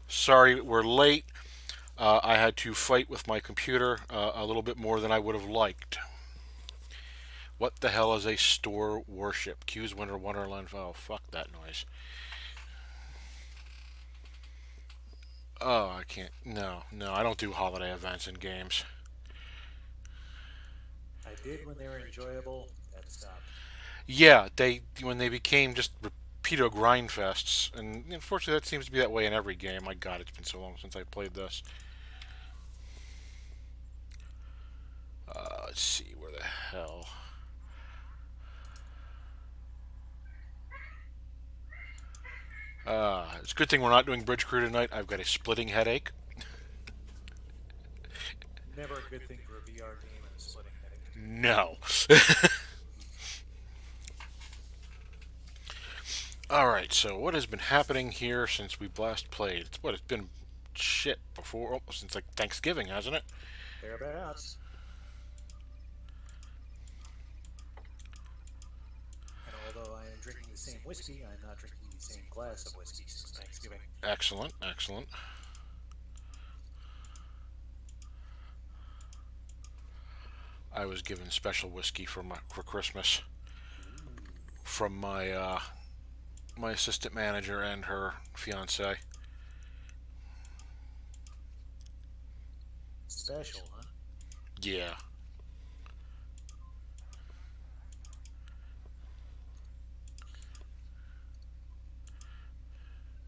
Sorry, we're late. I had to fight with my computer a little bit more than I would have liked. What the hell is a store warship? Q's Winter Wonderland. Oh, fuck that noise. Oh, I can't. No, no, I don't do holiday events in games. I did when they were enjoyable, then stopped. Yeah, they when they became just repeato grind fests, and unfortunately that seems to be that way in every game. My God, it's been so long since I played this. Let's see where the hell. It's a good thing we're not doing Bridge Crew tonight. I've got a splitting headache. Never a good thing for a VR game and a splitting headache. No. All right. So what has been happening here since we last played? It's been shit before since like Thanksgiving, hasn't it? Thereabouts. And although I am drinking the same whiskey, I'm not drinking the same glass of whiskey since Thanksgiving. Excellent, excellent. I was given special whiskey for Christmas Ooh, from my assistant manager and her fiance. special, huh? Yeah.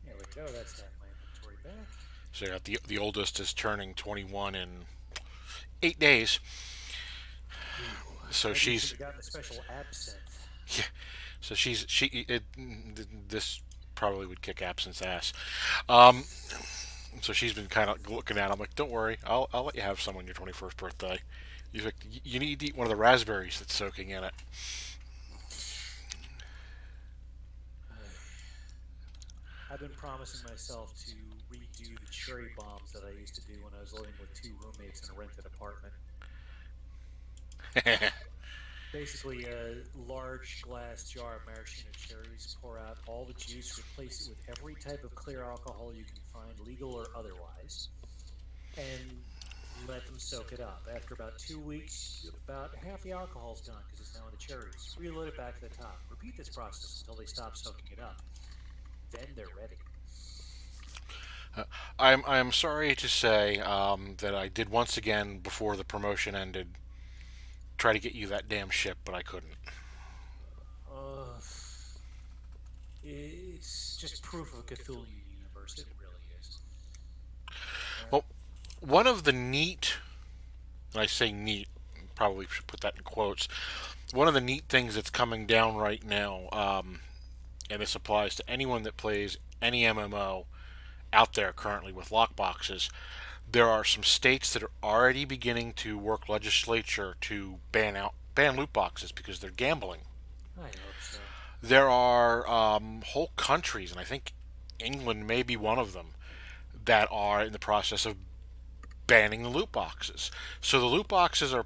There we go. That's half my inventory back. So I got the oldest is turning 21 in 8 days. Ooh, So maybe you should she's have gotten a special absinthe. yeah. So this probably would kick absence ass. Um, so she's been kind of looking at. It. I'm like, don't worry, I'll let you have some on your 21st birthday. He's like, you need to eat one of the raspberries that's soaking in it. I've been promising myself to redo the cherry bombs that I used to do when I was living with two roommates in a rented apartment. Basically, a large glass jar of maraschino cherries, pour out all the juice, replace it with every type of clear alcohol you can find, legal or otherwise, and let them soak it up. After about 2 weeks, about half the alcohol's gone because it's now in the cherries. Reload it back to the top. Repeat this process until they stop soaking it up. Then they're ready. I'm sorry to say that I did once again before the promotion ended try to get you that damn ship, but I couldn't. Uh, it's just proof of Cthulhu universe. It really is. Uh, Well, one of the neat, and I say neat, probably should put that in quotes. One of the neat things that's coming down right now, and this applies to anyone that plays any MMO out there currently with lockboxes. There are some states that are already beginning to work legislature to ban loot boxes because they're gambling. I hope so. There are whole countries, and I think England may be one of them, that are in the process of banning the loot boxes. So the loot boxes are,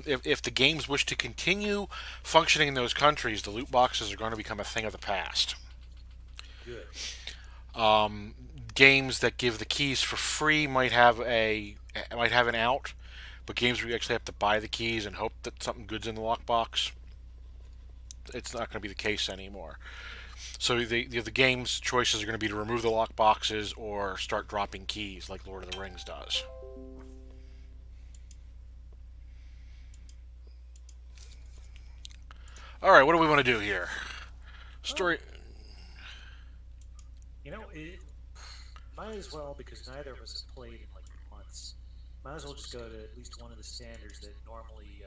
if the games wish to continue functioning in those countries, the loot boxes are going to become a thing of the past. Good. Games that give the keys for free might have an out, but games where you actually have to buy the keys and hope that something good's in the lockbox, it's not going to be the case anymore. So the game's choices are going to be to remove the lock boxes or start dropping keys like Lord of the Rings does. All right, what do we want to do here? Well, Story. it might as well because neither of us have played in like months. Might as well just go to at least one of the standards that normally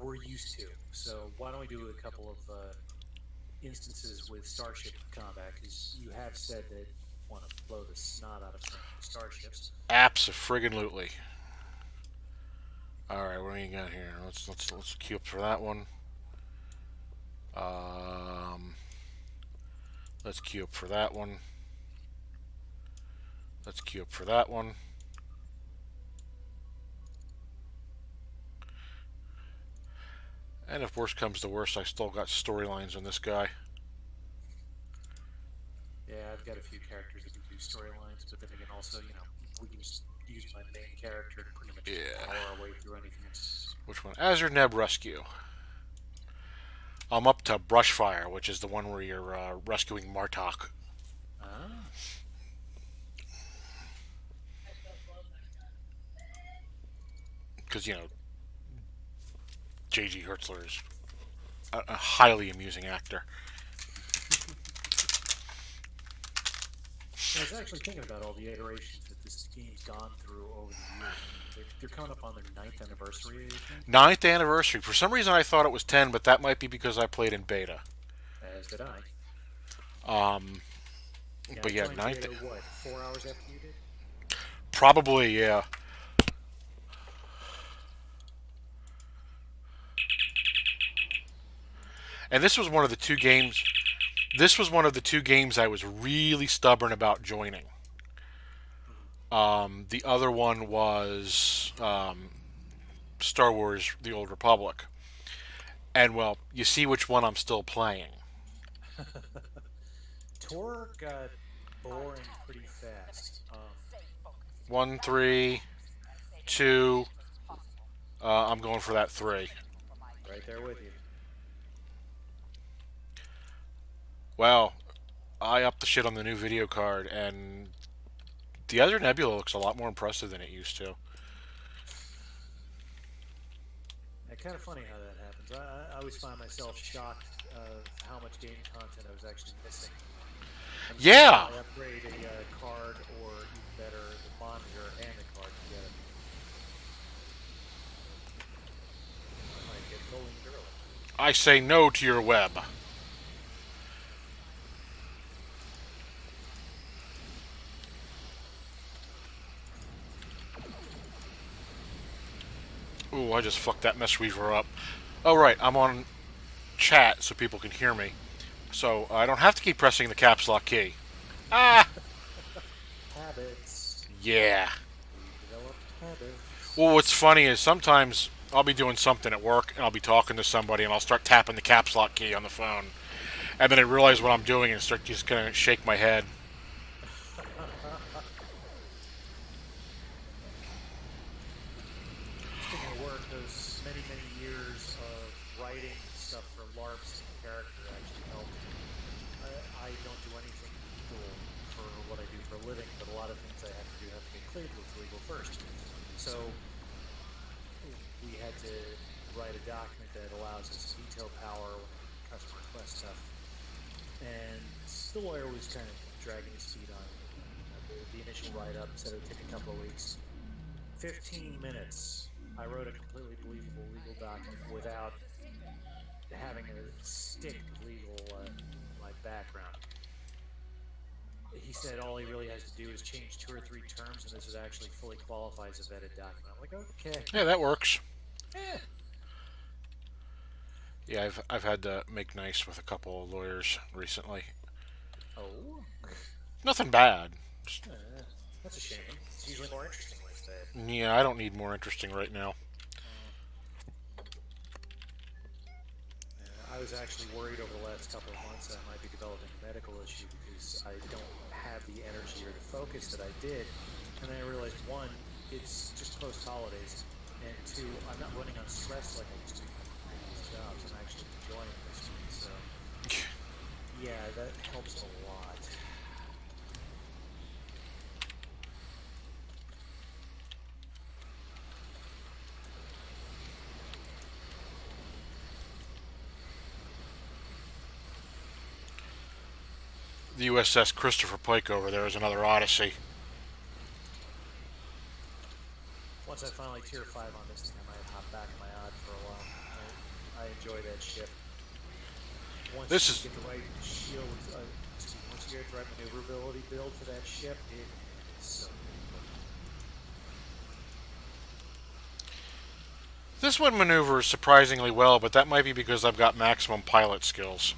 we're used to. So why don't we do a couple of instances with starship combat? Because you have said that you want to blow the snot out of some starships. Abso-friggin-lutely. All right, what do we got here? Let's queue up for that one. Um, let's queue up for that one. Let's queue up for that one. And if worst comes to worst, I still got storylines on this guy. Yeah, I've got a few characters that can do storylines, but then again, also, we can just use my main character to pretty much Yeah. power our way through anything that's. Which one? Azure Neb Rescue. I'm up to Brushfire, which is the one where you're rescuing Martok. Ah, Because, J.G. Hertzler is a highly amusing actor. I was actually thinking about all the iterations that this game's gone through over the years. I mean, they're coming up on their ninth anniversary, I think. Ninth anniversary. For some reason, I thought it was 10, but that might be because I played in beta. As did I. Um, Yeah, I but yeah, joined ninth. beta, what, 4 hours after you did? Probably, yeah. And this was one of the two games. This was one of the two games I was really stubborn about joining. The other one was Star Wars: The Old Republic. And well, you see which one I'm still playing. Tour got boring pretty fast. 1, 3, 2. I'm going for that 3. Right there with you. Wow, I upped the shit on the new video card, and the other Nebula looks a lot more impressive than it used to. Kind of funny how that happens. I always find myself shocked of how much game content I was actually missing. Yeah, I upgrade a card, or even better, the monitor and the card together. I might get bullied early. I say no to your web. Ooh, I just fucked that mess weaver up. Oh, right, I'm on chat so people can hear me. So I don't have to keep pressing the caps lock key. Ah! Habits. Yeah. We've developed habits. Well, what's funny is sometimes I'll be doing something at work and I'll be talking to somebody and I'll start tapping the caps lock key on the phone. And then I realize what I'm doing and start just gonna shake my head. Speaking of work, those many, many years of writing stuff for LARPs and character actually helped. I don't do anything legal for what I do for a living, but a lot of things I have to do have to get cleared with legal first. So we had to write a document that allows us veto power when a customer requests stuff. And the lawyer was kind of dragging his feet on the initial write-up, said it would take a couple of weeks. 15 minutes. I wrote a completely believable legal document without having a stick of legal my background. He said all he really has to do is change 2 or 3 terms, and this would actually fully qualify as a vetted document. I'm like, okay. Yeah, that works. Eh. Yeah, I've had to make nice with a couple of lawyers recently. Oh. Nothing bad. That's a shame. It's usually more interesting like that. Yeah, I don't need more interesting right now. I was actually worried over the last couple of months that I might be developing a medical issue because I don't have the energy or the focus that I did. And then I realized, one, it's just post-holidays, and two, I'm not running on stress like I used to in my previous jobs. I'm actually enjoying this one. So, yeah, that helps a lot. The USS Christopher Pike over there is another Odyssey. Once I finally tier 5 on this thing, I might hop back in my odd for a while. I enjoy that ship. Once This you is get the right shield, once you get the right maneuverability build for that ship, it is so good. this one maneuvers surprisingly well, but that might be because I've got maximum pilot skills.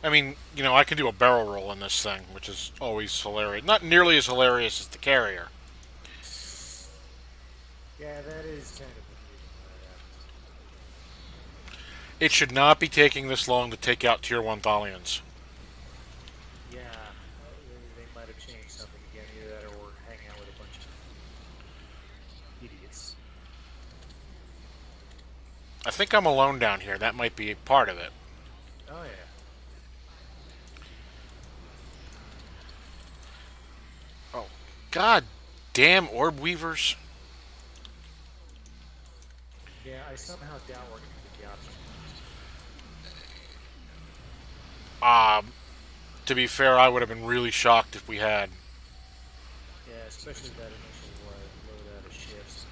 I mean, I can do a barrel roll in this thing, which is always hilarious. Not nearly as hilarious as the carrier. Yeah, that is kind of amusing when that happens. It should not be taking this long to take out Tier 1 Thalians. Yeah, they might have changed something again. Either that, or we're hanging out with a bunch of idiots. I think I'm alone down here. That might be part of it. Oh yeah. Oh, god damn orb weavers. Yeah, I somehow doubt we're going to get the option cost. Um, to be fair, I would have been really shocked if we had. Yeah, especially that initial load out of ships.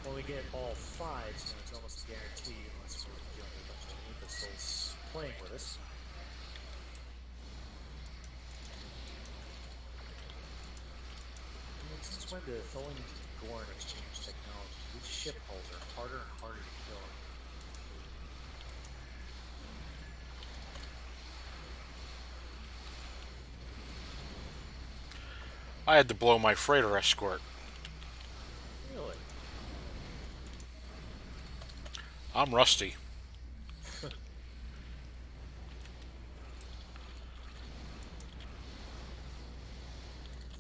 When we get all fives, it's almost a guarantee, unless we're dealing with a bunch of imbeciles playing with us. I mean, since when do Tholians and Gorn exchange technology? These ship hulls are harder and harder to kill. I had to blow my freighter escort. Really? I'm rusty.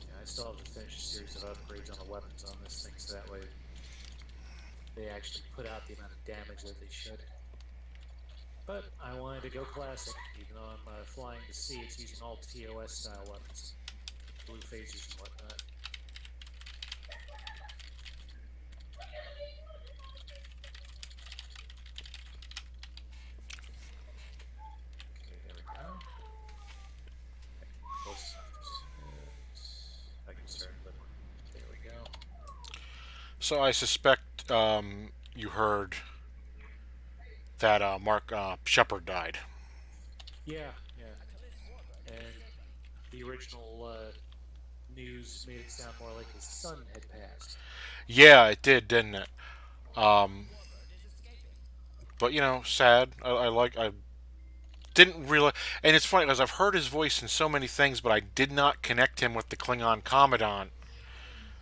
Yeah, I still have to finish a series of upgrades on the weapons on this thing, so that way they actually put out the amount of damage that they should. But I wanted to go classic, even though I'm flying to sea. It's using all TOS style weapons, blue phasers and whatnot. Okay, there we go. Close enough. I can start living. There we go. So I suspect you heard that Mark Shepard died. Yeah, yeah. And the original news made it sound more like his son had passed. Yeah, it did, didn't it? Um, but sad. I didn't realize, and it's funny because I've heard his voice in so many things, but I did not connect him with the Klingon Commandant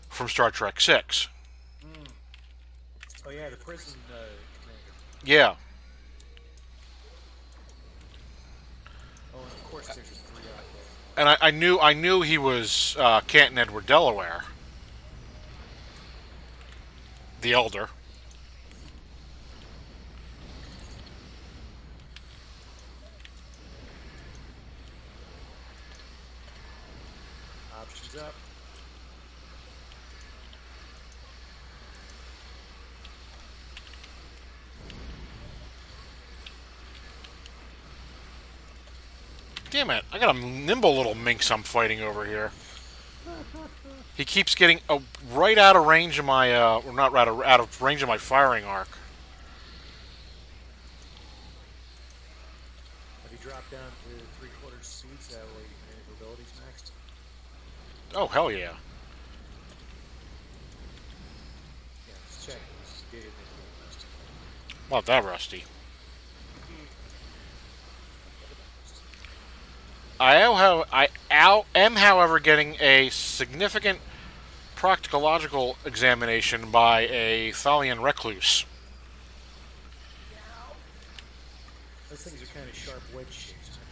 from Star Trek Six. Mm. Oh yeah, the prison commander. Yeah, Oh, and of course there's a three-eyed there. and I knew he was Canton Edward Delaware, the Elder. Options up. Damn it! I got a nimble little minx I'm fighting over here. He keeps getting right out of range of my, or not right out of range of my firing arc. Have you dropped down to three-quarters speed so that way maneuverability's maxed? Oh hell yeah! Yeah, just check. Just did make it a little rusty. Not that rusty. I am, however, getting a significant practicological examination by a Thalian recluse. Those things are kind of sharp wedge shapes, aren't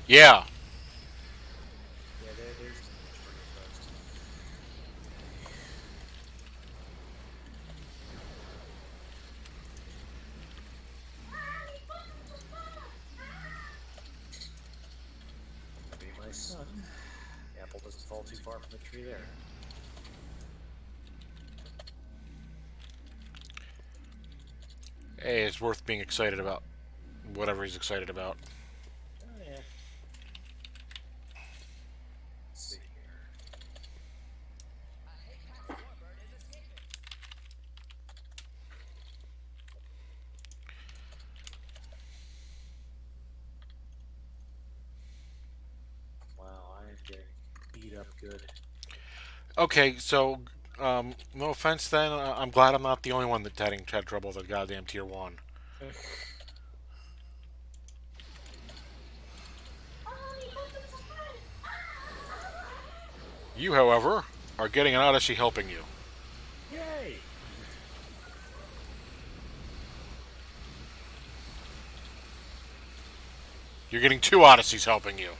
Yeah, they? Yeah, there's an image for you, folks. Be my son. The apple doesn't fall too far from the tree there. hey, it's worth being excited about whatever he's excited about. Oh yeah. Let's see here. Wow, I am getting beat up good. Okay, so no offense. Then I'm glad I'm not the only one that had trouble with the goddamn tier one. You, however, are getting an Odyssey helping you. Yay! You're getting two Odysseys helping you.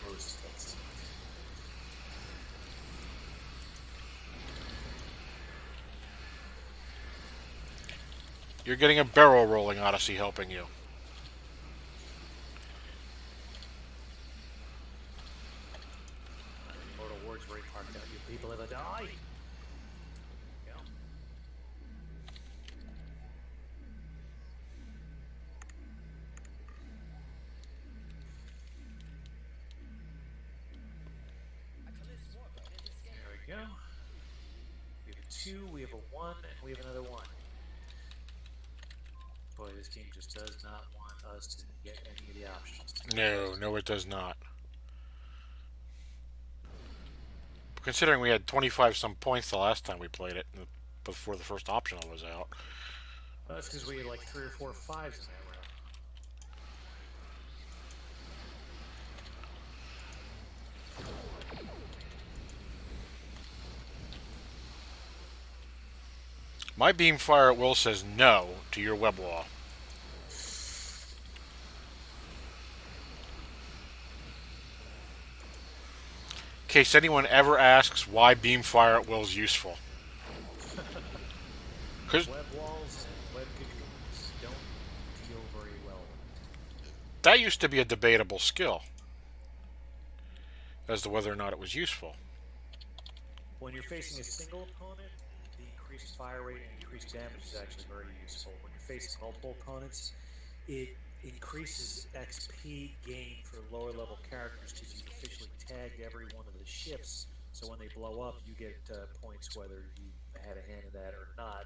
Most excellent. You're getting a barrel rolling Odyssey helping you. Immortal words where he parked out. You people ever die? Yeah. There we go. We have a 2, we have a 1, and we have another 1. Boy, this game just does not want us to get any of the options. No, it does not. Considering we had 25 some points the last time we played it, before the first optional was out. Well, that's because we had like 3 or 4 5s in that round. My beam fire at will says no to your web wall. In case anyone ever asks why beam fire at will is useful. Because Web walls and web cocoons don't deal very well. that used to be a debatable skill as to whether or not it was useful. When you're facing a single opponent, the increased fire rate and increased damage is actually very useful. When you're facing multiple opponents, it increases XP gain for lower level characters because you've officially tagged every one of the ships. So when they blow up, you get points whether you had a hand in that or not,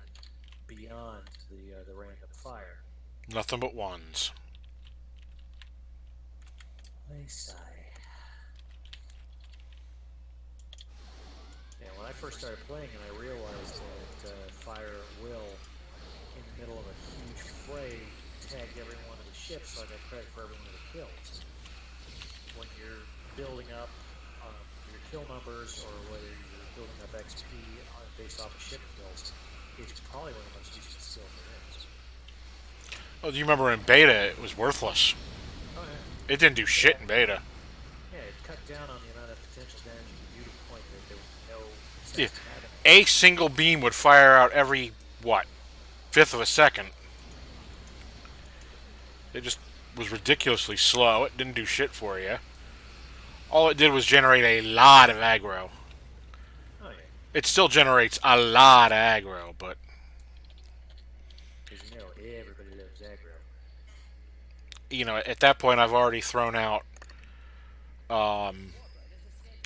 beyond the random fire. Nothing but ones. I sigh. Yeah, when I first started playing and I realized that fire at will in the middle of a huge fray tagged every one of the ships, so I got credit for every one of the kills. When you're building up your kill numbers or whether you're building up XP based off of ship kills, it's probably one of the most useful skills there is. Oh, do you remember in beta it was worthless? Oh, yeah. It didn't do shit in beta. Yeah, it cut down on the amount of potential damage you could do to the point that there was no sense Yeah. in having it. A single beam would fire out every, what, fifth of a second. It just was ridiculously slow. It didn't do shit for you. All it did was generate a lot of aggro. Oh, yeah. It still generates a lot of aggro, but Because everybody loves aggro. At that point I've already thrown out a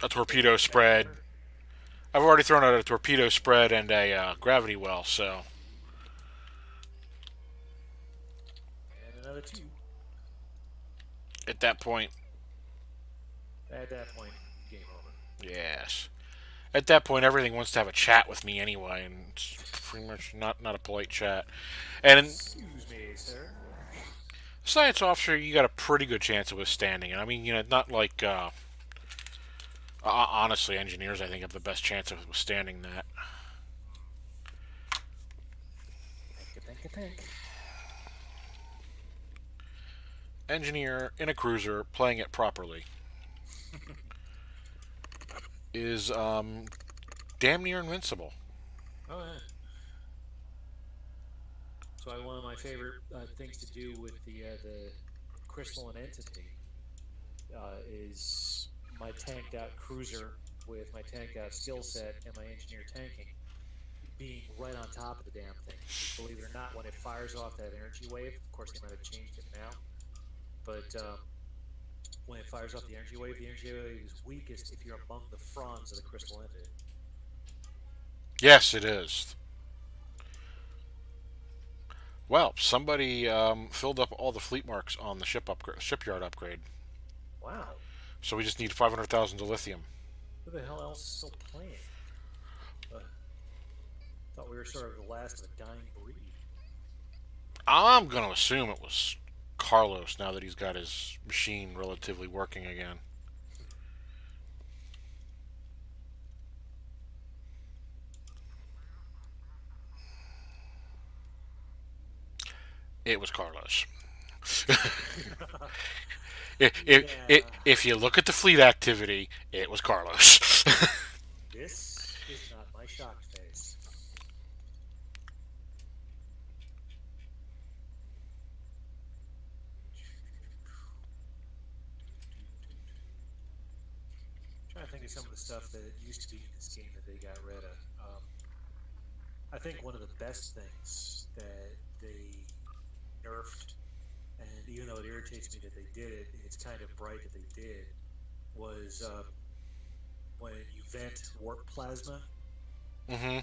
torpedo spread. I've already thrown out a torpedo spread and a gravity well, so. And another 2. At that point, Game over. yes. At that point, everything wants to have a chat with me anyway, and it's pretty much not a polite chat. And in Excuse me, sir. science officer, you got a pretty good chance of withstanding it. I mean, not like honestly, engineers I think have the best chance of withstanding that. Think. Engineer in a cruiser playing it properly is damn near invincible. Oh, yeah. So one of my favorite things to do with the crystalline entity is my tanked out cruiser with my tanked out skill set and my engineer tanking being right on top of the damn thing. Believe it or not, when it fires off that energy wave, of course they might have changed it now, but when it fires off the energy wave is weakest if you're among the fronds of the crystal entity. Yes, it is. Well, somebody filled up all the fleet marks on the shipyard upgrade. Wow. So we just need 500,000 to lithium. Who the hell else is still playing? Thought we were sort of the last of a dying breed. I'm going to assume it was Carlos now that he's got his machine relatively working again. It was Carlos. Yeah, If you look at the fleet activity, it was Carlos. this is not my shocked face. Trying to think of some of the stuff that used to be in this game that they got rid of. I think one of the best things that they nerfed, and even though it irritates me that they did it, it's kind of bright that they did, was when you vent warp plasma, Hmm.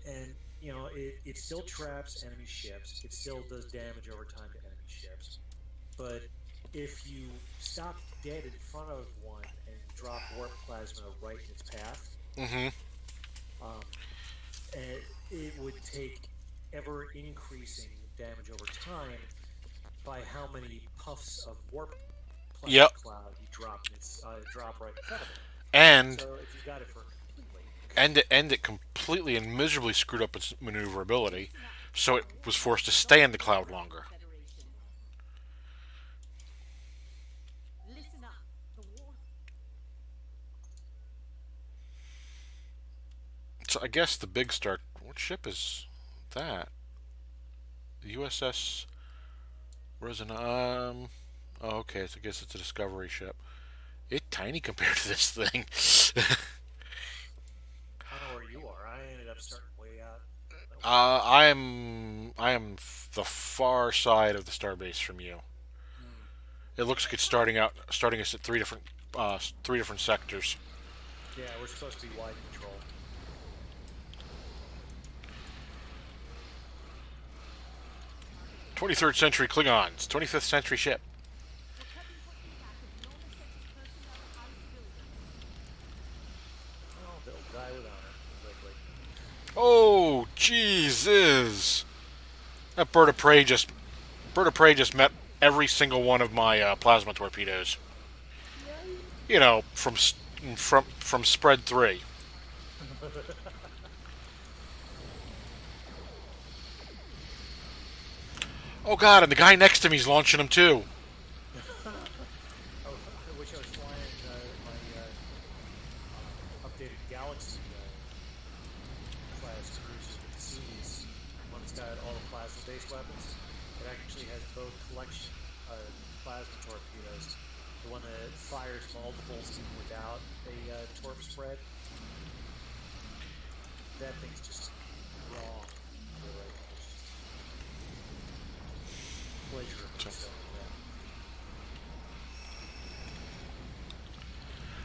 and it still traps enemy ships. It still does damage over time to enemy ships. But if you stop dead in front of one and drop warp plasma right in its path, Hmm. um, it would take ever increasing damage over time by how many puffs of warp plasma Yep. cloud you drop in its drop right in front of it. And So if you got it for completely, it completely and miserably screwed up its maneuverability, so it was forced to stay in the cloud longer. So I guess the big star. What ship is that? The USS Rosen. Oh, okay. So I guess it's a Discovery ship. It's tiny compared to this thing. I don't know where you are. I ended up starting way out in the middle. I am the far side of the starbase from you. Hmm. It looks like it's starting us at three different sectors. Yeah, we're supposed to be wide control. 23rd century Klingons, 25th century ship. Well, they'll die with honor, likely. Oh, Jesus! That bird of prey just met every single one of my plasma torpedoes. You know, from spread three. Oh God! And the guy next to me's launching them too. I wish I was flying my updated Galaxy class cruiser with the seas. One that's got all the plasma-based weapons. It actually has both collection plasma torpedoes. The one that fires multiples even without a torp spread. That thing's just wrong. Right? It's just pleasurably So, so. Yeah.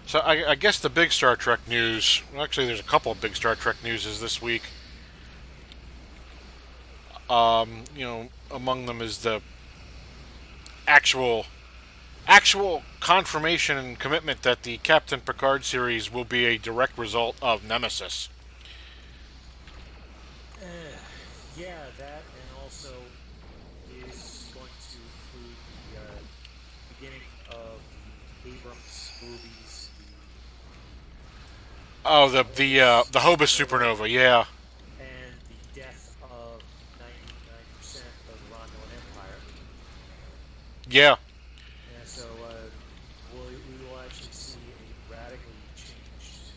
so I guess the big Star Trek news. Well, actually, there's a couple of big Star Trek newses this week. Among them is the actual confirmation and commitment that the Captain Picard series will be a direct result of Nemesis. Yeah, that and also is going to include the beginning of the Abrams movies, Oh, Hobus the Hobus supernova, supernova. Yeah, and the death of 99% of the Romulan Empire. yeah. And so we will actually see a radically changed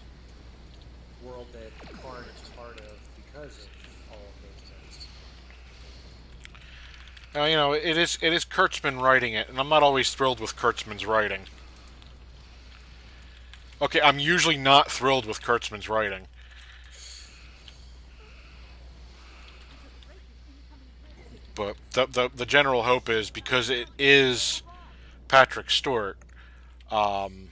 world that Picard is part of because of all of those events. Now it is Kurtzman writing it, and I'm not always thrilled with Kurtzman's writing. Okay, I'm usually not thrilled with Kurtzman's writing, but the general hope is because it is Patrick Stewart, and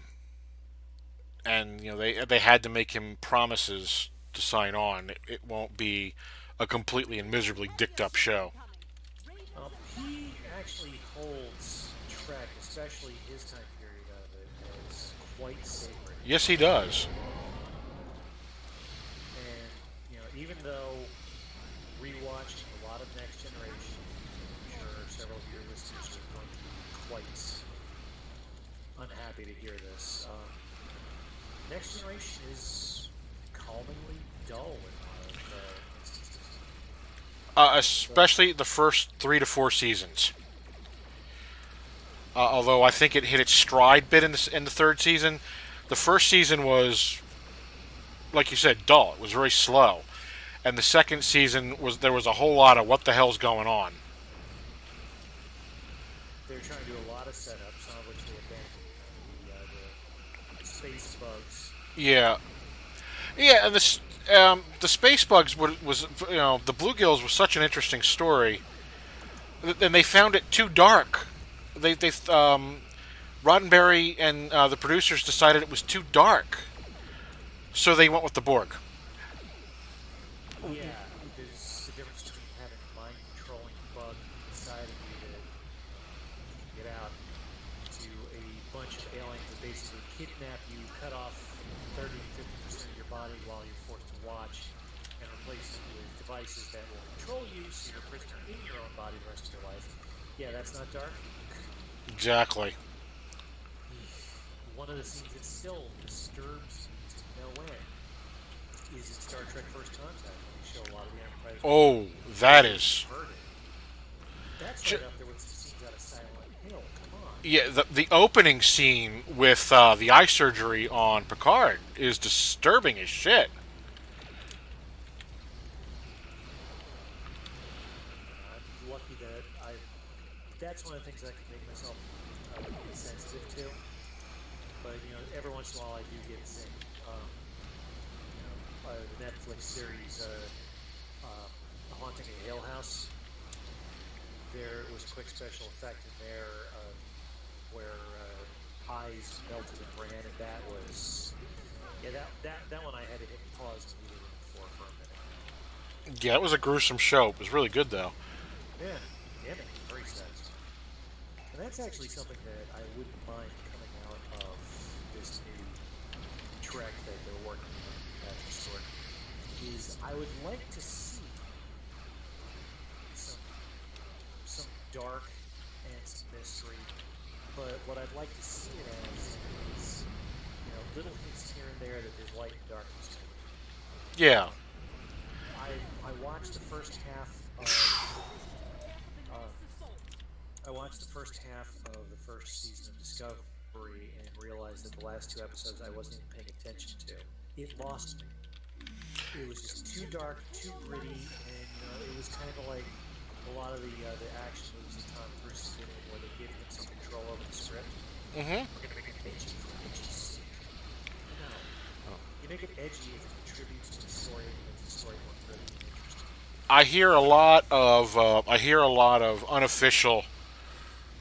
they had to make him promises to sign on. It won't be a completely and miserably dicked up show. He actually holds Trek, especially his time period of it, as quite sacred. Yes, he does. And even though rewatching a lot of Next Generation, I'm sure several of your listeners are going to be quite unhappy to hear this. Next Generation is calmingly dull in a lot of instances. But Especially the first 3 to 4 seasons. although I think it hit its stride bit in the third season. The first season was, like you said, dull. It was very slow, and the second season there was a whole lot of what the hell's going on. They're trying to do a lot of setup, some of which they abandoned. The space bugs. Yeah, yeah, and the space bugs was the bluegills was such an interesting story, and they found it too dark. They Roddenberry and the producers decided it was too dark, so they went with the Borg. Yeah, there's the difference between having a mind controlling bug inside of you that get out to a bunch of aliens that basically kidnap you, cut off 30 to 50% of your body while you're forced to watch, and replace it with devices that will control you so you're a prisoner in your own body the rest of your life. Yeah, that's not dark. Exactly. One of the scenes that still disturbs me to no end is in Star Trek First Contact when they show a lot of the Enterprise. Oh, that is. That's right up there with some scenes out of Silent Hill. Come on. Yeah, the opening scene with the eye surgery on Picard is disturbing as shit. I'm lucky that I. That's one of the things I can make myself sensitive to. But every once in a while I do get sick. The Netflix series Haunting a Hill House. There was a quick special effect in there where eyes melted and ran, and that was that one I had to hit pause immediately for a minute. Yeah, it was a gruesome show. It was really good though. Yeah, man, very satisfying. And that's actually something that I wouldn't mind coming out of this new Trek that they're working on, Patrick Stewart, is I would like to see some dark and some mystery, but what I'd like to see it as is little hints here and there that there's light and darkness to it. Yeah. I watched the first half of the first season of Discovery and realized that the last two episodes I wasn't even paying attention to. It lost me. It was just too dark, too gritty, and it was kind of like a lot of the action movies that Tom Cruise did, where they give him some control over the script. Mm-hmm. We're gonna make it edgy for edgy's sake. No, you make it edgy if it contributes to the story and makes the story more good and interesting. I hear a lot of unofficial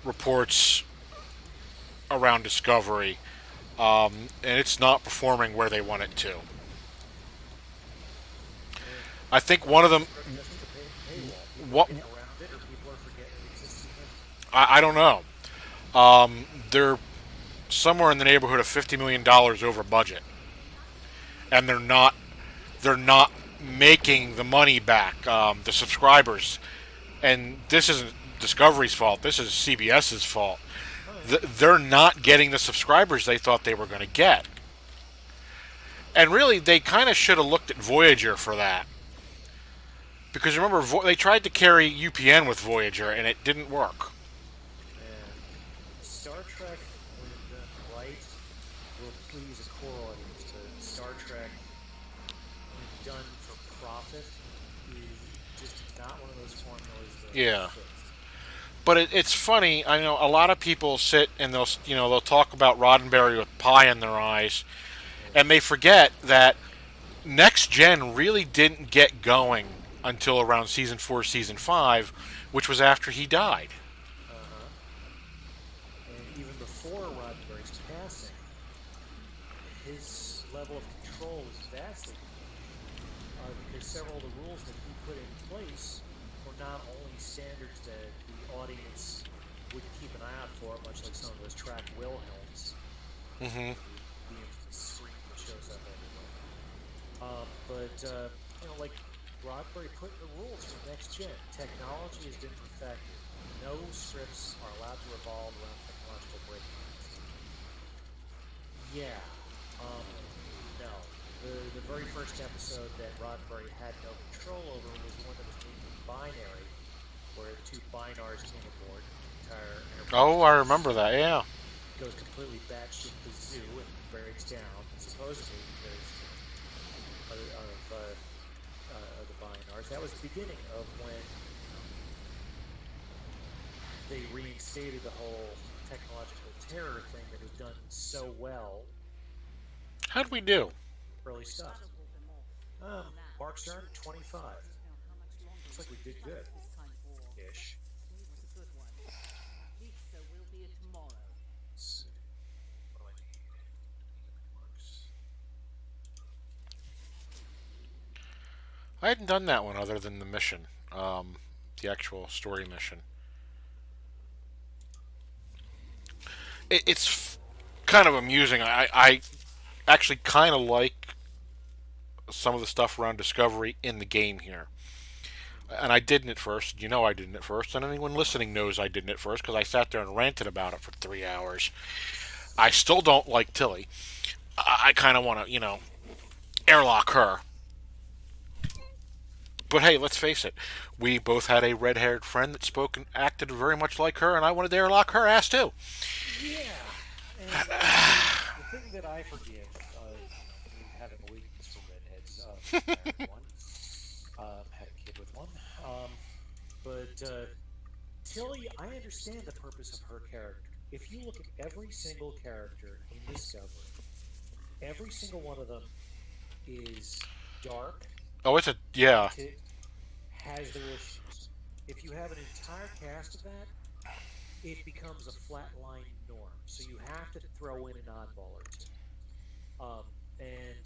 reports around Discovery, and it's not performing where they want it to. I think one of them. What? I don't know. They're somewhere in the neighborhood of $50 million over budget, and they're not making the money back. The subscribers, and this isn't Discovery's fault. This is CBS's fault. They're not getting the subscribers they thought they were going to get, and really, they kind of should have looked at Voyager for that. Because remember, they tried to carry UPN with Voyager, and it didn't work. And Star Trek, when done right, will please a core audience. But Star Trek, when done for profit, is just not one of those formulas that fits. But it's funny. I know a lot of people sit and they'll talk about Roddenberry with pie in their eyes, and they forget that Next Gen really didn't get going until around season 4, season 5, which was after he died. And even before Roddenberry's passing, his level of control was vastly because several of the rules that he put in place were not only standards that the audience would keep an eye out for, much like some of those track Wilhelms, Mm-hmm. the infamous scream that shows up everywhere. But like Roddenberry put in the rules for Next Gen. Technology has been perfected. No scripts are allowed to revolve around technological breakthroughs. Yeah. No. The very first episode that Roddenberry had no control over was one that was named binary, where two binars came aboard to entire Oh, Enterprise I remember that. Yeah. goes completely batshit kazoo and breaks down, supposedly because of the Vinars. That was the beginning of when they reinstated the whole technological terror thing that was done so well How'd in we do? early stuff. Mark Stern, 25. Looks like we did good ish. Let's see. What do I need? Marks. I hadn't done that one other than the mission, the actual story mission. It's kind of amusing. I actually kind of like some of the stuff around Discovery in the game here. And I didn't at first. You know I didn't at first. And anyone listening knows I didn't at first because I sat there and ranted about it for 3 hours. I still don't like Tilly. I kind of want to, airlock her. But hey, let's face it. We both had a red haired friend that spoke and acted very much like her, and I wanted to airlock her ass too. Yeah, and the thing that I forgive, me having a weakness for redheads, married one, had a kid with one, but Tilly, I understand the purpose of her character. If you look at every single character in Discovery, every single one of them is dark, Oh, it's a. Yeah. tainted, has their issues. If you have an entire cast of that, it becomes a flatline norm. So you have to throw in an oddball or two. And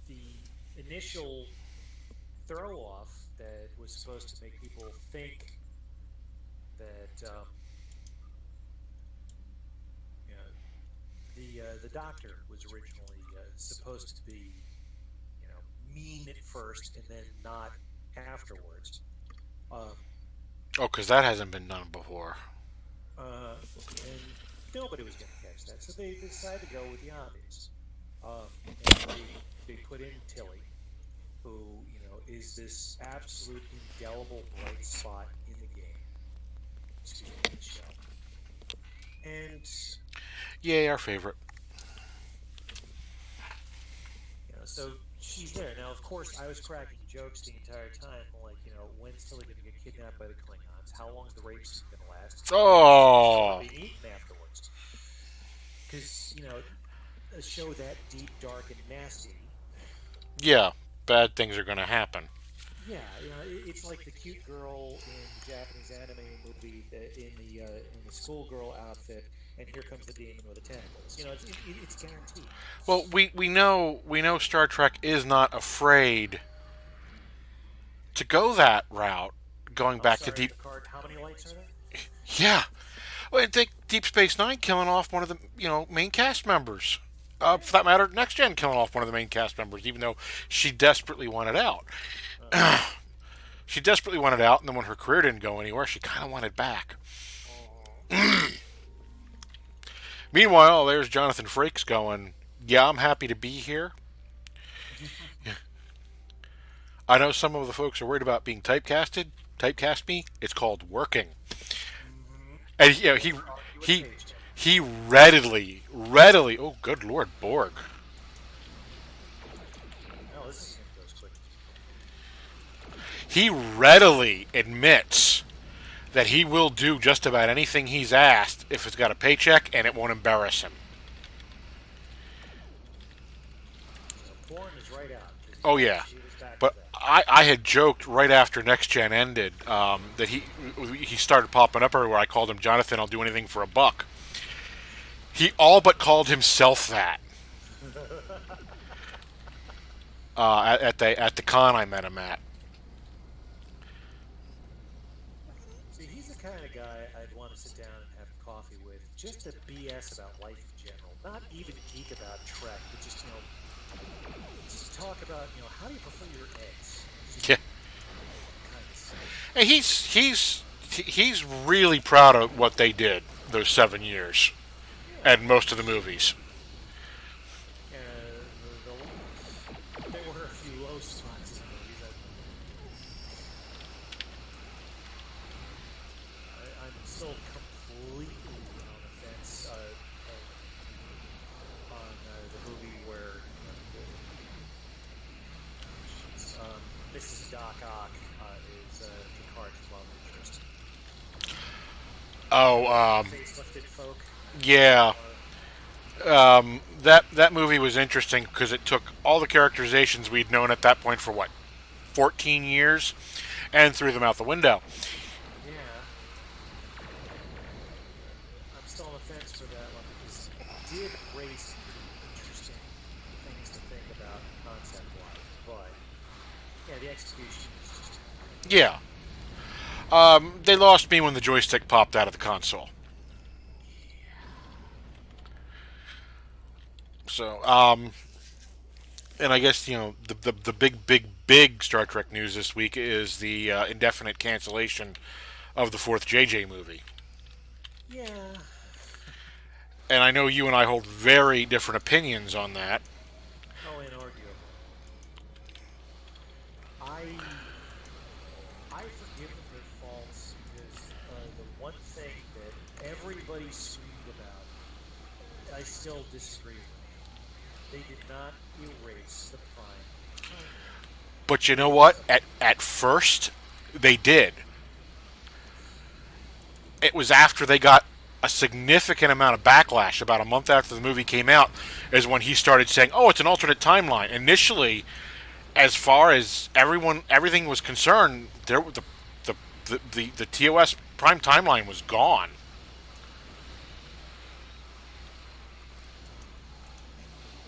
the initial throw off that was supposed to make people think that you know, the doctor was originally supposed to be mean at first and then not afterwards. Um, Oh, because that hasn't been done before. and nobody was going to catch that, so they decided to go with the obvious. And they put in Tilly, who is this absolute indelible bright spot in the game. Excuse me, in the show. And Yay, our favorite. so she's there now. Of course, I was cracking jokes the entire time, like when's Tilly going to get kidnapped by the Klingons? How long is the rape scene going to last? When is she going Oh. to be eaten afterwards? Because a show that deep, dark, and nasty. Yeah, bad things are going to happen. Yeah, it's like the cute girl in the Japanese anime movie in the schoolgirl outfit, and here comes the demon with the tentacles. It's guaranteed. Well, we know Star Trek is not afraid to go that route, going Oh, back to sorry, deep. Picard. How many lights are there? Yeah, well, take Deep Space Nine killing off one of the main cast members. Yeah. For that matter, Next Gen killing off one of the main cast members, even though she desperately wanted out. Uh, She desperately wanted out, and then when her career didn't go anywhere, she kind of wanted back. oh. Meanwhile, there's Jonathan Frakes going, "Yeah, I'm happy to be here. I know some of the folks are worried about being typecasted. Typecast me. It's called working." Mm-hmm. And Let's argue with a he paycheck. he readily. Oh, good Lord, Borg. No, this isn't going to go as quick as you think. He readily admits that he will do just about anything he's asked if it's got a paycheck and it won't embarrass him. Bourne is right out because Oh yeah, she was back but with that. I had joked right after Next Gen ended that he started popping up everywhere. I called him Jonathan. I'll do anything for a buck. He all but called himself that at the con I met him at. See, he's the kind of guy I'd want to sit down and have coffee with, just to BS about life in general. Not even geek about Trek, but just talk about how do you prefer your eggs? Yeah, Kind of stuff. and he's really proud of what they did those 7 years Yeah, and most of the movies. there were a few low spots in the movies. I'm still Oh, facelifted folk. yeah. Uh, That movie was interesting because it took all the characterizations we'd known at that point for what 14 years, and threw them out the window. yeah, I'm still on the fence for that one because it did raise some pretty interesting things to think about concept wise, but yeah, the execution is just Yeah, they lost me when the joystick popped out of the console. So, and I guess the big Star Trek news this week is the indefinite cancellation of the fourth JJ movie. yeah. And I know you and I hold very different opinions on that. Oh, inarguably. I I forgive them their faults because the one thing that everybody screamed about, I still disagree with. They did not erase the prime timeline. But you know It's what? At first, they did. It was after they got a significant amount of backlash about a month after the movie came out is when he started saying, "Oh, it's an alternate timeline." Initially, as far as everything was concerned, the TOS prime timeline was gone.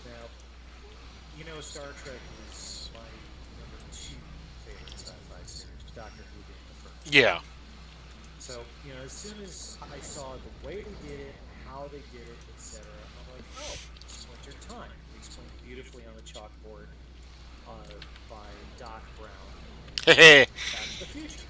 now, Star Trek is my number two favorite sci-fi series, with Doctor Who being the first. Yeah, So, as soon as I saw the way they did it, how they did it, etc., I'm like, oh, Splinter Time, explained beautifully on the chalkboard by Doc Brown in Back to the Future.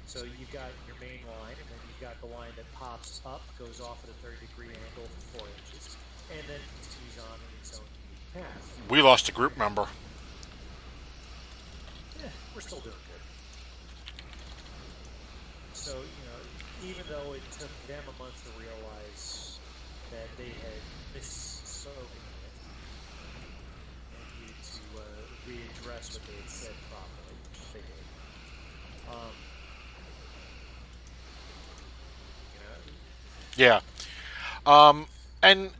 So you've got your main line, and then you've got the line that pops up, goes off at a 30-degree angle for 4 inches, and then continues on in its own unique path. we lost a group member. Yeah, we're still doing good. So, even though it took them a month to realize that they had misspoken in it and needed to readdress what they had said properly, which they did. Um, you know, Yeah, and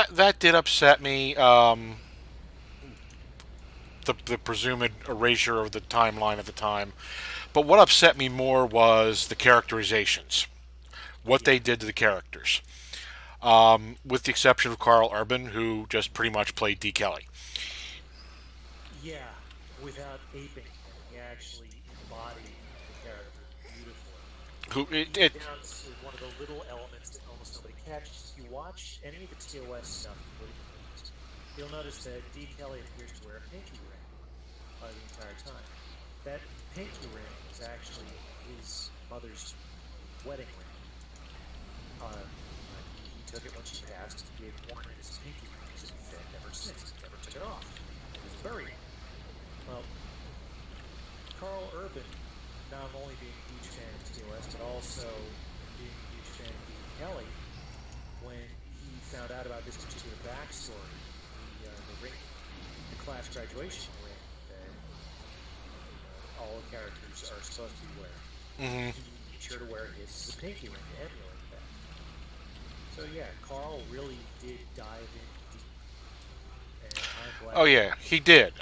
that did upset me. The presumed erasure of the timeline at the time. But what upset me more was the characterizations, what yeah, they did to the characters, with the exception of Carl Urban, who just pretty much played D. Kelly. yeah, without aping him, he actually embodied the character beautifully. Who Even it down to one of the little elements that almost nobody catches. If you watch any of the TOS stuff, including the movies, you'll notice that D. Kelly appears to wear a pinky ring the entire time. That pinky ring is actually his mother's wedding ring. He took it when she passed. He had worn it as a pinky ring as a fit ever since. He never took it off. It was buried. Well, Carl Urban, not only being a huge fan of TOS, but also being a huge fan of Dean Kelly, when he found out about this particular backstory, the ring, the class graduation ring that all the characters are supposed to be wearing, mhm. he made sure to wear his as a pinky ring to emulate that. So yeah, Carl really did dive in deep, and I'm Oh glad he yeah, did. he did.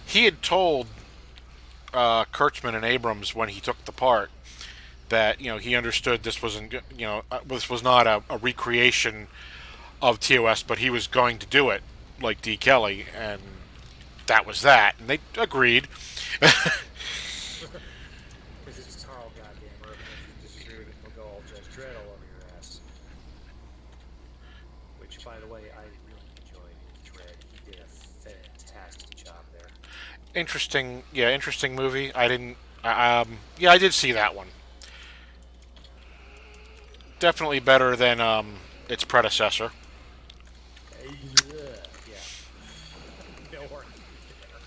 He had told Kurtzman and Abrams when he took the part that he understood this wasn't this was not a recreation of TOS, but he was going to do it like D. Kelly, and that was that, and they agreed. Because it's Carl goddamn Urban. If you disagree with him, he'll go all Judge Dredd all over your ass. Which, by the way, I really enjoyed his Dredd. He did a fantastic job there. Interesting, yeah, interesting movie. I didn't, yeah, I did see that one. Definitely better than its predecessor. Yeah, no argument there.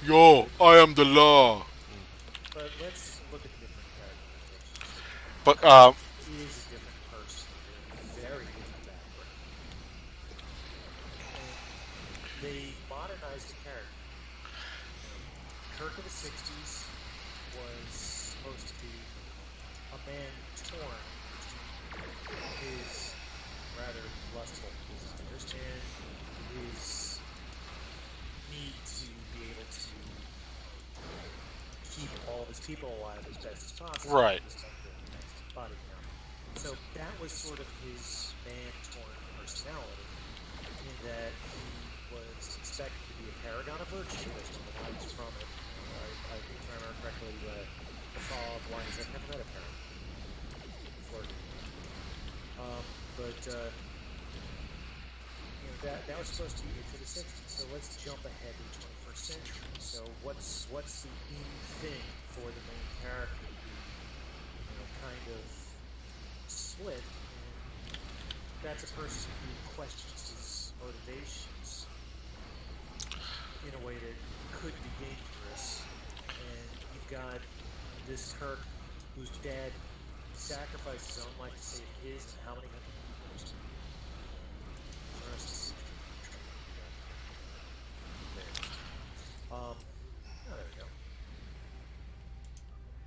Yo, I am the law. But let's look at the different characterizations. But Carl is a different person with a very different background. And they modernized the character. Kirk of the '60s was supposed to be a man torn between his rather lustful desires and his need to be able to keep all of his people alive as best as possible, Right. despite the massive body count. So that was sort of his man-torn personality, in that he was expected to be a paragon of virtue, as one of the lines from it. If I remember correctly, the follow-up line is, "I've never met a paragon." Flirting with that. But that was supposed to be it for the '60s. So let's jump ahead to the 21st century. So what's the in thing for the main character who kind of split, and that's a person who questions his motivations in a way that could be dangerous. And you've got this Kirk whose dad sacrificed his own life to save his, and how many hundred people or something. The rest is there it is. Oh, there we go.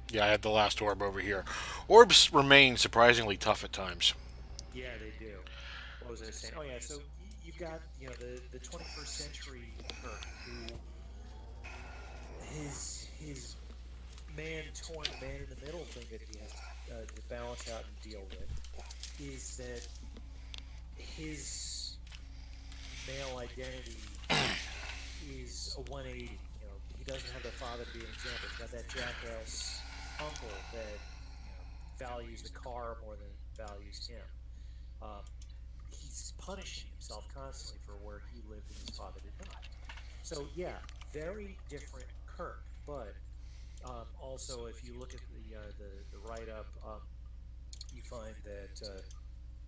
Yeah, I had the last orb over here. Orbs remain surprisingly tough at times. Yeah, they do. What was I saying? Oh yeah, so you've got the 21st century Kirk, who his man torn, man in the middle thing that he has to balance out and deal with is that his male identity is a 180. He doesn't have the father to be an example. He's got that jackass uncle that values the car more than values him. Um, he's punishing himself constantly for where he lived and his father did not. So yeah, very different Kirk. But also, if you look at the write up, you find that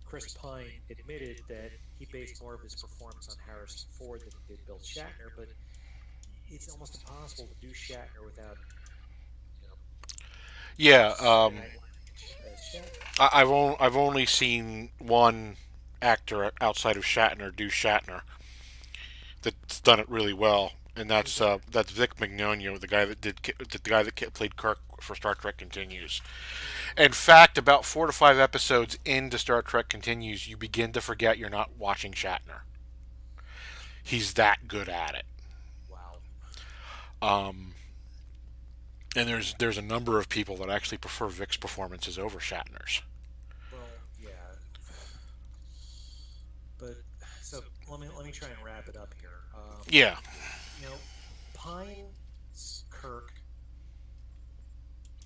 Chris Pine admitted that he based more of his performance on Harrison Ford than he did Bill Shatner. But it's almost impossible to do Shatner without you know Yeah, smattering as Shatner. I've only seen one actor outside of Shatner do Shatner that's done it really well, and Who's that? that's Vic Mignogna, the guy that played Kirk for Star Trek Continues. In Mm, fact, about 4 to 5 episodes into Star Trek Continues, you begin to forget you're not watching Shatner. He's that good at it. wow. Um, and there's a number of people that actually prefer Vic's performances over Shatner's. Well, yeah, but so let me try and wrap it up here. Yeah, You know, Pine's Kirk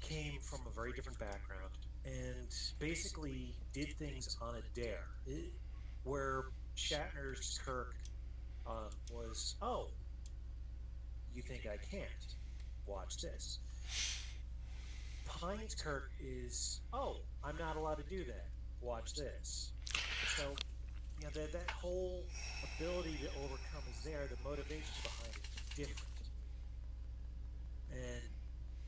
came from a very different background and basically did things on a dare. Where Shatner's Kirk was, oh, you think I can't? Watch this. Pine's Kirk is, oh, I'm not allowed to do that. Watch this. So, that whole ability to overcome is there. The motivation behind it is different, and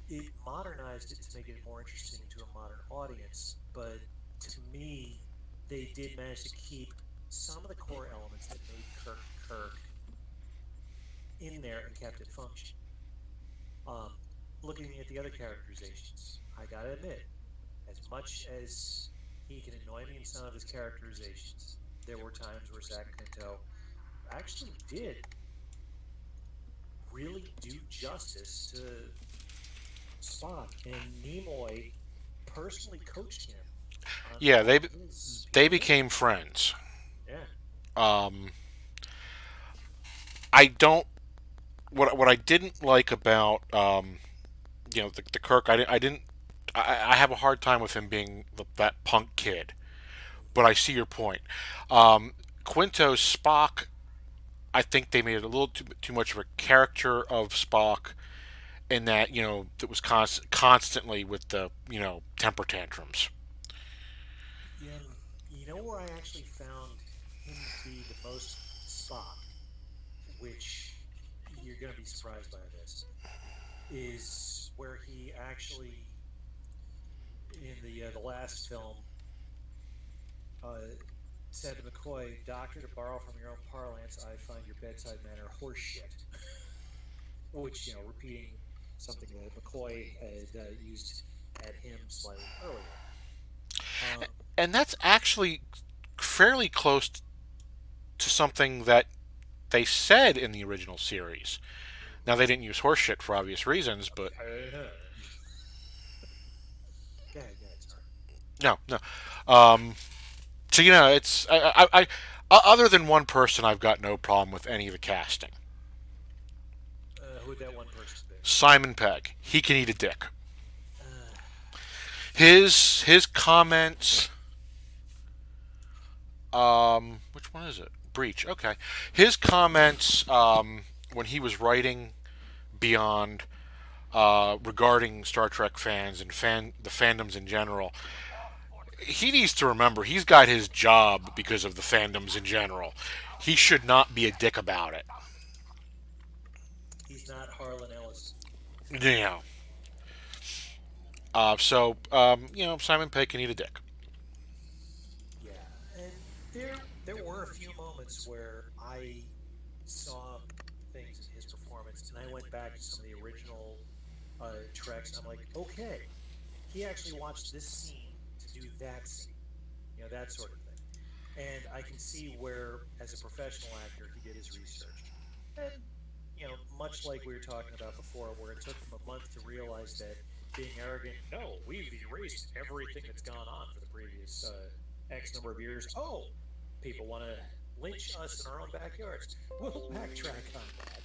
it modernized it to make it more interesting to a modern audience. But to me, they did manage to keep some of the core elements that made Kirk Kirk in there and kept it functioning. Um, Looking at the other characterizations, I gotta admit, as much as he can annoy me in some of his characterizations, there were times where Zach Quinto actually did really do justice to Spock, and Nimoy personally coached him on yeah, all of his they POV. became friends. Yeah, Um, I don't what I didn't like about the Kirk. I didn't. I have a hard time with him being that punk kid. But I see your point. Um, Quinto's Spock. I think they made it a little too much of a caricature of Spock in that it was constantly with the temper tantrums. yeah. You know where I actually found him to be the most Spock, which you're going to be surprised by this, is where he actually, in the last film, uh, said to McCoy, "Doctor, to borrow from your own parlance, I find your bedside manner horseshit." Which, repeating something that McCoy had used at him slightly earlier. Um, And that's actually fairly close to something that they said in the original series. Now they didn't use horseshit for obvious reasons, but no. Go ahead, sorry. no, no. Um, so it's other than one person, I've got no problem with any of the casting. Who would that one person be? Simon Pegg, he can eat a dick. Uh, His comments. Which one is it? Breach. Okay. His comments when he was writing Beyond regarding Star Trek fans and the fandoms in general, he needs to remember he's got his job because of the fandoms in general. He should not be a dick about it. he's not Harlan Ellison. Yeah. Simon Pegg can eat a dick. Yeah, and there were a few moments where I saw things in his performance, and I went back to some of the original tracks, and I'm like, okay, he actually watched this scene to do that scene, that sort of thing. And I can see where, as a professional actor, he did his research. And, much like we were talking about before, where it took him a month to realize that being arrogant, no, we've erased everything that's gone on for the previous X number of years. Oh, people want to lynch us in our own backyards. We'll backtrack on that.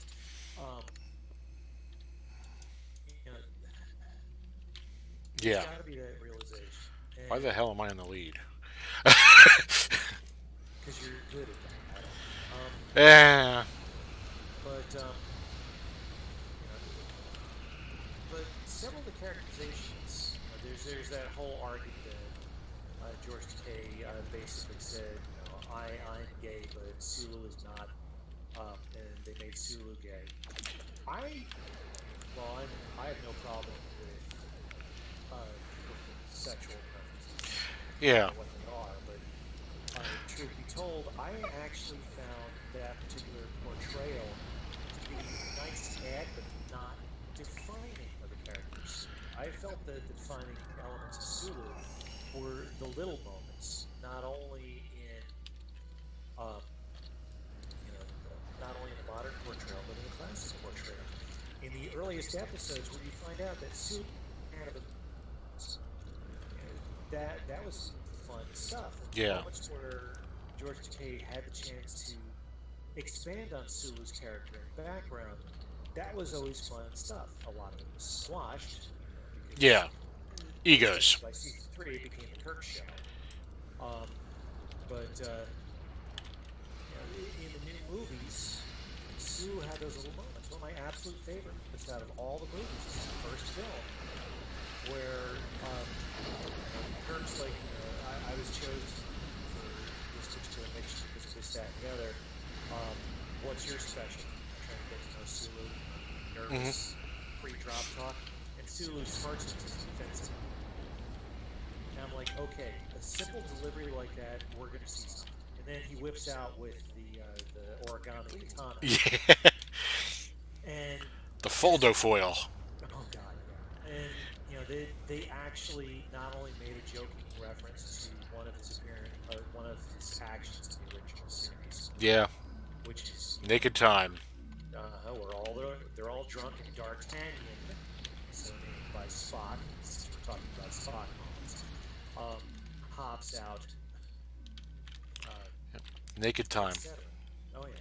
You know, there's Yeah. got to be that realization. Why And the hell am I in the lead? because you're good at that, I don't know. Yeah. But you know, but several of the characterizations, there's that whole argument that George Takei basically said, I'm gay, but Sulu is not, and they made Sulu gay. I, well, I have no problem with people's sexual preferences, no Yeah. matter what they are. But truth be told, I actually found that particular portrayal to be nice to add, but not defining of the character of Sulu. I felt that the defining elements of Sulu were the little moments, not only in um, not only in the modern portrayal, but in the classic portrayal. In the earliest episodes, where you find out that Sulu kind of a, that was some fun stuff. And the Yeah. moments where George Takei had the chance to expand on Sulu's character and background, that was always fun stuff. A lot of it was squashed because Yeah. especially Egos. by season three, it became the Kirk show. Um, but in the new movies, Sue had those little moments. One of my absolute favorites out of all the movies is the first film where Kirk's like, I was chosen for this particular mission because of this, that, and the other. What's your specialty? I'm trying to get to know Sulu, Hmm. nervous, pre-drop talk, and Sulu smirks at his defensive. And I'm like, okay, a simple delivery like that, we're going to see something. And then he whips out with the origami katana, Yeah. and The just foldo foil. oh god, yeah. And they actually not only made a joking reference to one of his actions in the original series, Yeah. which is Naked time. where they're all drunk and D'Artagnan, so named by Spock, since we're talking about Spock moments, hops out, uh, Naked time. etc. Oh yeah.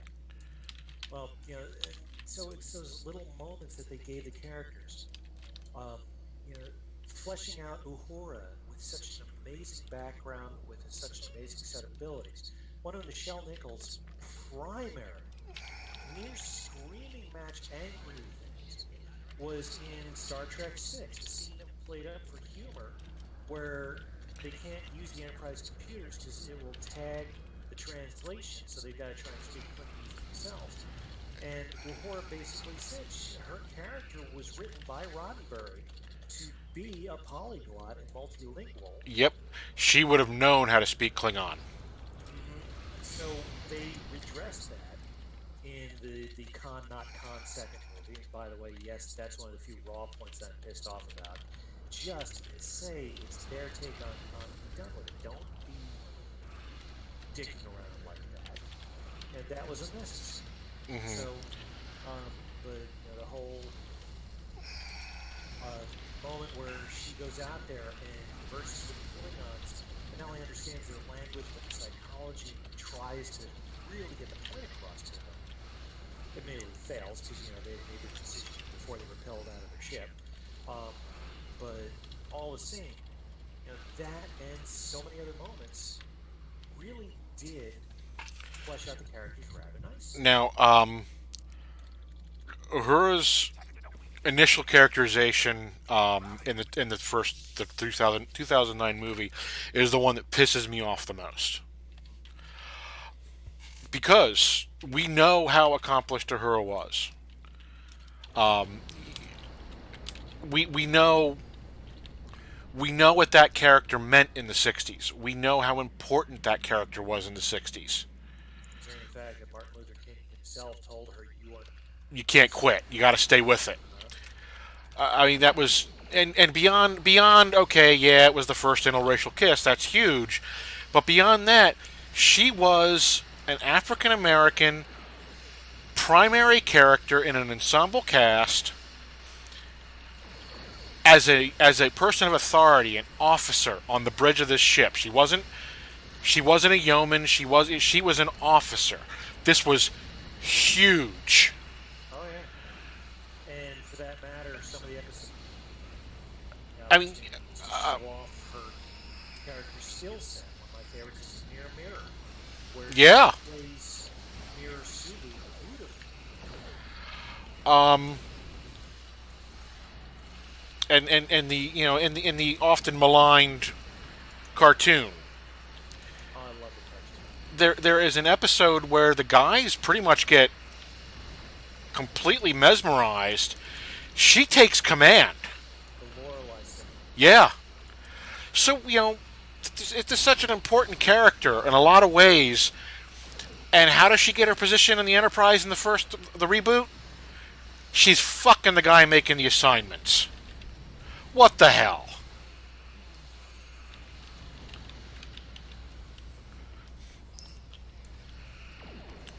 Well, so it's those little moments that they gave the characters. Um, you know, fleshing out Uhura with such an amazing background, with such an amazing set of abilities. One of Nichelle Nichols' primary, near screaming match angry things was in Star Trek Six. The scene that played up for humor, where they can't use the Enterprise computers because it will tag the translation, so they've got to try and speak Clintonese themselves. And Uhura basically said her character was written by Roddenberry to be a polyglot and multilingual. Yep. She would have known how to speak Klingon. So they redressed that in the Con Not Con second movie. By the way, yes, that's one of the few raw points I'm pissed off about. Just say it's their take on be done with it. Don't be dicking around like that. And that was unnecessary. Hmm. So, but the whole uh, moment where she goes out there and converses with the Klingons and not only understands their language but their psychology and tries to really get the point across to them. Admittedly fails because they had made their decision before they repelled out of their ship. Um, but all the same, that and so many other moments really did flesh out the characters rather nicely. Now, Uhura's initial characterization in the first the 2009 movie is the one that pisses me off the most because we know how accomplished Uhura was. We know what that character meant in the 60s. We know how important that character was in the 60s. Considering the fact that Martin Luther King himself told her, "You are You can't so," quit. You got to stay with it. uh, I mean, that was and beyond. Okay, yeah, it was the first interracial kiss. That's huge, but beyond that, she was an African American primary character in an ensemble cast as a person of authority, an officer on the bridge of this ship. She wasn't a yeoman. She was an officer. This was huge. oh yeah, and for that matter, some of the episodes I mean, to show off her character skill set. One of my favorites is Mirror Mirror, where she yeah. plays Mirror Sulu beautifully. Um, and the in the often maligned cartoon, Oh, I love the cartoon. there is an episode where the guys pretty much get completely mesmerized. She takes command. The Lorelei segment. Yeah. So it's such an important character in a lot of ways. And how does she get her position in the Enterprise in the reboot? She's fucking the guy making the assignments. What the hell?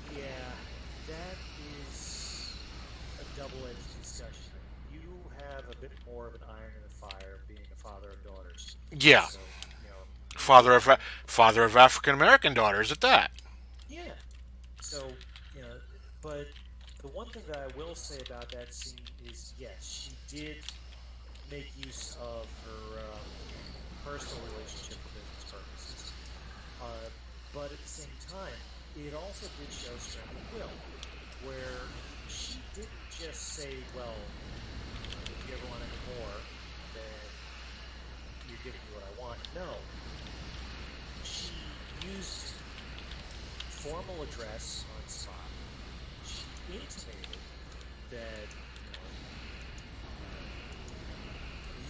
Yeah, that is a double-edged discussion. You have a bit more of an iron in the fire being a father of daughters. Yeah, So, you father of father of African American daughters at that. yeah. So, but the one thing that I will say about that scene is yes, she did make use of her personal relationship for business purposes. Uh, but at the same time, it also did show strength of will, where she didn't just say, well, if you ever want any more, then you're giving me what I want. No. She used formal address on Spock. She intimated that,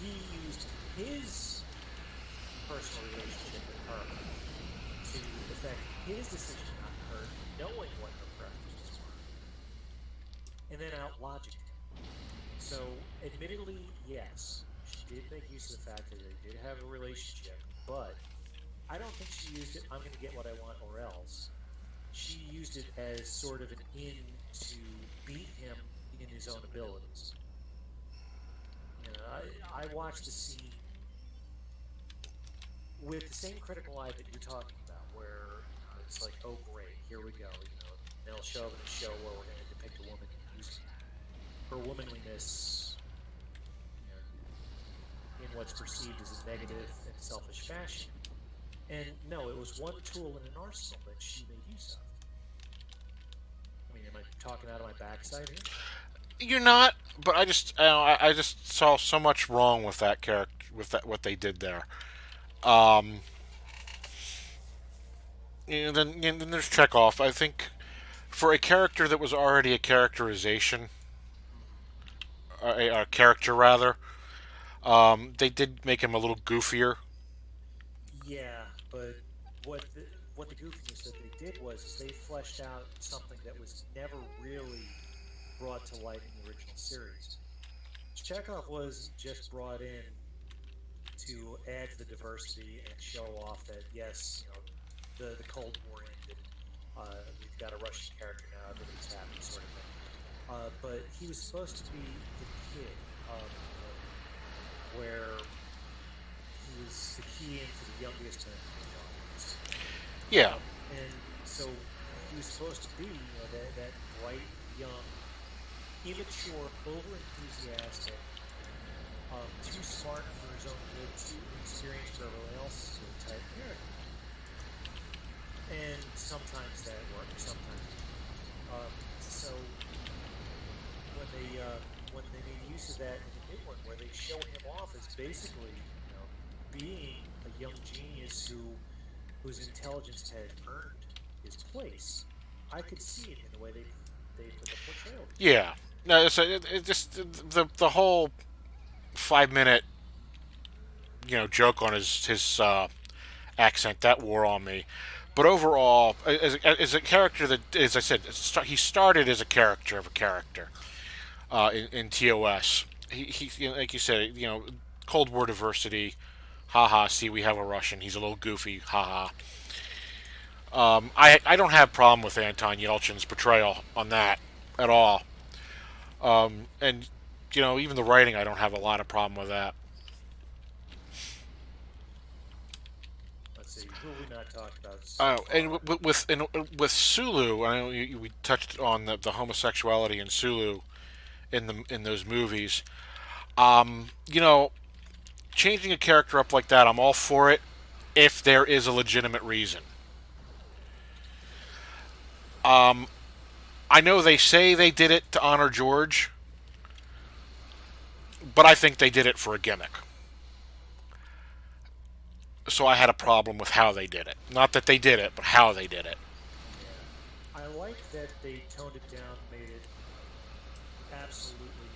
he used his personal relationship with her to affect his decision, not her knowing what her preferences were, and then out-logicked him. So, admittedly, yes, she did make use of the fact that they did have a relationship, but I don't think she used it, I'm going to get what I want or else. She used it as sort of an in to beat him in his own abilities. I watched the scene with the same critical eye that you're talking about, where it's like, oh great, here we go. They'll show up in a show where we're going to depict a woman using her womanliness, in what's perceived as a negative and selfish fashion. And no, it was one tool in an arsenal that she made use of. I mean, am I talking out of my backside here? You're not, but I just saw so much wrong with that character, with that what they did there. Um, then there's Chekhov. I think for a character that was already a characterization, Mm-hmm. a character rather, they did make him a little goofier. Yeah, but what the goofiness that they did was is they fleshed out something that was never really brought to light in the original series. Chekhov was just brought in to add to the diversity and show off that yes, the Cold War ended. We've got a Russian character now. Everybody's happy, sort of thing. But he was supposed to be the kid, where he was the key in for the youngest of the audience. Yeah. And so he was supposed to be, that bright, young, immature, over-enthusiastic, too smart for his own good, too inexperienced for everyone else's good type character. And sometimes that worked, sometimes not. So when they made use of that in the new one, where they show him off as basically, being a young genius whose intelligence had earned his place, I could see it in the way they put the portrayal. Yeah. No, it just the whole 5 minute joke on his accent that wore on me. But overall, as a character that, as I said, he started as a character of a character in TOS. He like you said, Cold War diversity. Haha. See, we have a Russian. He's a little goofy. Haha. I don't have problem with Anton Yelchin's portrayal on that at all. And even the writing, I don't have a lot of problem with that. Let's see, who we not talked about? And with Sulu, I know we touched on the homosexuality in Sulu in those movies. Changing a character up like that, I'm all for it if there is a legitimate reason. I know they say they did it to honor George, but I think they did it for a gimmick. So I had a problem with how they did it. Not that they did it, but how they did it. Yeah. I like that they toned it down, made it absolutely,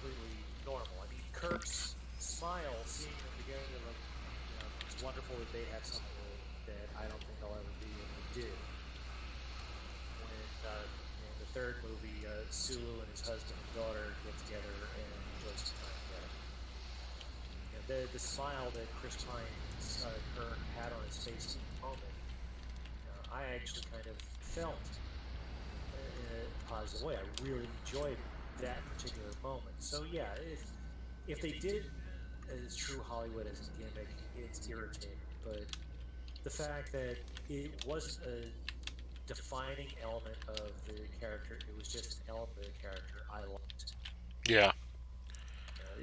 completely normal. I mean, Kirk's smile, seeing them together, like, it's wonderful that they have something that I don't think I'll ever be able to do. When in the third movie, Sulu and his husband and daughter get together and enjoy some time together. The smile that Chris Pine's Kirk had on his face in the moment, I actually kind of felt in a positive way. I really enjoyed that particular moment. So yeah, if they did as true Hollywood as a gimmick, it's irritating. But the fact that it wasn't a defining element of the character, it was just an element of the character I liked. Yeah.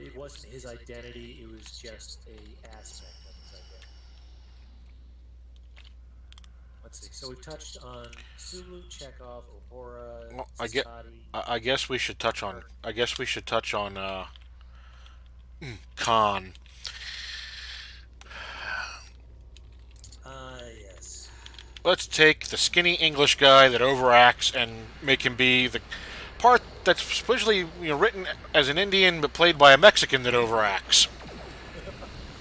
It wasn't his identity, it was just a aspect of his identity. Let's see. So we've touched on Sulu, Chekhov, Uhura, Well, Sati. I guess we should touch on. Khan. Yes. Let's take the skinny English guy that overacts and make him be the part that's supposedly written as an Indian but played by a Mexican that overacts.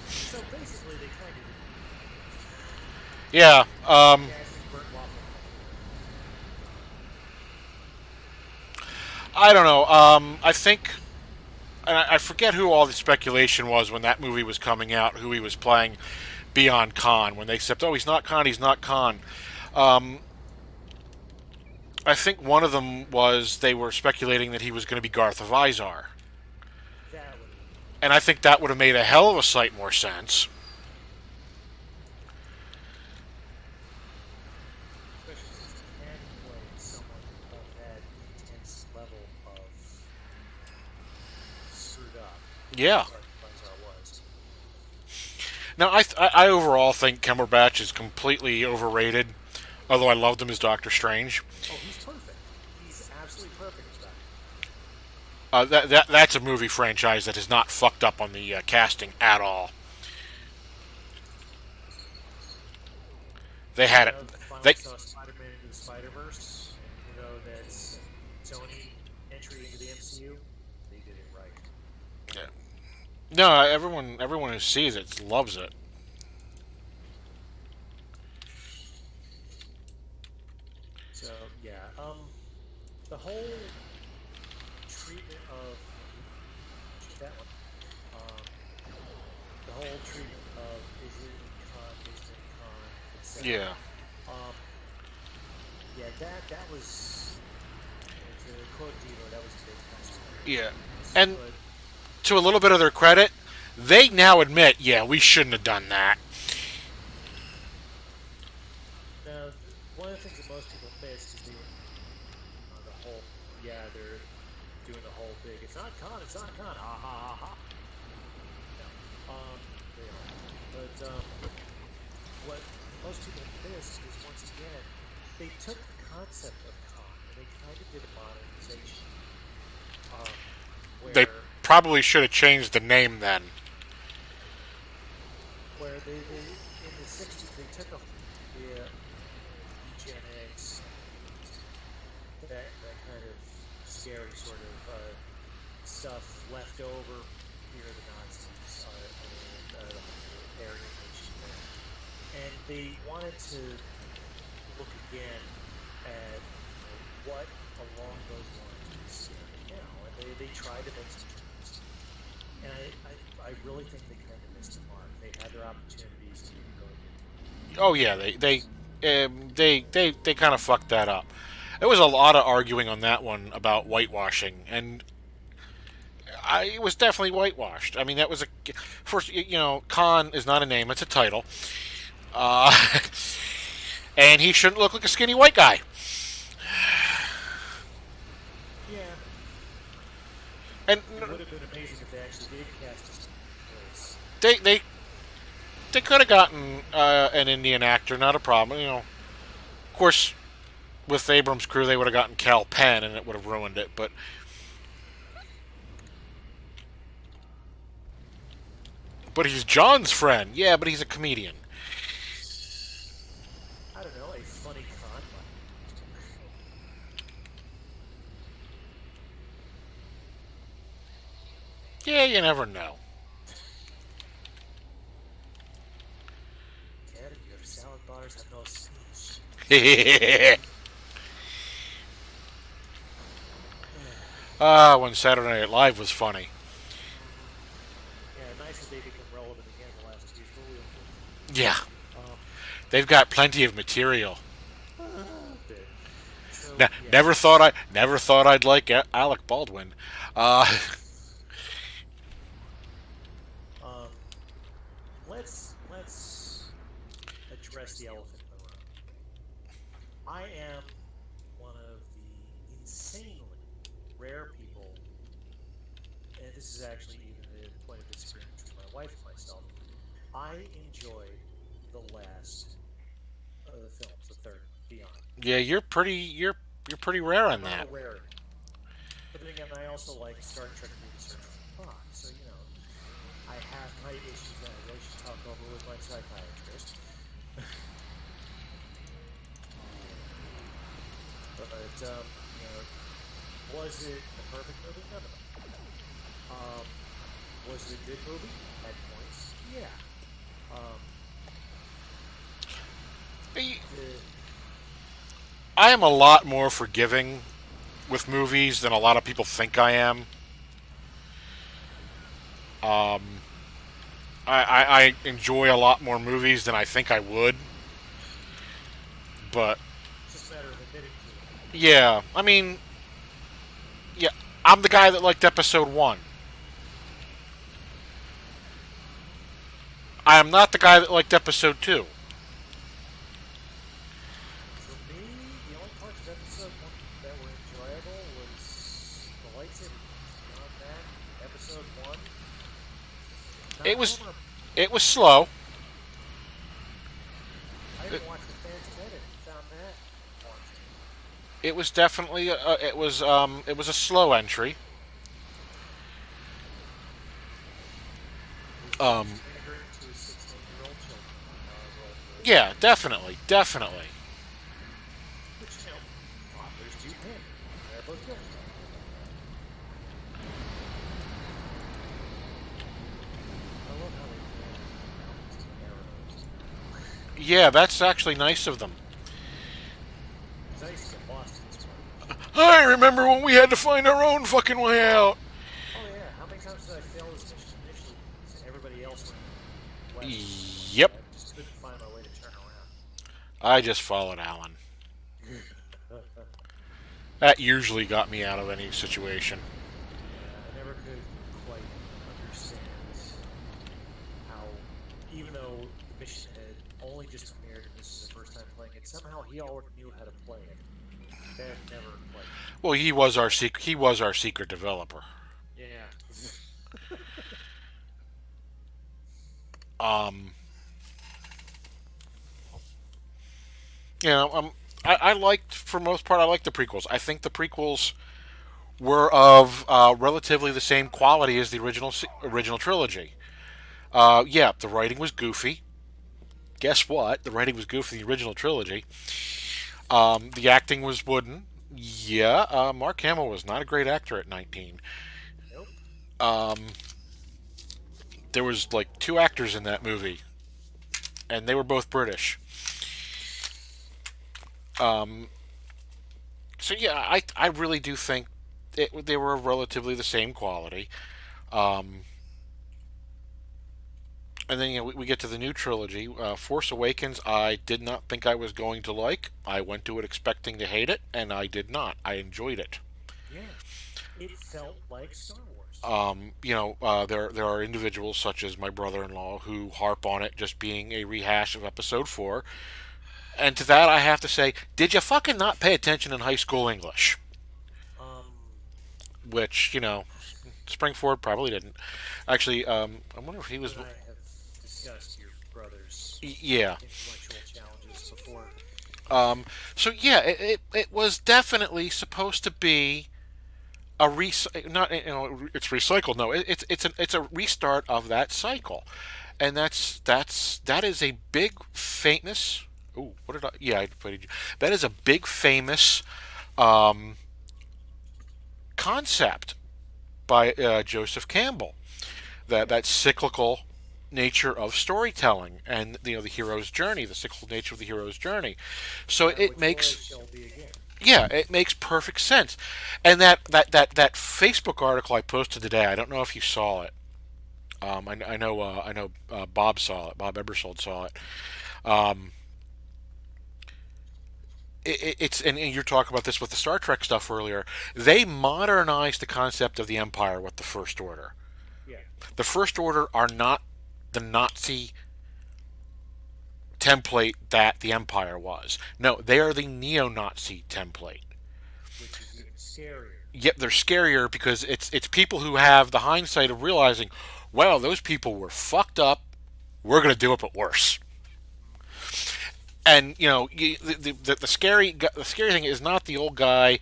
So basically, they kind of Yeah. Gas's burnt waffle. I don't know. I think. And I forget who all the speculation was when that movie was coming out, who he was playing beyond Khan. When they said, oh, he's not Khan, he's not Khan. I think one of them was they were speculating that he was going to be Garth of Izar. That would, And I think that would have made a hell of a sight more sense. especially since he can play someone of that intense level of screwed up. Yeah. Bizarre was. Now, I overall think Cumberbatch is completely overrated, although I loved him as Doctor Strange. Oh, he's perfect. He's absolutely perfect as Doctor. That's a movie franchise that has not fucked up on the casting at all. They had it. Finally They saw Spider-Man into the Spider-Verse, and that's Sony entry into the MCU. They did it right. no, everyone who sees it loves it. So yeah, the whole treatment of isn't it con, etc. Yeah. Um, yeah, that was to quote Devo, that was a big mess. Yeah. And But to a little bit of their credit, they now admit, yeah, we shouldn't have done that. now, one of the things that most people miss because they were the whole yeah they're doing the whole big it's not con ha ha ha ha no they are but what most people missed is once again they took the concept of con and they kind of did a modernization um, They where probably should have changed the name then. they in the 60s they took a idea eugenics and that kind of scary sort of stuff left over here the Nazis and the Aryan nation there, and they wanted to look again at what along those lines we see now, and they tried to make some changes, and I really think they kind of missed the mark. They had their opportunities and they really Oh yeah, they kind of fucked that up. There was a lot of arguing on that one about whitewashing, and it was definitely whitewashed. I mean, that was a first. Khan is not a name; it's a title. Uh, and he shouldn't look like a skinny white guy. didn't. Yeah, And it would have been amazing if they actually did cast a voice. they they could have gotten an Indian actor, not a problem. Of course, with Abrams' crew, they would have gotten Cal Penn, and it would have ruined it. But he's John's friend. Yeah, but he's a comedian. I don't know, a funny con. Yeah, you never know. Dad, if you have salad bars, have no speech. When Saturday Night Live was funny. Yeah, nice that they become relevant again the last 2 years, but we'll get Yeah, there. they've got plenty of material. Bit. So Ne- yeah, never thought I'd like Alec Baldwin. Uh, um, let's address the elephant in the room. I am one of the insanely rare people, and this is actually even a point of disagreement between my wife and myself. I enjoyed the last of the films, the third Beyond. yeah, you're pretty rare on I'm not that. a rarity. But then again, I also like Star Trek Research from Spock, so I have my issues that I really should talk over with my psychiatrist. But was it a perfect movie? No, no, no. Was it a good movie at points? Yeah. Um, the I am a lot more forgiving with movies than a lot of people think I am. Um, I enjoy a lot more movies than I think I would. But it's just a matter of admitting to it. yeah, I mean, yeah, I'm the guy that liked episode one. I am not the guy that liked episode two. For me, the only parts of episode one that were enjoyable was the lightsaber beats. Beyond that, episode one, not It was Homer. it was slow. I It, even watched the Phantom Edit and found that haunting. it was definitely it was a slow entry. It Um, was pandering to 16-year-old children role for yeah, definitely. which fathers do pander. They're both guilty. I love how they pander mountains and arrows. Yeah, that's actually nice of them. Because I used to get lost in this part of the show. I remember when we had to find our own fucking way out. Oh yeah, how many times did I fail this mission initially and everybody else went? left. Yep. I just couldn't find my way to turn I just followed Alan. around. That usually got me out of any situation. Yeah, I never could quite understand how, even though the mission had only just premiered and this is the first time playing it, somehow he already knew how to play it. That never quite. Well, he was our secret developer. Yeah. Um, you know, I liked for most part. I liked the prequels. I think the prequels were of relatively the same quality as the original trilogy. Yeah, the writing was goofy. Guess what? The writing was goofy in the original trilogy. The acting was wooden. Yeah, Mark Hamill was not a great actor at 19. Nope. Um, there was like two actors in that movie, and they were both British. Um, so yeah, I really do think they were relatively the same quality. Um, and then we get to the new trilogy, Force Awakens. I did not think I was going to like. I went to it expecting to hate it, and I did not. I enjoyed it. Yeah. It felt like Star Wars. There are individuals such as my brother-in-law who harp on it just being a rehash of Episode 4. And to that, I have to say, did you fucking not pay attention in high school English? Um, Which, Springford probably didn't. Actually, I wonder if he you was. and I have discussed your brother's Yeah. intellectual challenges before. So yeah, it was definitely supposed to be a not it's recycled. No, it's a restart of that cycle, and that is a big famous. Oh, what did I? Yeah, I played. That is a big famous um, concept by Joseph Campbell. That cyclical nature of storytelling and the hero's journey, the cyclical nature of the hero's journey. So That it which was makes shall be again. yeah, it makes perfect sense. And that Facebook article I posted today, I don't know if you saw it. I know Bob saw it. Bob Ebersold saw it. Um, it's and you're talking about this with the Star Trek stuff earlier. They modernized the concept of the Empire with the First Order. Yeah. The First Order are not the Nazi template that the Empire was. No, they are the neo-Nazi template. Which is even scarier. Yet they're scarier because it's people who have the hindsight of realizing, well, those people were fucked up. We're gonna do it, but worse. And the scary thing is not the old guy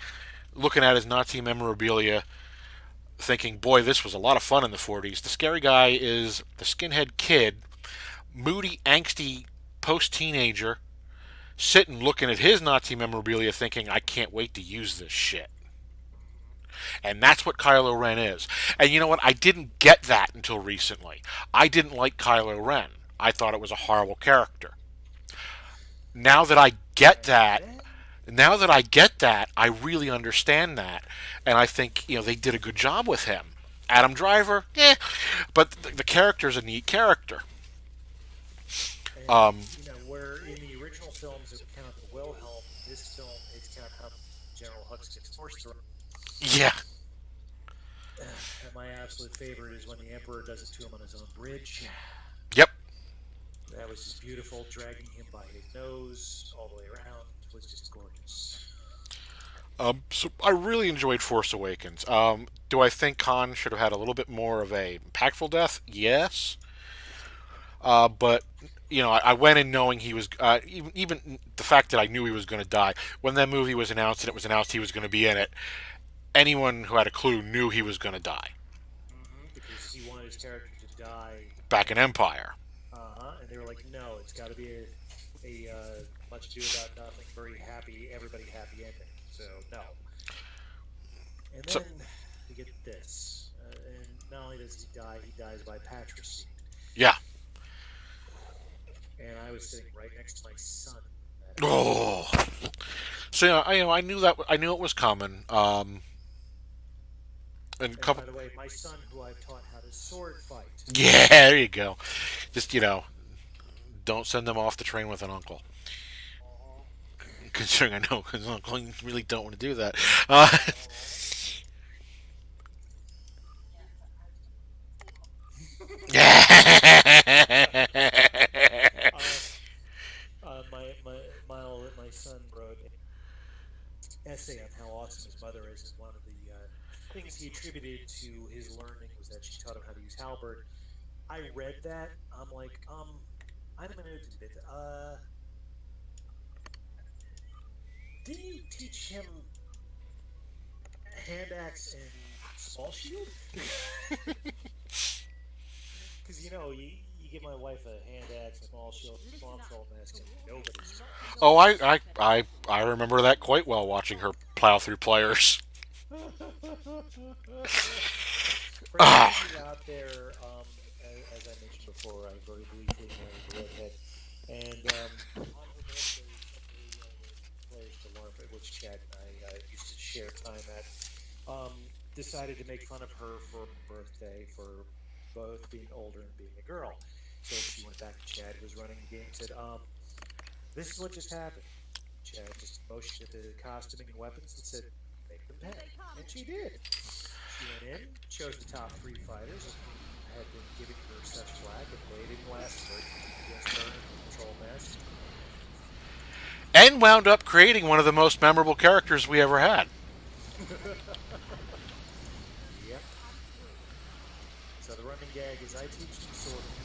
looking at his Nazi memorabilia thinking, boy, this was a lot of fun in the 40s. The scary guy is the skinhead kid, moody, angsty post teenager, sitting looking at his Nazi memorabilia thinking, I can't wait to use this shit. And that's what Kylo Ren is. And you know what? I didn't get that until recently. I didn't like Kylo Ren. I thought it was a horrible character. Now that I get And that, then, now that I get that, I really understand that, and I think they did a good job with him. Adam Driver, but the character's a neat character. and Um, where in the original films it would count the Wilhelm, in this film it's count how General Hux gets forced through. yeah, And my absolute favorite is when the Emperor does it to him on his own bridge. yep. That was just beautiful, dragging him by his nose all the way around was just gorgeous. So I really enjoyed Force Awakens. Do I think Han should have had a little bit more of a impactful death? Yes. But I went in knowing he was even the fact that I knew he was going to die when that movie was announced and it was announced he was going to be in it. Anyone who had a clue knew he was going to die Because he wanted his character to die. back in Empire. And they were like, no, it's got to be a much ado about nothing, very happy, everybody happy ending. So, no. And So then we get this. And not only does he die, he dies by patricy. yeah. And I was sitting right next to my son. Oh. So I knew it was coming. And a And couple. by the way, my son, who I've taught how to sword fight. Yeah, there you go. Just don't send them off the train with an uncle. Uh-huh. Considering I know his uncle really don't want to do that. Uh, Uh-huh. uh, my son wrote an essay on how awesome his mother is, and one of the things he attributed to his learning was that she taught him how to use halberd. I read that. I'm like, I'm gonna admit, didn't you teach him hand axe and small shield? Because you give my wife a hand axe, a small shield, and a bombshell mask, and nobody's oh, I remember that quite well watching her plow through players. trying. For those of Ah, you out there, as I mentioned before, I very briefly married a redhead, and on her birthday, somebody with players to learn, which Chad and I used to share time at, decided to make fun of her for her birthday for both being older and being a girl. So she went back to Chad, who was running the game, and said, "This is what just happened." Chad just motioned at the costuming and weapons and said, "Make them pay," and she did. She went in, chose the top three fighters, and had been giving her such flack, and they didn't last very against her and the control mask. and wound up creating one of the most memorable characters we ever had. Yep. So the running gag is I teach them sorting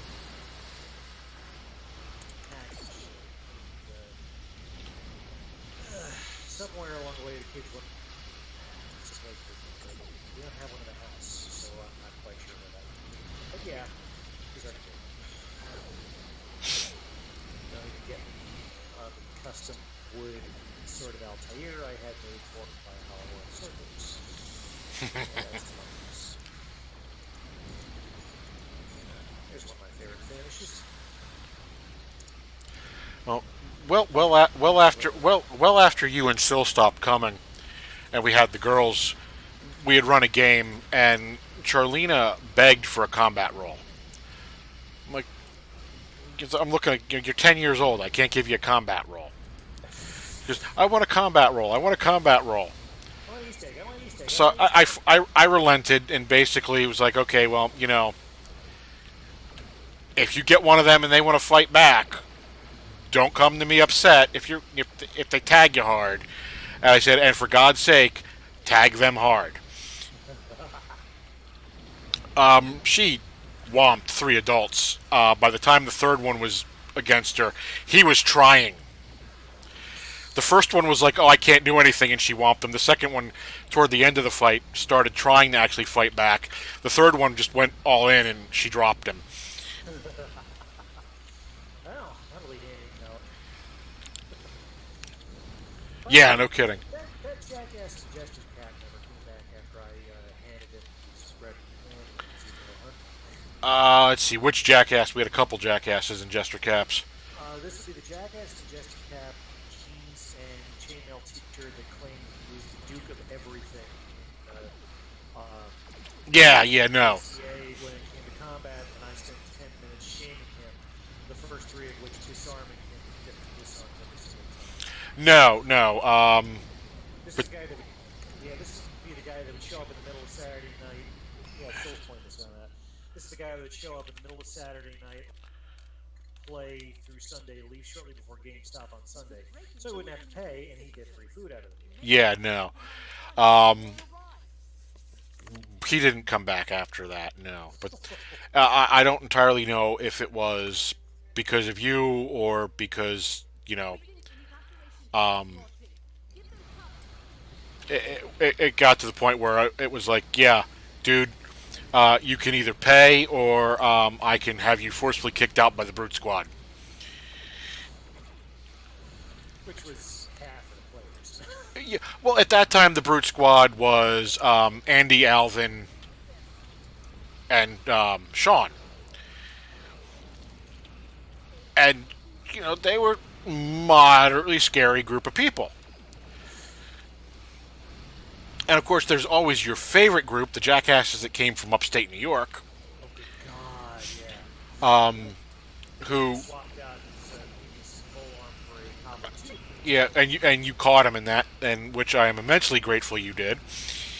package, and somewhere along the way the kids went, "It's a play cookie," but we don't have one in the house, so I'm not quite sure where that would be. But yeah, these are cool. Now you can get me the custom wood sword of Altair I had made for me by Hollow and Circles. So that's fun. Here's one of my favorite finishes. Well, well after you and Sil stopped coming, and we had the girls, we had run a game, and Charlena begged for a combat roll. I'm like, 'cause I'm looking at you're 10 years old. I can't give you a combat roll. Just I want a combat roll. I want a combat roll. I want an Easter egg. I want an Easter egg. I So want an Easter egg. I relented and basically was like, okay, well, if you get one of them and they want to fight back, don't come to me upset if they tag you hard. And I said, and for God's sake, tag them hard. She whomped three adults. By the time the third one was against her, he was trying. The Nice. first one was like, oh, I can't do anything, and she whomped him. The second one, toward the end of the fight, started trying to actually fight back. The third one just went all in, and she dropped him. Well, that'll be handy to know. By the Yeah, way, no kidding. that jackass suggestion cap never came back after I handed him the spread commandments email, huh? Let's see, which jackass? We had a couple jackasses in Jester Caps. This would be the jackass suggestion cap jeans and chainmail T-shirt that claimed he was the Duke of everything in Yeah, no. LCA when it came to combat, and I spent 10 minutes shaming him. The first three of which disarming him with different disarms every single time. No, no. This is But the guy that would, yeah, this is be the guy that would show up in the middle of Saturday night. Yeah, Phil's pointing this on that. This is the guy that would show up in the middle of Saturday night, play through Sunday, leave shortly before GameStop on Sunday, so he wouldn't have to pay, and he'd get free food out of the deal. yeah, no. Um, he didn't come back after that. No, but I don't entirely know if it was because of you or because um, it got to the point where it was like, yeah, dude, you can either pay or I can have you forcibly kicked out by the brute squad. Which was half of the players. Yeah, well, at that time, the brute squad was Andy, Alvin, and Sean, and they were moderately scary group of people. And of course, there's always your favorite group, the jackasses that came from upstate New York. Oh, good God, yeah. He had who, swapped out his previous pole arm for a copper tube. yeah, and you caught him in that, and which I am immensely grateful you did.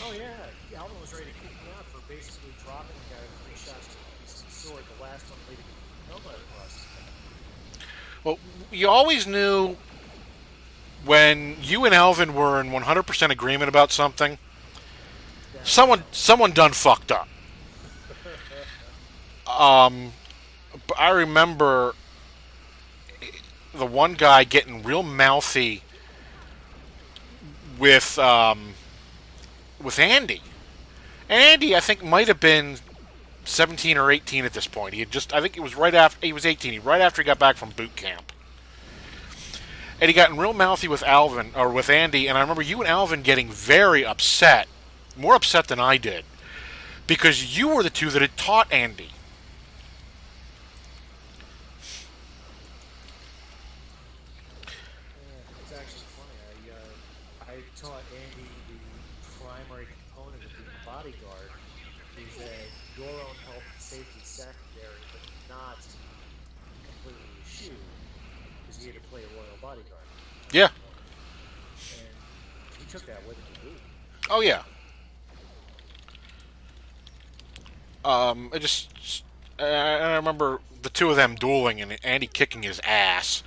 Oh yeah, Alvin was ready to kick me out for basically dropping the guy with 3 shots to the piece of his sword, the last one leading a helmet across his back. Well, you always knew when you and Alvin were in 100% agreement about something, That's when someone trouble someone started. done fucked up. But I remember the one guy getting real mouthy with with Andy. Andy, I think, might have been 17 or 18 at this point. He had just, I think it was right after, he was 18, right after he got back from boot camp. And he got real mouthy with Alvin, or with Andy, and I remember you and Alvin getting very upset, more upset than I did, because you were the two that had taught Andy. Yeah, it's actually funny. I taught Andy the primary component of being a bodyguard is that your own health and safety is secondary, but not completely eschewed, because he had to play a royal bodyguard at Yeah. that point, and he took that with him to boot. Oh, yeah. I just, I remember the two of them dueling and Andy kicking his ass.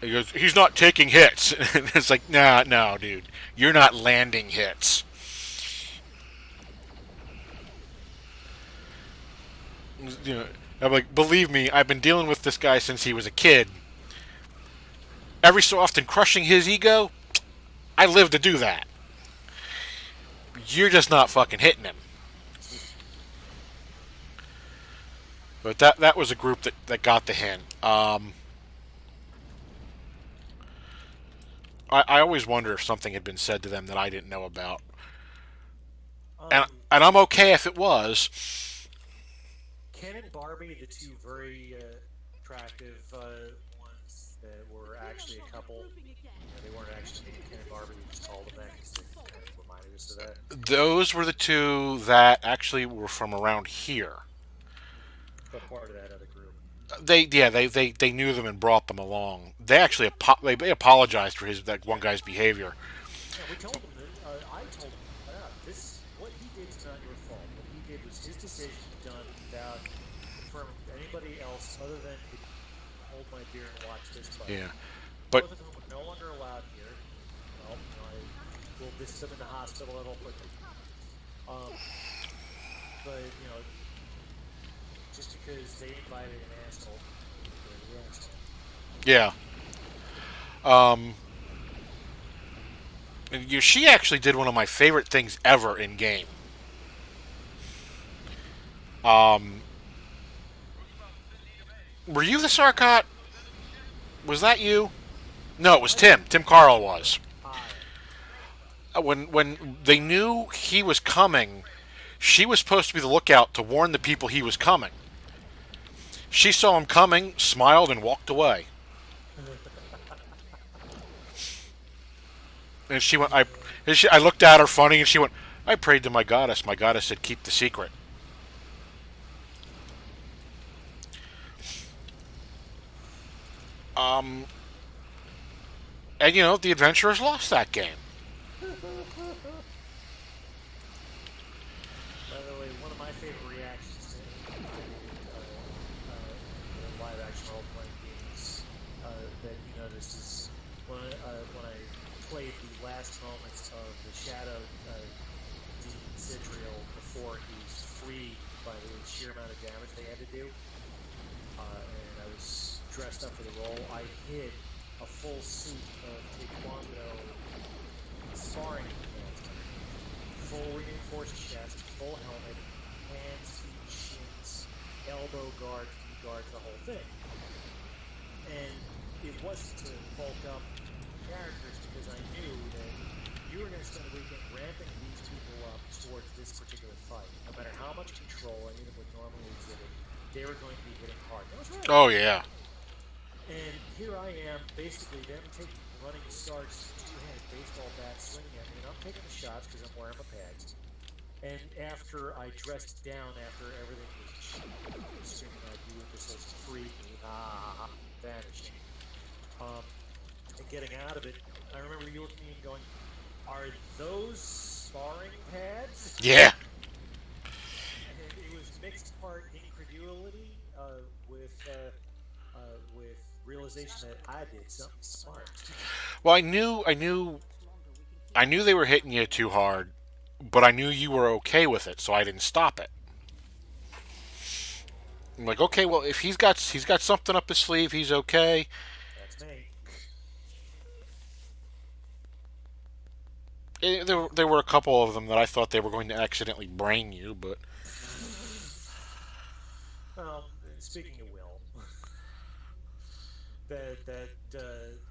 He goes, he's not taking hits. And it's like, nah, no, dude. You're not landing hits. You know, I'm like, believe me, I've been dealing with this guy since he was a kid. Every so often crushing his ego, I live to do that. You're just not fucking hitting him. But that was a group that got the hint. I always wonder if something had been said to them that I didn't know about. And, Um, and I'm okay if it was. Ken and Barbie, the two very attractive ones that were actually a couple. You know, they weren't actually named Ken and Barbie. We just called them that because they kind of reminded us of that. Those were the two that actually were from around here. But part of that other group. They knew them and brought them along. They actually they apologized for his that one guy's behavior. Yeah, we told him that. I told him flat out, this what he did is not your fault. What he did was his decision done without confirming with anybody else other than could hold my beer and watch this fight. Yeah, but Both of whom are no longer allowed here. Well, you know, I will visit them in the hospital and I'll put them. Um, but you know, just because they invited an asshole doesn't mean they're the asshole. yeah, she actually did one of my favorite things ever in game. Were you the Sarkot? Was that you? No, it was I am. Tim. Tim Carl was. I am. When they knew he was coming, she was supposed to be the lookout to warn the people he was coming. She saw him coming, smiled, and walked away. And she went. Yeah. I looked at her funny, and she went. I prayed to my goddess. My goddess said, "Keep the secret." And the adventurers lost that game. By the way, one of my favorite reactions to any animated live action role playing games that you noticed is when I played the last moments of the Shadow Demon Sidriel before he's freed by the sheer amount of damage they had to do, and I was dressed up for the role. I hid a full suit of Taekwondo sparring pants underneath, full reinforced chest, full helmet, hands, feet, shins, elbow guards, knee guards, the whole thing. And it wasn't to bulk up characters because I knew that you were going to spend the weekend ramping these people up towards this particular fight. No matter how much control any of them would normally exhibit, they were going to be hitting hard. That was right. Oh yeah. And here I am, basically them running starts, two-handed baseball bat, swinging at me, and I'm taking the shots because I'm wearing my pads. And after I dressed down, after everything was cheap, screaming I'd be with this as a freak, getting out of it, I remember you looking at me and going, "Are those sparring pads?" Yeah. And it was mixed part incredulity with realization that I did something smart. Well, I knew they were hitting you too hard, but I knew you were okay with it, so I didn't stop it. I'm like, okay, well, if he's got something up his sleeve, he's okay. That's me. There were a couple of them that I thought they were going to accidentally brain you, but Well, speaking of Will, that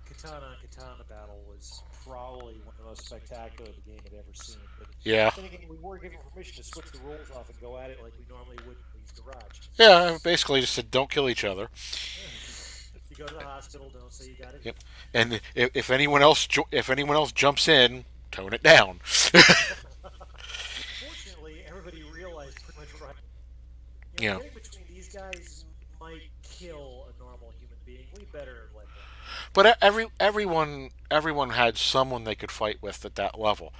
katana on katana battle was probably one of the most spectacular the game had ever seen. But yeah, then again, we were given permission to switch the rules off and go at it like we normally would in Lee's garage. yeah. Basically, just said don't kill each other. If you go to the hospital, don't say you got it Yep. here. And if anyone else jumps in, tone it down. Fortunately, everybody realized pretty much right. Yeah. Getting between these guys might kill a normal human being. We better let them. But everyone had someone they could fight with at that level.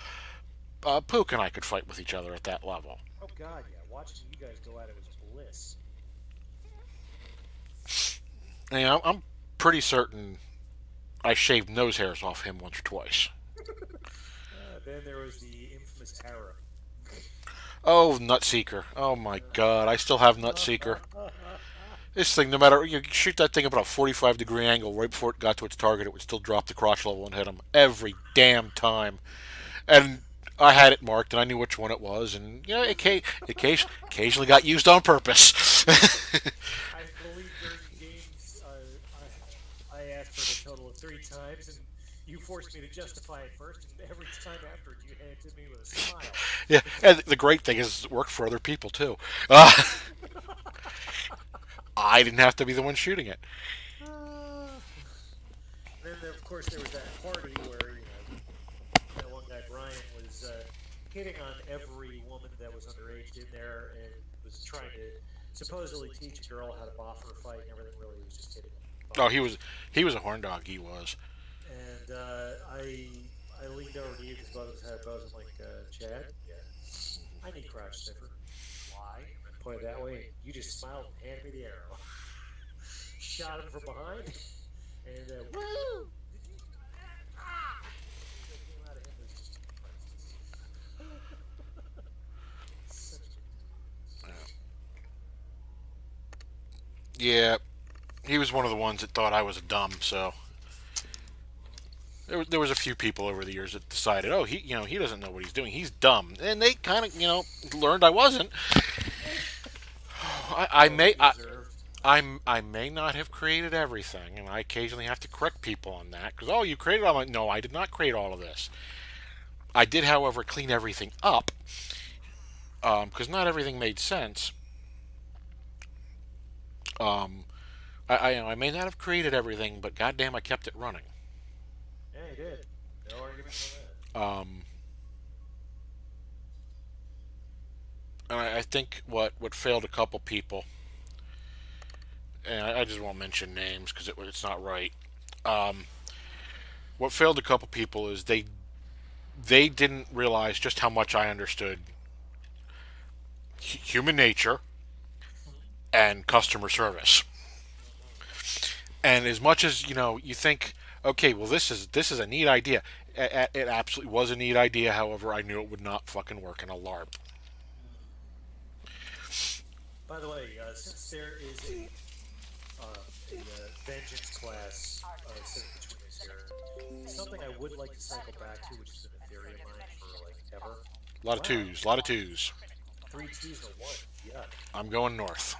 Pook and I could fight with each other at that level. Oh God, yeah. Watching you guys go at it was bliss. And, I'm pretty certain I shaved nose hairs off him once or twice. Then there was the infamous arrow. Oh, Nutseeker. Oh my God, I still have Nutseeker. This thing, no matter you shoot that thing about a 45-degree angle right before it got to its target, it would still drop the crotch level and hit him every damn time. And I had it marked, and I knew which one it was, and occasionally got used on purpose. I believe during the games, I asked for it a total of 3 times, and you forced me to justify it first, and every time afterwards you handed it to me with a smile. Yeah, and the great thing is it worked for other people too. Uh, I didn't have to be the one shooting it. Then, of course, there was that party where that one guy Brian was hitting on every woman that was underage in there, and was trying to supposedly teach a girl how to boff her fight, and everything. Really, was just hitting them. Oh, he was a horn dog. He was. And I leaned over to you because both of us had bows. I'm like, Chad, yeah, I need crotch sniffer. Why? I pointed that way, and you just smiled and handed me the arrow. Shot him from behind, and woo! Did you? Ah! What came out of him was just priceless. Such Yeah, he was one of the ones that thought I was dumb. So there was a few people over the years that decided, oh, he doesn't know what he's doing. He's dumb, and they kind of learned I wasn't. I well may deserved. I may not have created everything, and I occasionally have to correct people on that because you created all. I'm like, no, I did not create all of this. I did, however, clean everything up because not everything made sense. Um, I may not have created everything, but goddamn, I kept it running. Yeah, he did. No arguments on that. Um, and I think what failed a couple people, and I just won't mention names because it's not right. Um, what failed a couple people is they didn't realize just how much I understood human nature and customer service. And as much as you think, okay, well, this is a neat idea. It absolutely was a neat idea. However, I knew it would not fucking work in a LARP. By the way, since there is a vengeance class sitting between us here, something I would like to cycle back to, which has been a theory of mine for like ever. A lot of Wow, twos, a lot of twos. 3 twos and a 1. Yuck. I'm going north.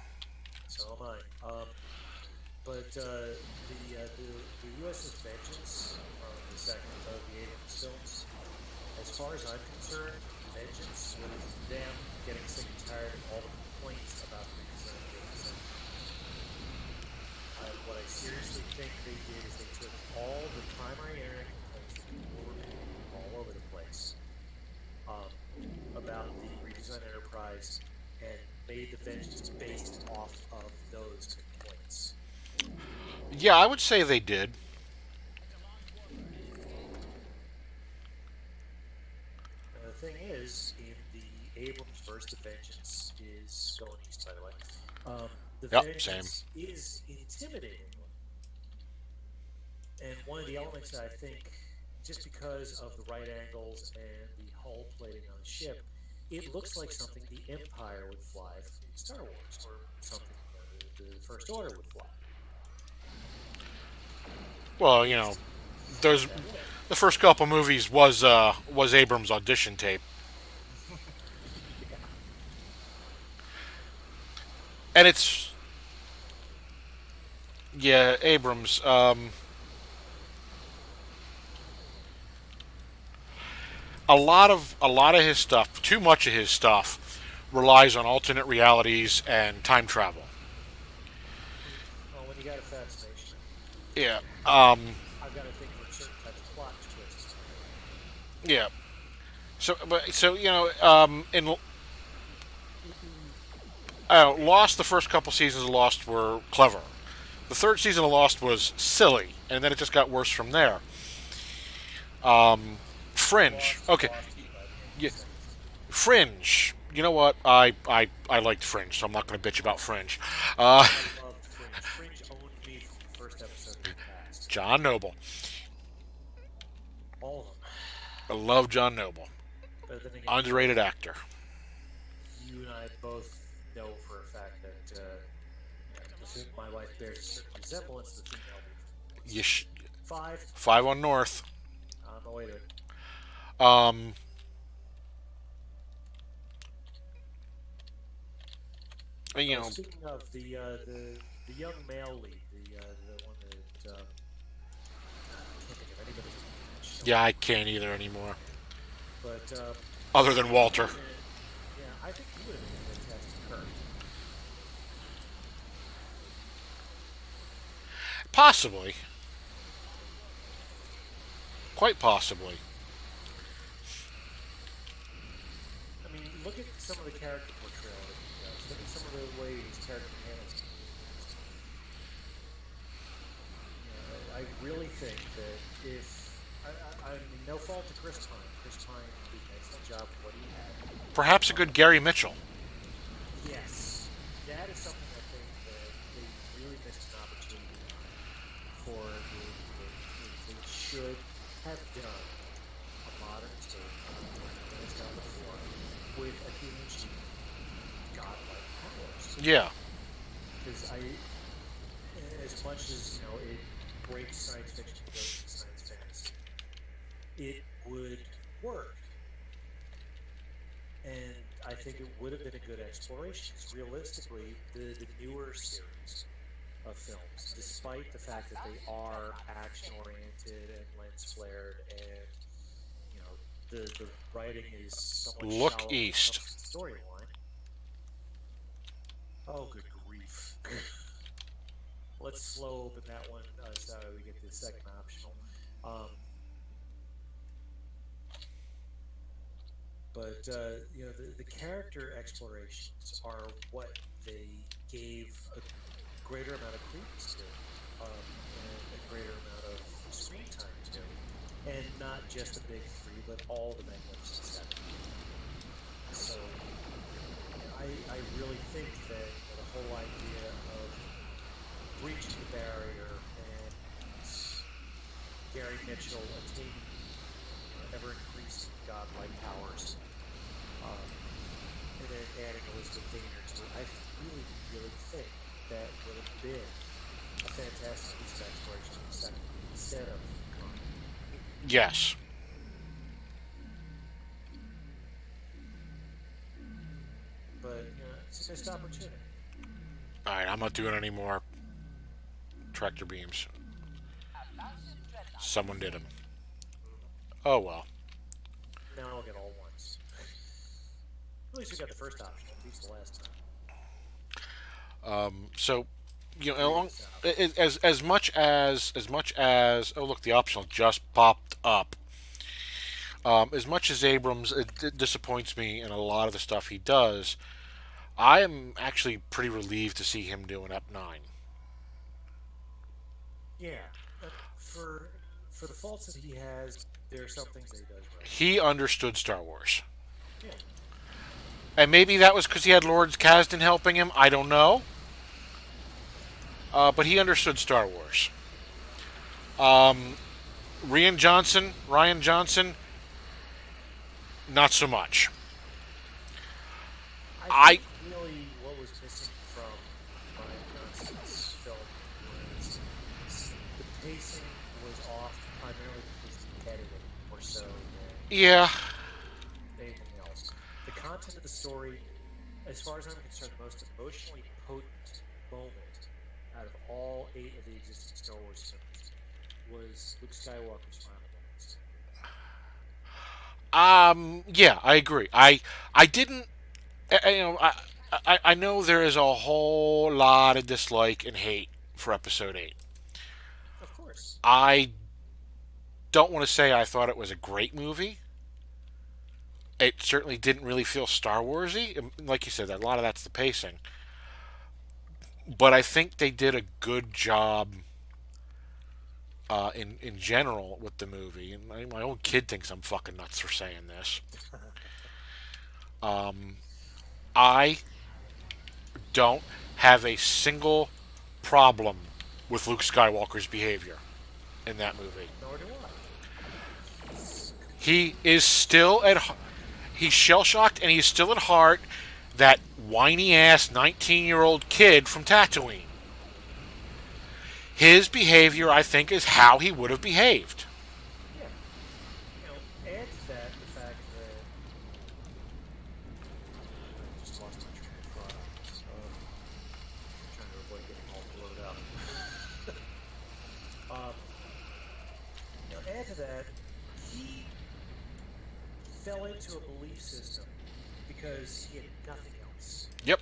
So am I. But the USS Vengeance from the second of the Abrams films, as far as I'm concerned, Vengeance was them getting sick and tired of all the complaints about the redesign of the Abrams. What I seriously think they did is they took all the primary internet complaints that people were reporting all over the place um, about the redesigned Enterprise and made the Vengeance based off of those complaints. Yeah, I would say they did. The Yep, same. vengeance is intimidating, and one of the elements that I think, just because of the right angles and the hull plating on the ship, it looks like something the Empire would fly in Star Wars, or something the First Order would fly. Well, It's built those that way. the first couple movies was Abrams' audition tape, Yeah. and it's yeah Abrams. A lot of his stuff, too much of his stuff, relies on alternate realities and time travel. Well, when you got a fascination, Yeah. I've got a thing for certain types of plot twists. Yeah. So in Lost, the first couple seasons of Lost were clever. The third season of Lost was silly, and then it just got worse from there. Fringe. Lost is Okay. lost, but Yeah. it's Fringe. You know what? I liked Fringe, so I'm not going to bitch about Fringe. I loved Fringe. Fringe owned me from the first episode to the last. John Noble. All of them. I love John Noble. But then again, Underrated actor. you and I both know for a fact that my wife bears a certain resemblance to the female lead. You It's five. 5 on North. On the way to it. Um, Speaking of the young male lead, the one that I can't think of anybody's name in that show. yeah, I can't either anymore. But Other I than think he Walter. would have been. Yeah, I think he would have been a fantastic Kirk. Possibly. Quite possibly. I mean, look at some of the character portrayal that he does. Look at some of the way his character handles things. I really think that if I mean, no fault to Chris Pine. Chris Pine did an excellent job with what he had. Perhaps a good Gary Mitchell. Yes, that is something I think that they really missed an opportunity on for the movies. They should have done a modern take on what has done before with a human genie, godlike powers. Yeah. Because as much as it breaks science fiction, breaks science fantasy, it would work. And I think it would have been a good exploration. Because realistically, the newer series of films, despite the fact that they are action oriented and lens flared, and the writing is somewhat Look shallow when it east. comes to the storyline. Oh, good grief! Let's slow open that one so we get the second optional. Um, But the character explorations are what they gave a greater amount of credence to, and a greater amount of screen time to, and not just the big three, but all the Magnificent Seven. So I really think that the whole idea of breaching the barrier and Gary Mitchell attaining ever increasing godlike powers. And then adding Elizabeth Daner to it, I really, really think that would have been a fantastic piece of exploration in the second movie instead of Khan. Yes. But it's a missed opportunity. Alright, I'm not doing any more tractor beams. Someone did them. Oh well. Now I'll get all ones. At least we got the first option. It beats the last time. So, as much as oh look, the optional just popped up. As much as Abrams disappoints me in a lot of the stuff he does, I am actually pretty relieved to see him doing Ep 9. Yeah, for the faults that he has, there are some things that he does right. He understood Star Wars, Yeah, and maybe that was because he had Lord Kasdan helping him. I don't know, but he understood Star Wars. Um, Ryan Johnson, not so much. I I think really what was missing from Ryan Johnson's film was the pacing was off primarily because of the editing more so than Yeah. anything else. The content of the story, as far as I'm concerned, the most emotionally potent moment out of all eight of the existing Star Wars films was Luke Skywalker's final moments. Yeah, I agree. I didn't. You know, I know there is a whole lot of dislike and hate for Episode 8. Of course. I don't want to say I thought it was a great movie. It certainly didn't really feel Star Warsy. Like you said, a lot of that's the pacing. But I think they did a good job in general with the movie. And my own kid thinks I'm fucking nuts for saying this. I don't have a single problem with Luke Skywalker's behavior in that movie. Nor do I. He's He completely is still at he's shell shocked and he's still at heart that whiny ass 19-year-old kid from Tatooine. His behavior, I think, is how he would have behaved. yeah. Add to that the fact that I just lost my train of thought on this. Trying to avoid getting all blowed up. um, add to that, he fell into a belief system because he had nothing else. Yep.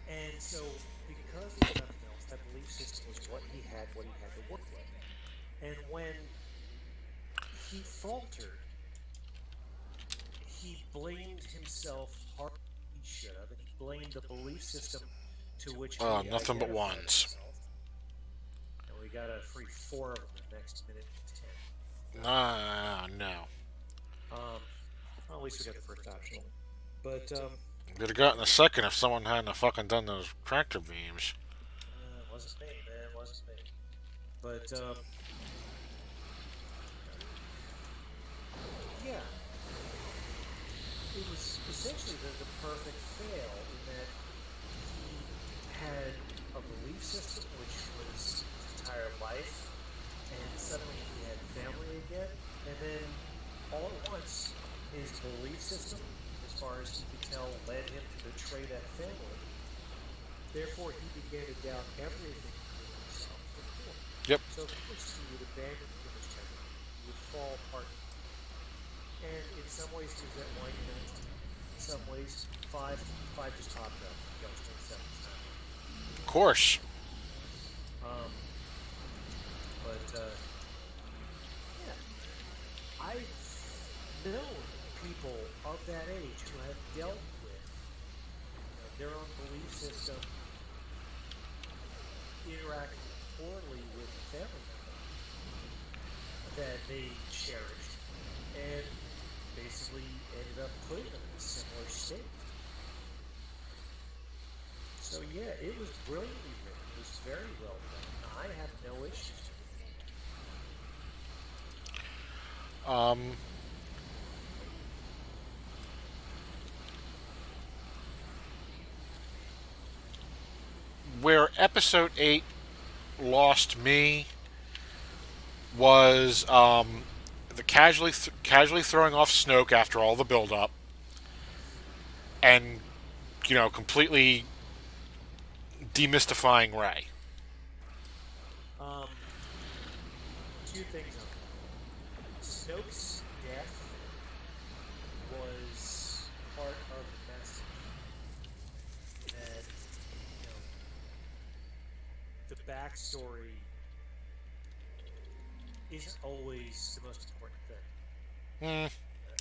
And so, because he had nothing else, that belief system was what he had to work with. And when he faltered, he blamed himself harder than he should have, and he blamed the belief system to which he Nothing but identified ones. himself. And we got a free four of them in the next minute and 10. No. Um, well, at least we got the first option. But Could have gotten a second if someone hadn't have fucking done those tractor beams. it wasn't me, man. It wasn't me. But yeah, it was essentially the perfect fail in that he had a belief system which was his entire life, and suddenly he had family again, and then all at once his belief system, as far as he could tell, led him to betray that family. Therefore, he began to doubt everything he knew of himself to the core. Yep. So, of course, he would abandon almost everything. He would fall apart. And in some ways, he was that whiny 19. In some ways, five just popped up. He got 27 this time. Of course. Um, but yeah, I've known people of that age who have dealt with their own belief system interacting poorly with a family member that they cherished and basically ended up putting them in a similar state. So yeah, it was brilliantly written. It was very well done. I have no issues with Um, where Episode 8 lost me was the casually throwing off Snoke after all the build up, and completely demystifying Ray. it. Two things on that. Snoke's death was part of the message that you know the backstory isn't always the most important thing. Mm,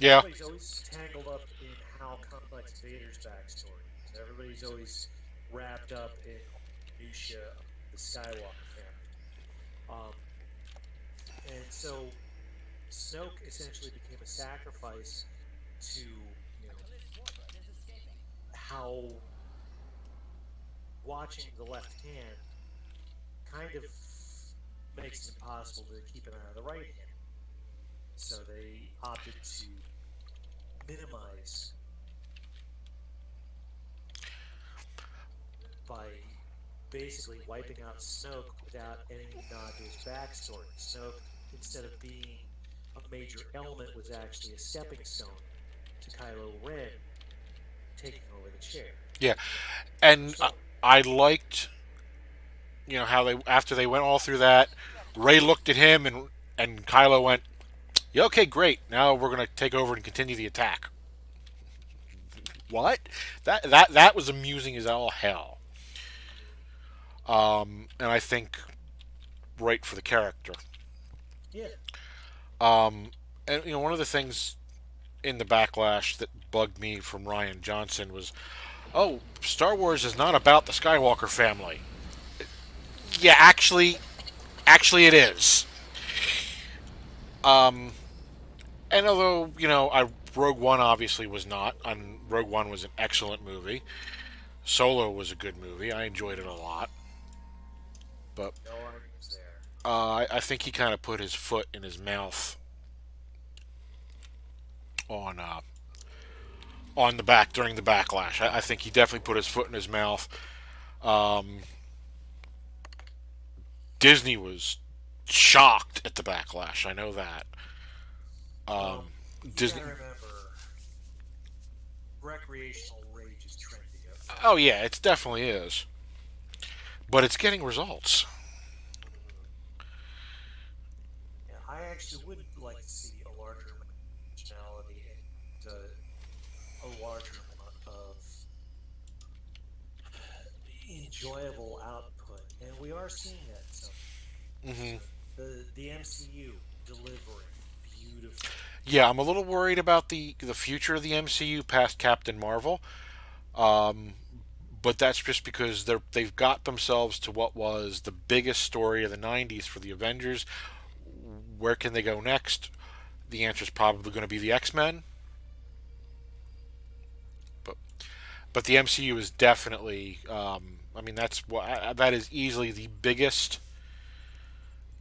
yeah, Everybody's always tangled up in how complex Vader's backstory is. Everybody's always wrapped up in all the minutia of the Skywalker family. Um, and so Snoke essentially became a sacrifice to how watching the left hand kind of makes it impossible to keep an eye on the right hand. So they opted to minimize by basically wiping out Snoke without any nod to his backstory. Snoke, instead of being a major element, was actually a stepping stone to Kylo Ren taking over the chair Yeah, in the and story. I liked, how they after they went all through that, Ray looked at him and Kylo went, "Yeah, okay, great. Now we're gonna take over and continue the attack." What? That was amusing as all hell. And I think right for the character. Yeah. And one of the things in the backlash that bugged me from Ryan Johnson was, "Oh, Star Wars is not about the Skywalker family." Yeah, actually, it is. And although Rogue One obviously was not, and Rogue One was an excellent movie. Solo was a good movie. I enjoyed it a lot, but No arguments there. I think he kind of put his foot in his mouth on on the back during the backlash. I think he definitely put his foot in his mouth. Disney was shocked at the backlash. I know that. Well, you got Disney. to remember, recreational rage is trendy, okay? Oh yeah, it definitely is. But it's getting results. Yeah, I actually would like to see a larger amount of originality and a larger amount of enjoyable output, and we are seeing that in some movies. Hmm. The MCU delivering beautifully. Yeah, I'm a little worried about the future of the MCU past Captain Marvel. But that's just because they've got themselves to what was the biggest story of the '90s for the Avengers. Where can they go next? The answer is probably going to be the X-Men. But the MCU is definitely. I mean, that is easily the biggest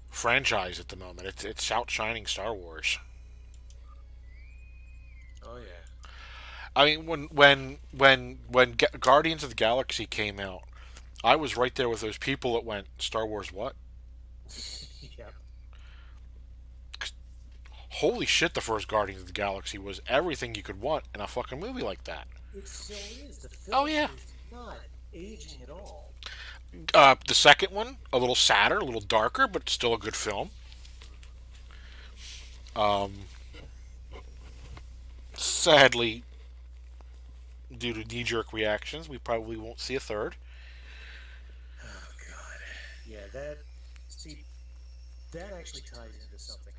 franchise at the moment. It's outshining Star Wars. Oh yeah, I mean, when Guardians of the Galaxy came out, I was right there with those people that went, "Star Wars what?" yeah. Holy shit! The first Guardians of the Galaxy was everything you could want in a fucking movie like that. It still is. The Oh film yeah. is not aging at all. The second one, a little sadder, a little darker, but still a good film. Sadly, due to knee-jerk reactions, we probably won't see a third. Oh God, yeah. That see, that actually ties into something.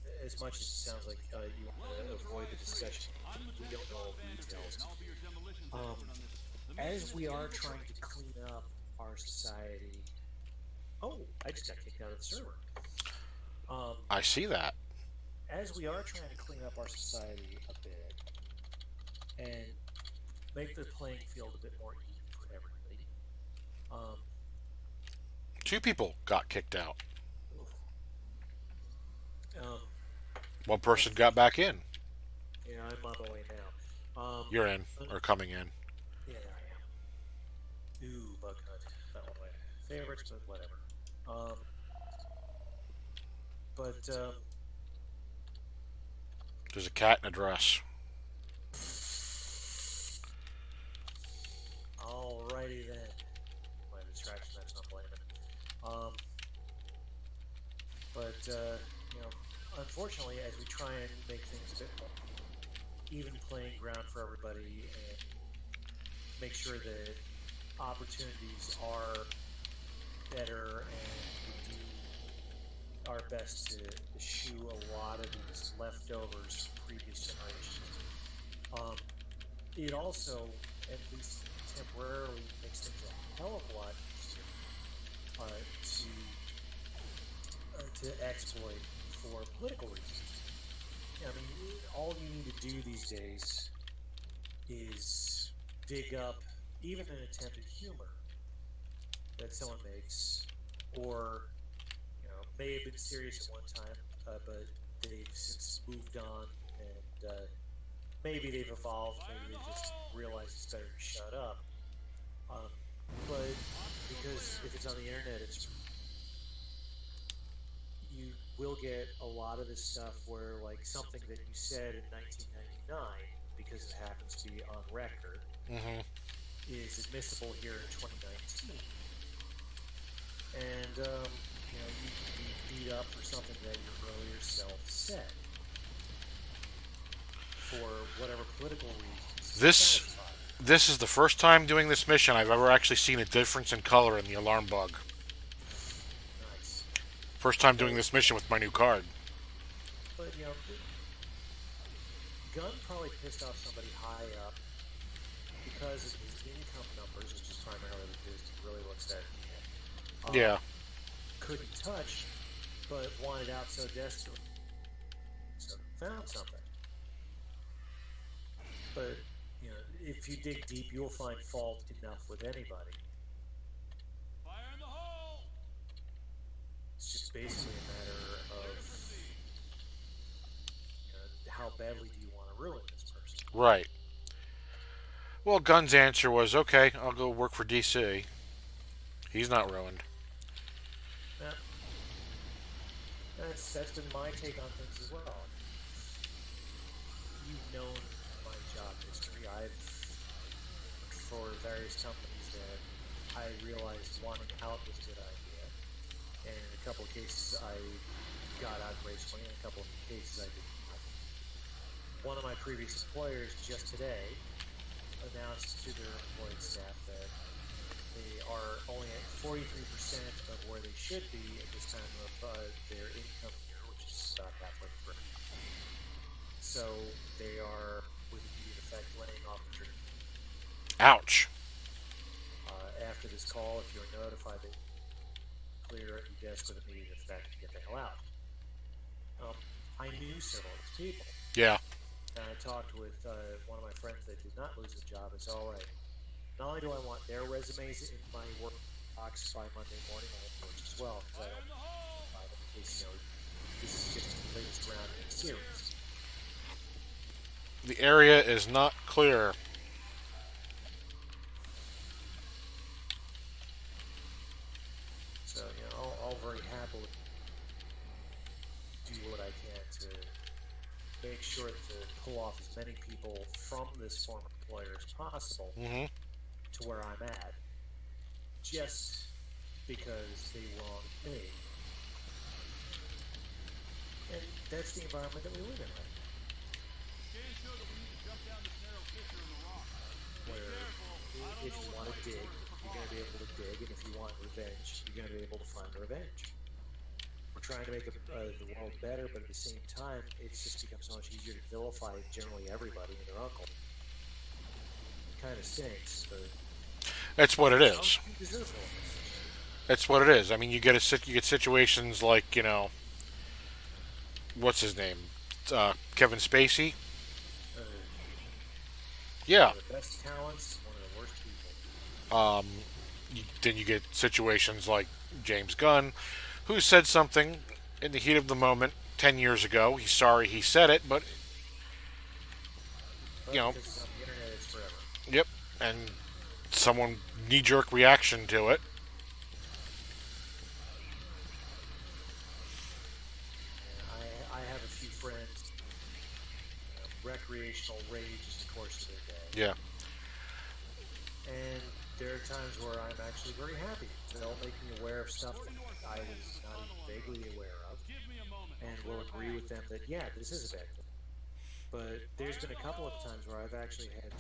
And as much as it sounds like you want to avoid the discussion, we don't know all the details. Um, as we are trying to clean up our society. Oh, I just got kicked out of the server. Um, I see that. as we are trying to clean up our society a bit and make the playing field a bit more even for everybody. Um, Two people got kicked out. um, One person got back in. yeah, I'm on my way now. You're in Uh, or coming in. yeah, there I am. Ooh, Bug Hunt. Not one of my favorites, but whatever. Um, but There's a cat in a dress. alrighty then. My distraction. That's not blaming. Um, but you know, unfortunately, as we try and make things a bit more even playing ground for everybody and make sure that opportunities are better and we do our best to eschew a lot of these leftovers from previous generations. Um, it also, at least temporarily, makes things a hell of a lot easier to exploit for political reasons. I mean, all you need to do these days is dig up even an attempt at humor that someone makes or may have been serious at one time, but they've since moved on, and maybe they've evolved. Maybe they just realize it's better to shut up. Um, but because if it's on the internet, it's you will get a lot of this stuff where like something that you said in 1999 because it happens to be on record Hmm. is admissible here in 2019, and you can be beat up for something that your earlier self said for whatever political reasons to This satisfy. this is the first time doing this mission I've ever actually seen a difference in color in the alarm bug. Nice, First time doing but this mission with my new card. but Gunn probably pissed off somebody high up because of his income numbers, which is primarily because he really looks that Yeah. couldn't touch, but wanted out so desperately, so found something. But if you dig deep, you'll find fault enough with anybody. It's just basically a matter of how badly do you want to ruin this person. Right. Well, Gunn's answer was, okay, I'll go work for DC. He's not ruined. Now, that's been my take on things as well. I mean, you've known my job history. I've worked for various companies that I realized wanting out was a good idea, and in a couple of cases I got out gracefully, in a couple of cases I did not. One of my previous employers just today announced to their employed staff that they are only at 43% of where they should be at this time of their income year, which is about halfway through. So they are, with immediate effect, laying off the troops. Ouch. After this call, if you're notified that clear your desk with immediate effect and get the hell out. I knew several of these people. Yeah. And I talked with one of my friends that did not lose a job. It's all right. Not only do I want their resumes in my work box by Monday morning, I have yours as well, because I don't buy them in case, this is just the latest round in the series. The area is not clear. So, I'll very happily do what I can to make sure to pull off as many people from this former employer as possible Hmm. to where I'm at, just because they wronged me. And that's the environment that we live in right now, where if you want to dig, you're going to be able to dig, and if you want revenge, you're going to be able to find revenge. We're trying to make the world better, but at the same time, it's just become so much easier to vilify generally everybody and their uncle. It kind of stinks, but That's what it is. you deserve it. That's what it is. I mean, you get situations like what's his name, Kevin Spacey. Uh, Yeah. one of the best talents, one of the worst people. Then you get situations like James Gunn, who said something in the heat of the moment 10 years ago. He's sorry he said it, but you But know, because it's on the internet, it's forever. yep. And someone knee jerk reaction to it. And I have a few friends, recreational rages the course of their day. Yeah. And there are times where I'm actually very happy. They'll make me aware of stuff that I was not even vaguely aware of, and will agree with them that, yeah, this is a bad thing. But there's been a couple of times where I've actually had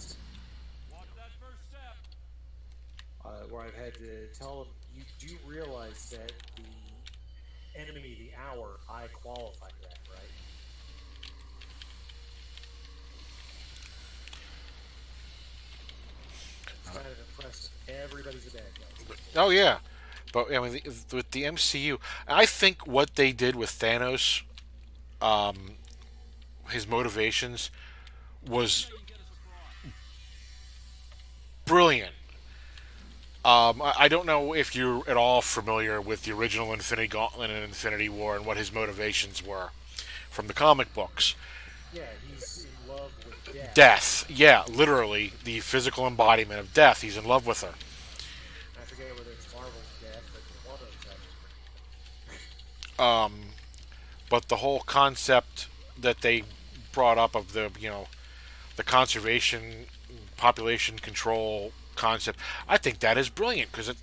where I've had to tell them, you do realize that the enemy of the hour, I qualify that, right? It's kind of impressive. Everybody's a bad guy. Oh yeah. But I mean, with the MCU, I think what they did with Thanos, his motivations, was brilliant. I don't know if you're at all familiar with the original Infinity Gauntlet and Infinity War and what his motivations were from the comic books. Yeah, he's in love with death. Death, yeah, literally the physical embodiment of death. He's in love with her. I forget whether it's Marvel's death, but one of them's actually pretty cool. But the whole concept that they brought up of the conservation population control concept, I think that is brilliant because It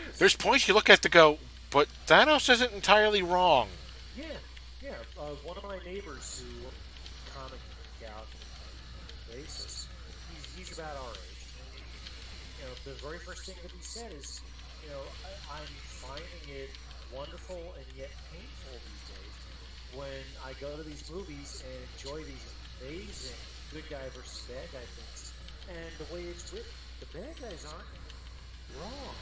is. there's points you look at to go, but Thanos isn't entirely wrong. Yeah, yeah. One of my neighbors who comic geek out basis, he's about our age, and the very first thing that he said is, I'm finding it wonderful and yet painful these days when I go to these movies and enjoy these amazing good guy versus bad guy things, and the way it's written, the bad guys aren't wrong.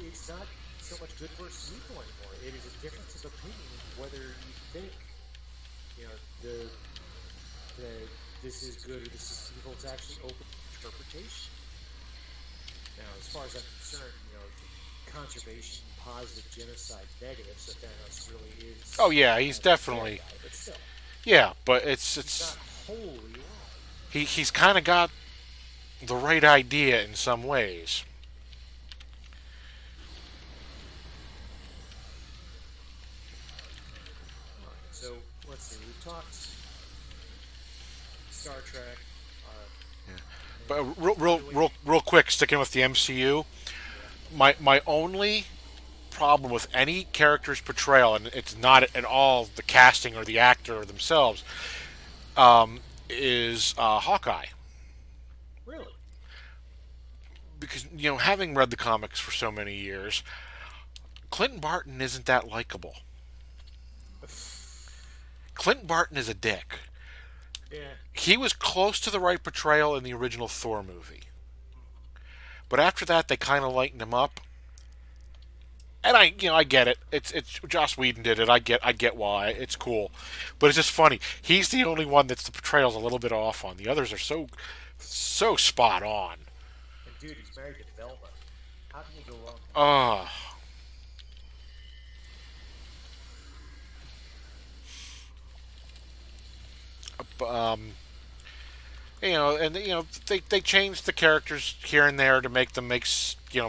It's not so much good versus evil anymore. It is a difference of opinion whether you think, the this is good or this is evil. It's actually open interpretation. Now, as far as I'm concerned, conservation, positive, genocide, negative. So Thanos really is Oh yeah, he's kind of a bad definitely, guy, but still, yeah, but it's he's it's not wholly wrong. he's kind of got the right idea in some ways. All right, so let's see. We've talked Star Trek, But and real quick, sticking with the MCU, yeah, my only problem with any character's portrayal, and it's not at all the casting or the actor themselves, is Hawkeye. really, Because having read the comics for so many years, Clinton Barton isn't that likable. Clinton Barton is a dick. yeah. He was close to the right portrayal in the original Thor movie, Mm-hmm. but after that they kind of lightened him up. And I get it. It's Joss Whedon did it. I get why. It's cool, but it's just funny. He's the only one that's the portrayal's a little bit off on. The others are so spot on. And dude, he's married to Velma. How can you go wrong there? Uh, um, and they changed the characters here and there to make them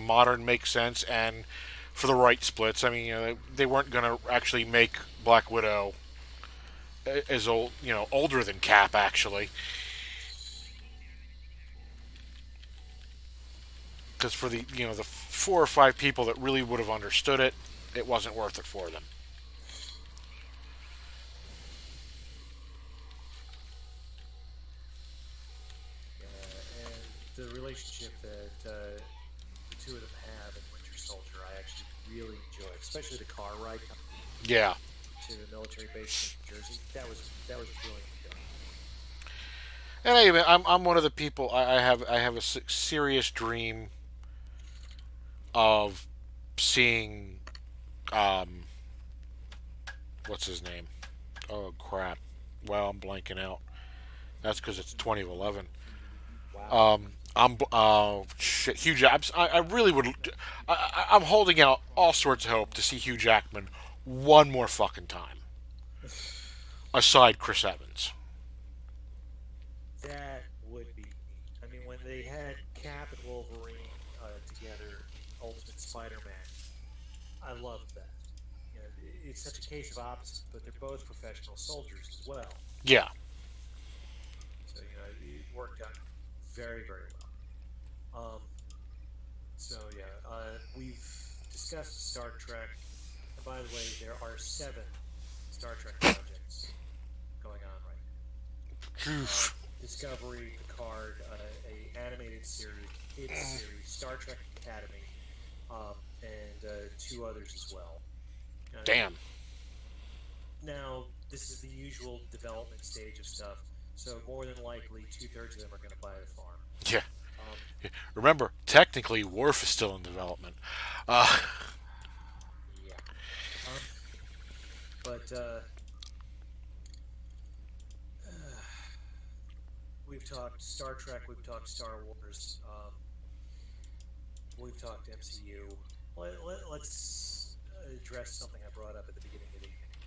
modern make sense and for the right splits. I mean, they weren't going to actually make Black Widow as old, older than Cap actually, because for the 4 or 5 people that really would have understood it, it wasn't worth it for them. And the relationship that the two of them have in Winter Soldier, I actually really enjoyed, especially the car ride coming Yeah, to the military base in New Jersey. That was brilliant done. and I'm one of the people. I have a serious dream of seeing um what's his name? Oh crap! Well, I'm blanking out. That's because it's 2011. Wow. I'm shit, Hugh Jackman. I really would. I'm holding out all sorts of hope to see Hugh Jackman one more fucking time, aside Chris Evans. That would be neat. I mean, when they had Cap and Wolverine together in Ultimate Spider-Man, I loved that. It's such a case of opposites, but they're both professional soldiers as well. Yeah, So it worked out very, very well. Um, so yeah, we've discussed Star Trek, and by the way, there are 7 Star Trek projects going on right now. Discovery, Picard, a animated series, kids series, Star Trek Academy, and 2 others as well. Uh, damn. Now, this is the usual development stage of stuff, so more than likely 2/3 of them are going to buy the farm. Yeah. Um, Remember, technically, Worf is still in development. Uh, yeah. Um, but we've talked Star Trek, we've talked Star Wars. we've talked MCU. Let's address something I brought up at the beginning of the evening.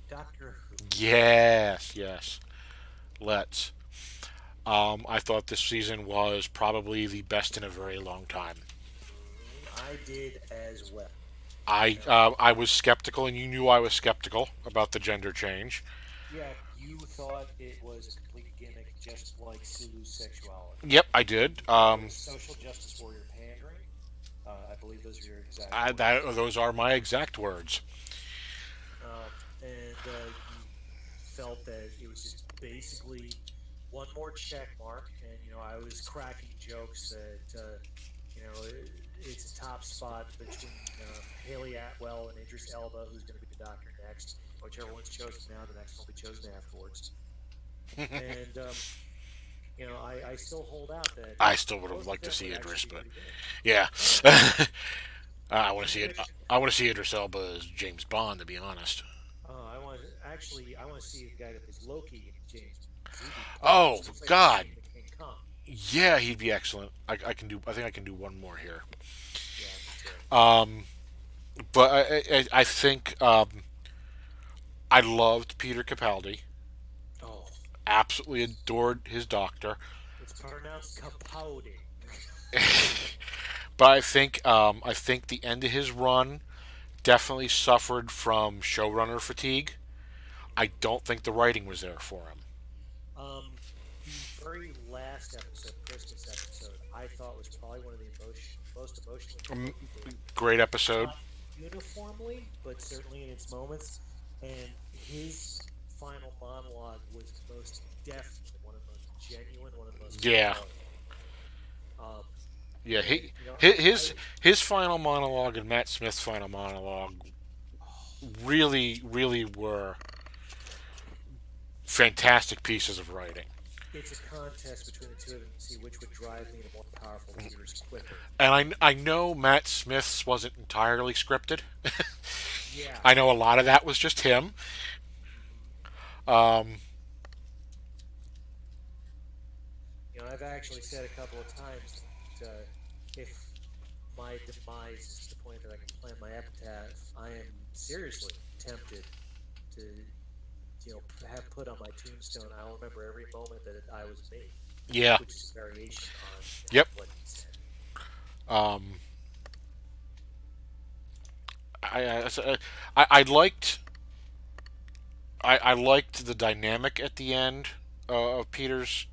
Doctor Who. Yes, yes. Let's. I thought this season was probably the best in a very long time. I did as well. I was skeptical, and you knew I was skeptical about the gender change. Yeah, you thought it was a complete gimmick, just like Sulu's sexuality. Yep, I did. It was social justice warrior pandering. I believe those are your exact words. Those are my exact words. And you felt that it was just basically one more check mark. And I was cracking jokes that it's a top spot between Haley Atwell and Idris Elba, who's going to be the Doctor next. Whichever one's chosen now, the next one will be chosen afterwards. And I still hold out that I still would have most liked to see definitely Idris, actually be but pretty good. yeah, Um, I want to see it. which I want to see Idris Elba as James Bond, to be honest. I want to see the guy that plays Loki in James Z be part. Oh This looks like the God, Kang the King Kong. yeah, he'd be excellent. I can do. I think I can do one more here. Yeah, me too. But I think I loved Peter Capaldi. Oh, Absolutely adored his doctor. it's pronounced Capaldi. But I think the end of his run definitely suffered from showrunner fatigue. I don't think the writing was there for him. The very last episode, Christmas episode, I thought was probably one of the most emotionally moving he did. Great episode. Not uniformly, but certainly in its moments. And his final monologue was most definitely one of the most genuine, one of the most Yeah, compelling. Um, yeah. and you know, His final monologue and Matt Smith's final monologue really were fantastic pieces of writing. it's a contest between the two of them to see which would drive me to more powerful theaters quicker. And I know Matt Smith's wasn't entirely scripted. Yeah. I know a lot of that was just him. hmm Um, I've actually said a couple of times that if my demise is to the point that I can plan my epitaph, I am seriously tempted to, have put on my tombstone. I'll remember every moment that I was me, yeah. which is a variation on Yep. what he said. Um, I liked I liked the dynamic at the end of Peter's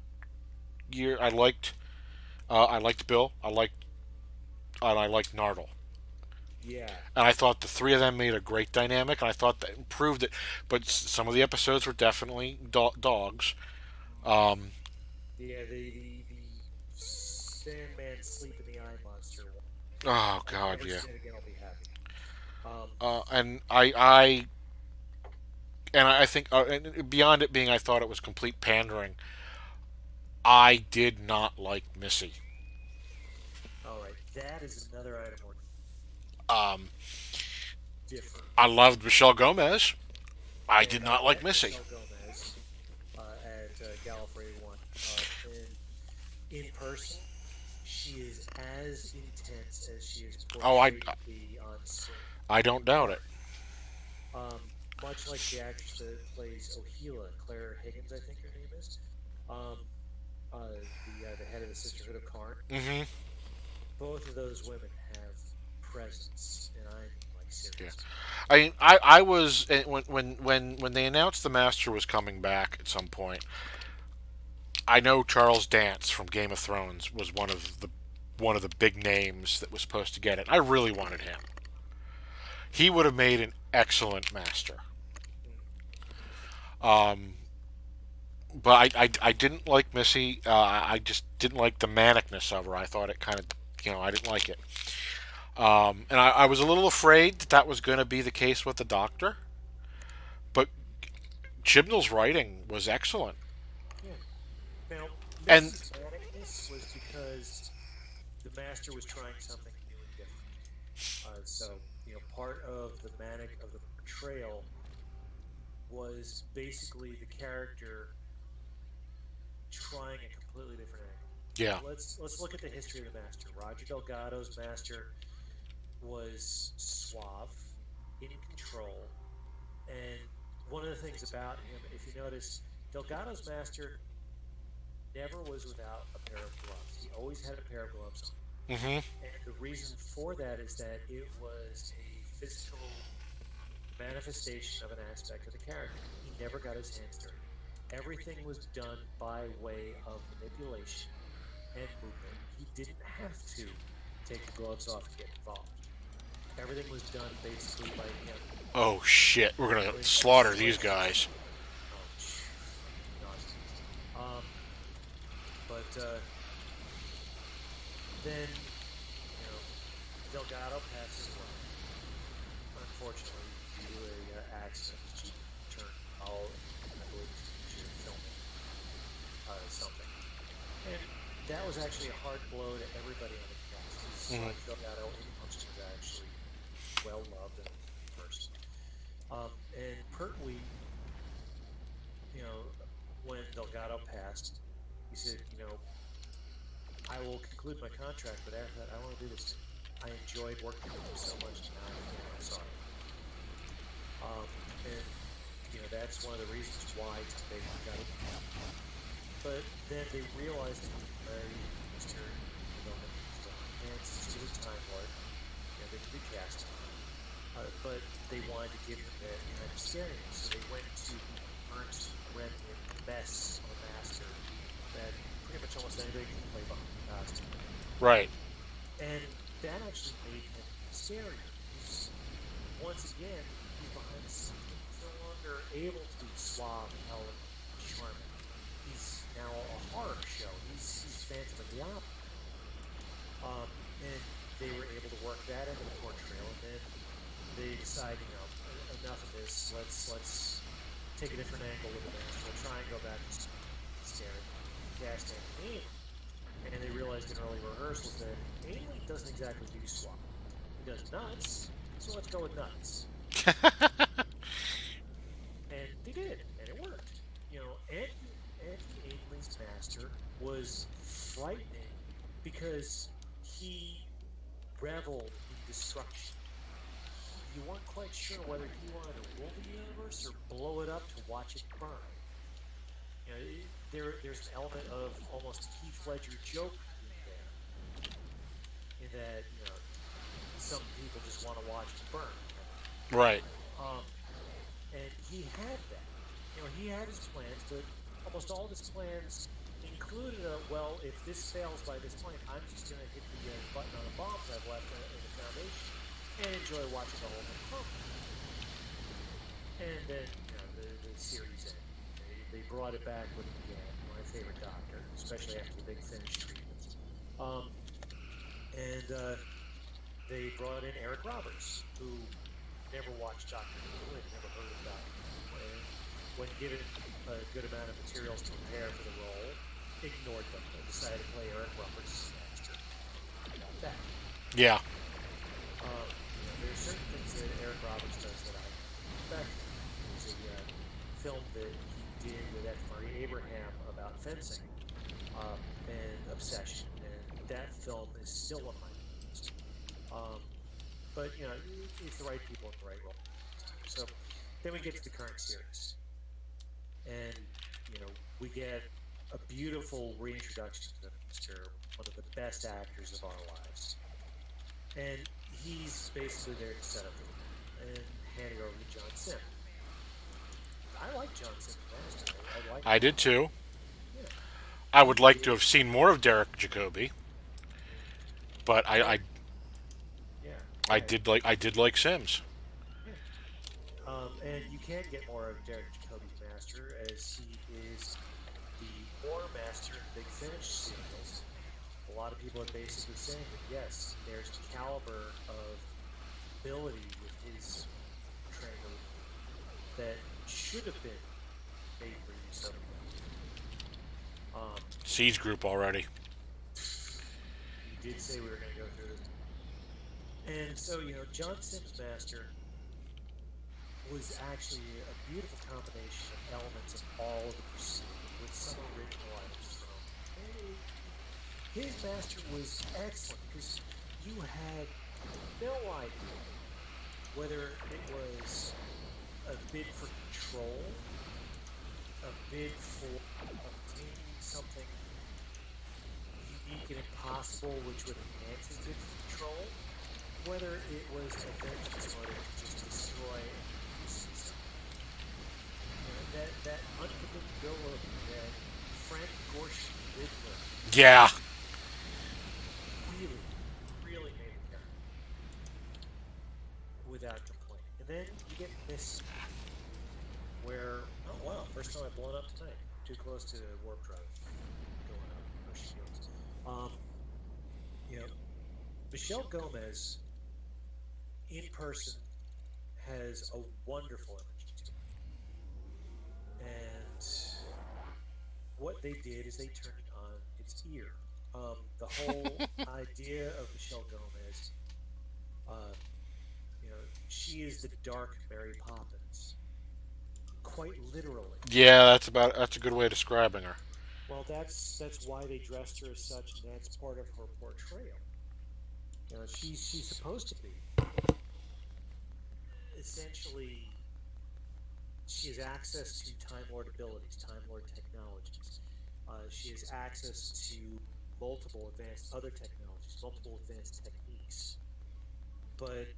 year. I liked Bill. I liked Nardole. Yeah, And I thought the three of them made a great dynamic, and I thought that improved it. But some of the episodes were definitely dogs. hmm Um, yeah. The Sandman sleep in the eye monster one. oh If I God, ever yeah. see it again, I'll be happy. Um, And I think and beyond it being, I thought it was complete pandering. I did not like Missy. all right, that is another item we're Um, different. I loved Michelle Gomez. I did And I not like met Missy. Michelle Gomez at Gallifrey One. And in person, she is as intense as she is Oh, portrayed to be on screen. I don't doubt it. Much like the actress that plays Ohila, Claire Higgins, I think her name is, um, the head of the Sisterhood of Karn. Hmm. Both of those women have presence, and I mean like Yeah. serious. I was when they announced the Master was coming back at some point. I know Charles Dance from Game of Thrones was one of the big names that was supposed to get it. I really wanted him. He would have made an excellent Master. Mm. Um, but I didn't like Missy. I just didn't like the manicness of her. I thought it kind of, I didn't like it. And I was a little afraid that that was going to be the case with the Doctor. But Chibnall's writing was excellent. Yeah. Now, And Missy's manicness was because the Master was trying something new and different. Part of the manic of the portrayal was basically the character trying a completely different angle. Yeah. Let's look at the history of the master. Roger Delgado's master was suave, in control, and one of the things about him, if you notice, Delgado's master never was without a pair of gloves. He always had a pair of gloves on. Mm-hmm. And the reason for that is that it was a physical manifestation of an aspect of the character. He never got his hands dirty. Everything was done by way of manipulation and movement. He didn't have to take the gloves off and get involved. Everything was done basically by him Oh shit, we're gonna doing what slaughter these what guys. oh naughty. Um but then, you know, Delgado passes away. Unfortunately, due to a accident, his Jeep turned all, I believe he was filming something. And that was actually a hard blow to everybody on the cast, because Mm-hmm. Roger Delgado in person was actually well loved and a person. And Pertwee, you know, when Delgado passed, he said, you know, I will conclude my contract, but after that, I don't want to do this anymore. I enjoyed working with him so much, and now I feel I'm sorry. And you know that's one of the reasons why they got it. But then they realized he could marry Mr. Development and since he was a Time Lord, you know, they could recast him. But they wanted to give him that kind of scariness, so they went to the burnt, remnant mess of a master that pretty much almost anybody can play behind the costume. Right. And that actually made him scarier. Because once again, he's behind the scenes. He's no longer able to be suave, elegant, charming. He's now a horror show. He's Phantom of the Opera. And they were able to work that into the portrayal, and then they decide, you know, enough of this. Let's take a different angle with the master. We'll try and go back to scary. Cast Anthony, and they realized in early rehearsals that Ainley doesn't exactly do swap. He does nuts, so let's go with nuts. And they did, and it worked. You know, Anthony Ainley's master was frightening because he reveled in destruction. You weren't quite sure whether he wanted to rule the universe or blow it up to watch it burn. You know, there's an element of almost Heath Ledger Joker in there, in that, you know, some people just want to watch it burn. Right. Um, and he had that. You know, he had his plans, but almost all of his plans included well, if this fails by this point, I'm just going to hit the button on the bombs I've left in the foundation and enjoy watching the whole thing crumble. And then, you know, the series ended. They brought it back with my favorite doctor, especially after the big finish treatment. And they brought in Eric Roberts, who never watched Doctor Who and never heard of Doctor Who. And when given a good amount of materials to prepare for the role, ignored them and decided to play Eric Roberts' master. How about that? Yeah. You know, there's certain things that Eric Roberts does that I respect. There's a film that he did with F. Murray Abraham about fencing and obsession, and that film is still one of my favorites. But you know, it's the right people in the right role. So then we get to the current series, and you know, we get a beautiful reintroduction to Mr. One of the best actors of our lives, and he's basically there to set up the room and hand it over to John Sim. I like John Sim's master. I like I him. did too. Yeah, I would like to did. have seen more of Derek Jacobi, but Well, yeah. Go ahead. I did like Sims. Yeah. And you can get more of Derek Jacobi's master, as he is the war master in the Big Finish serials. A lot of people are basically saying that yes, there's a caliber of ability with his portrayal that should have been made for use of. Siege group already. You did say we were going to go through this, and so you know, John Sim's master was actually a beautiful combination of elements of all of the pursuit, with some original items thrown. His master was excellent because you had no idea whether it was a bid for control, a bid for obtaining something unique and impossible, which would enhance his bid for control, whether it was a vengeance motive to just destroy and reduce himself. That unpredictability that Frank Gorshin Riddler Yeah. really, really made the character without complaining. And then you get Missy, where, oh wow, first time I've blown up tonight. Too close to warp drive going up. Oh, she goes. Um, you know, Michelle Gomez in person has a wonderful energy to her. And what they did is they turned it on its ear. The whole idea of Michelle Gomez, uh, she is the dark Mary Poppins, quite literally. Yeah, that's a good way of describing her. Well, that's why they dressed her as such, and that's part of her portrayal. She's supposed to be essentially she has access to Time Lord abilities, Time Lord technologies. She has access to multiple advanced other technologies, multiple advanced techniques. But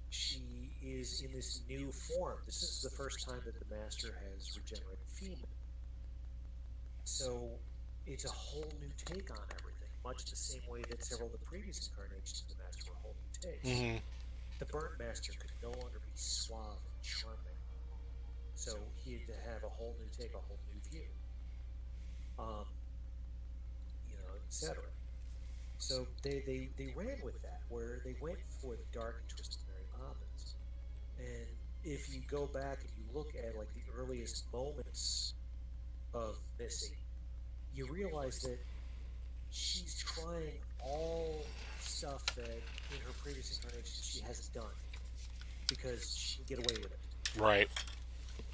she is in this new form. This is the first time that the Master has regenerated female. So it's a whole new take on everything, much the same way that several of the previous incarnations of the Master were whole new takes. Hmm. The Burnt Master could no longer be suave and charming. So he had to have a whole new take, a whole new view, um, etc. So they ran with that, where they went for the dark and twisted Mary Poppins. And if you go back and you look at like the earliest moments of Missy, you realize that she's trying all stuff that in her previous incarnations she hasn't done because she can get away with it. Right.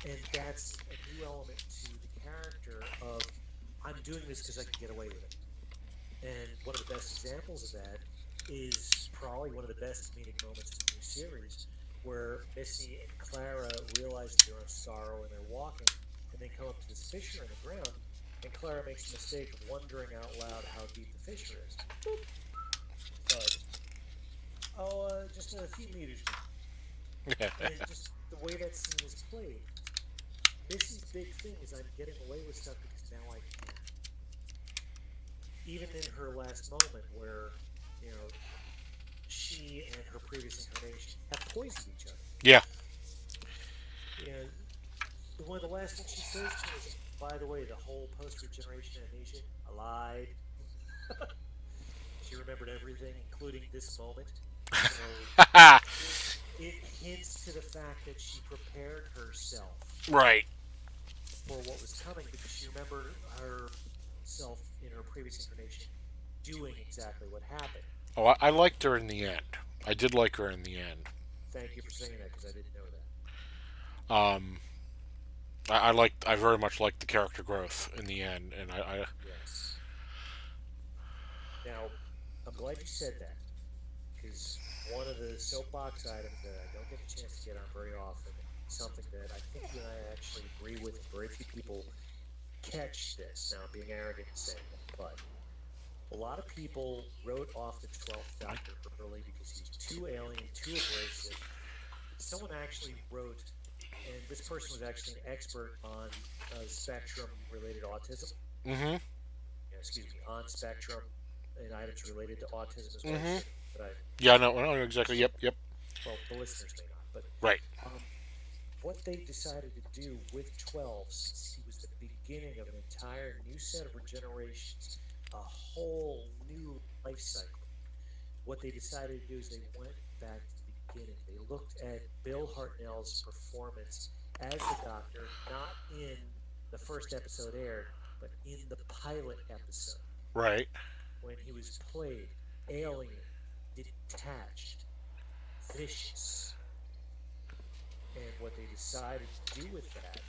And that's a new element to the character of I'm doing this because I can get away with it. And one of the best examples of that is probably one of the best comedic moments in the new series, where Missy and Clara realize that they're on sorrow and they're walking, and they come up to this fissure in the ground, and Clara makes the mistake of wondering out loud how deep the fissure is. Boop. Thud. Oh, just a few meters deep. And just the way that scene is played, Missy's big thing is I'm getting away with stuff because now I can. Even in her last moment, where she and her previous incarnation have poisoned each other. Yeah. And one of the last things she says to me is, "By the way, the whole post-regeneration amnesia, I lied." She remembered everything, including this moment. So it hints to the fact that she prepared herself Right. for what was coming because she remembered herself in her previous incarnation doing exactly what happened. Oh, I liked her in the end. I did like her in the end. Thank you for saying that because I didn't know that. Um, I very much liked the character growth in the end, and Yes. Now, I'm glad you said that because one of the soapbox items that I don't get a chance to get on very often, something that I think you and I actually agree with, and very few people catch this. Now, I'm being arrogant in saying that, but a lot of people wrote off the 12th Doctor early because he was too alien, too abrasive. Someone actually wrote, and this person was actually an expert on spectrum-related autism. mm-hmm. Excuse me, on spectrum and items related to autism is what I Mm-hmm. should. But Yeah, no, I know exactly. Yep, yep. well, the listeners may not. But Right. um, what they decided to do with 12, since he was the beginning of an entire new set of regenerations, a whole new life cycle, what they decided to do is they went back to the beginning. They looked at Bill Hartnell's performance as the Doctor, not in the first episode aired, but in the pilot episode, Right. when he was played alien, detached, vicious. And what they decided to do with that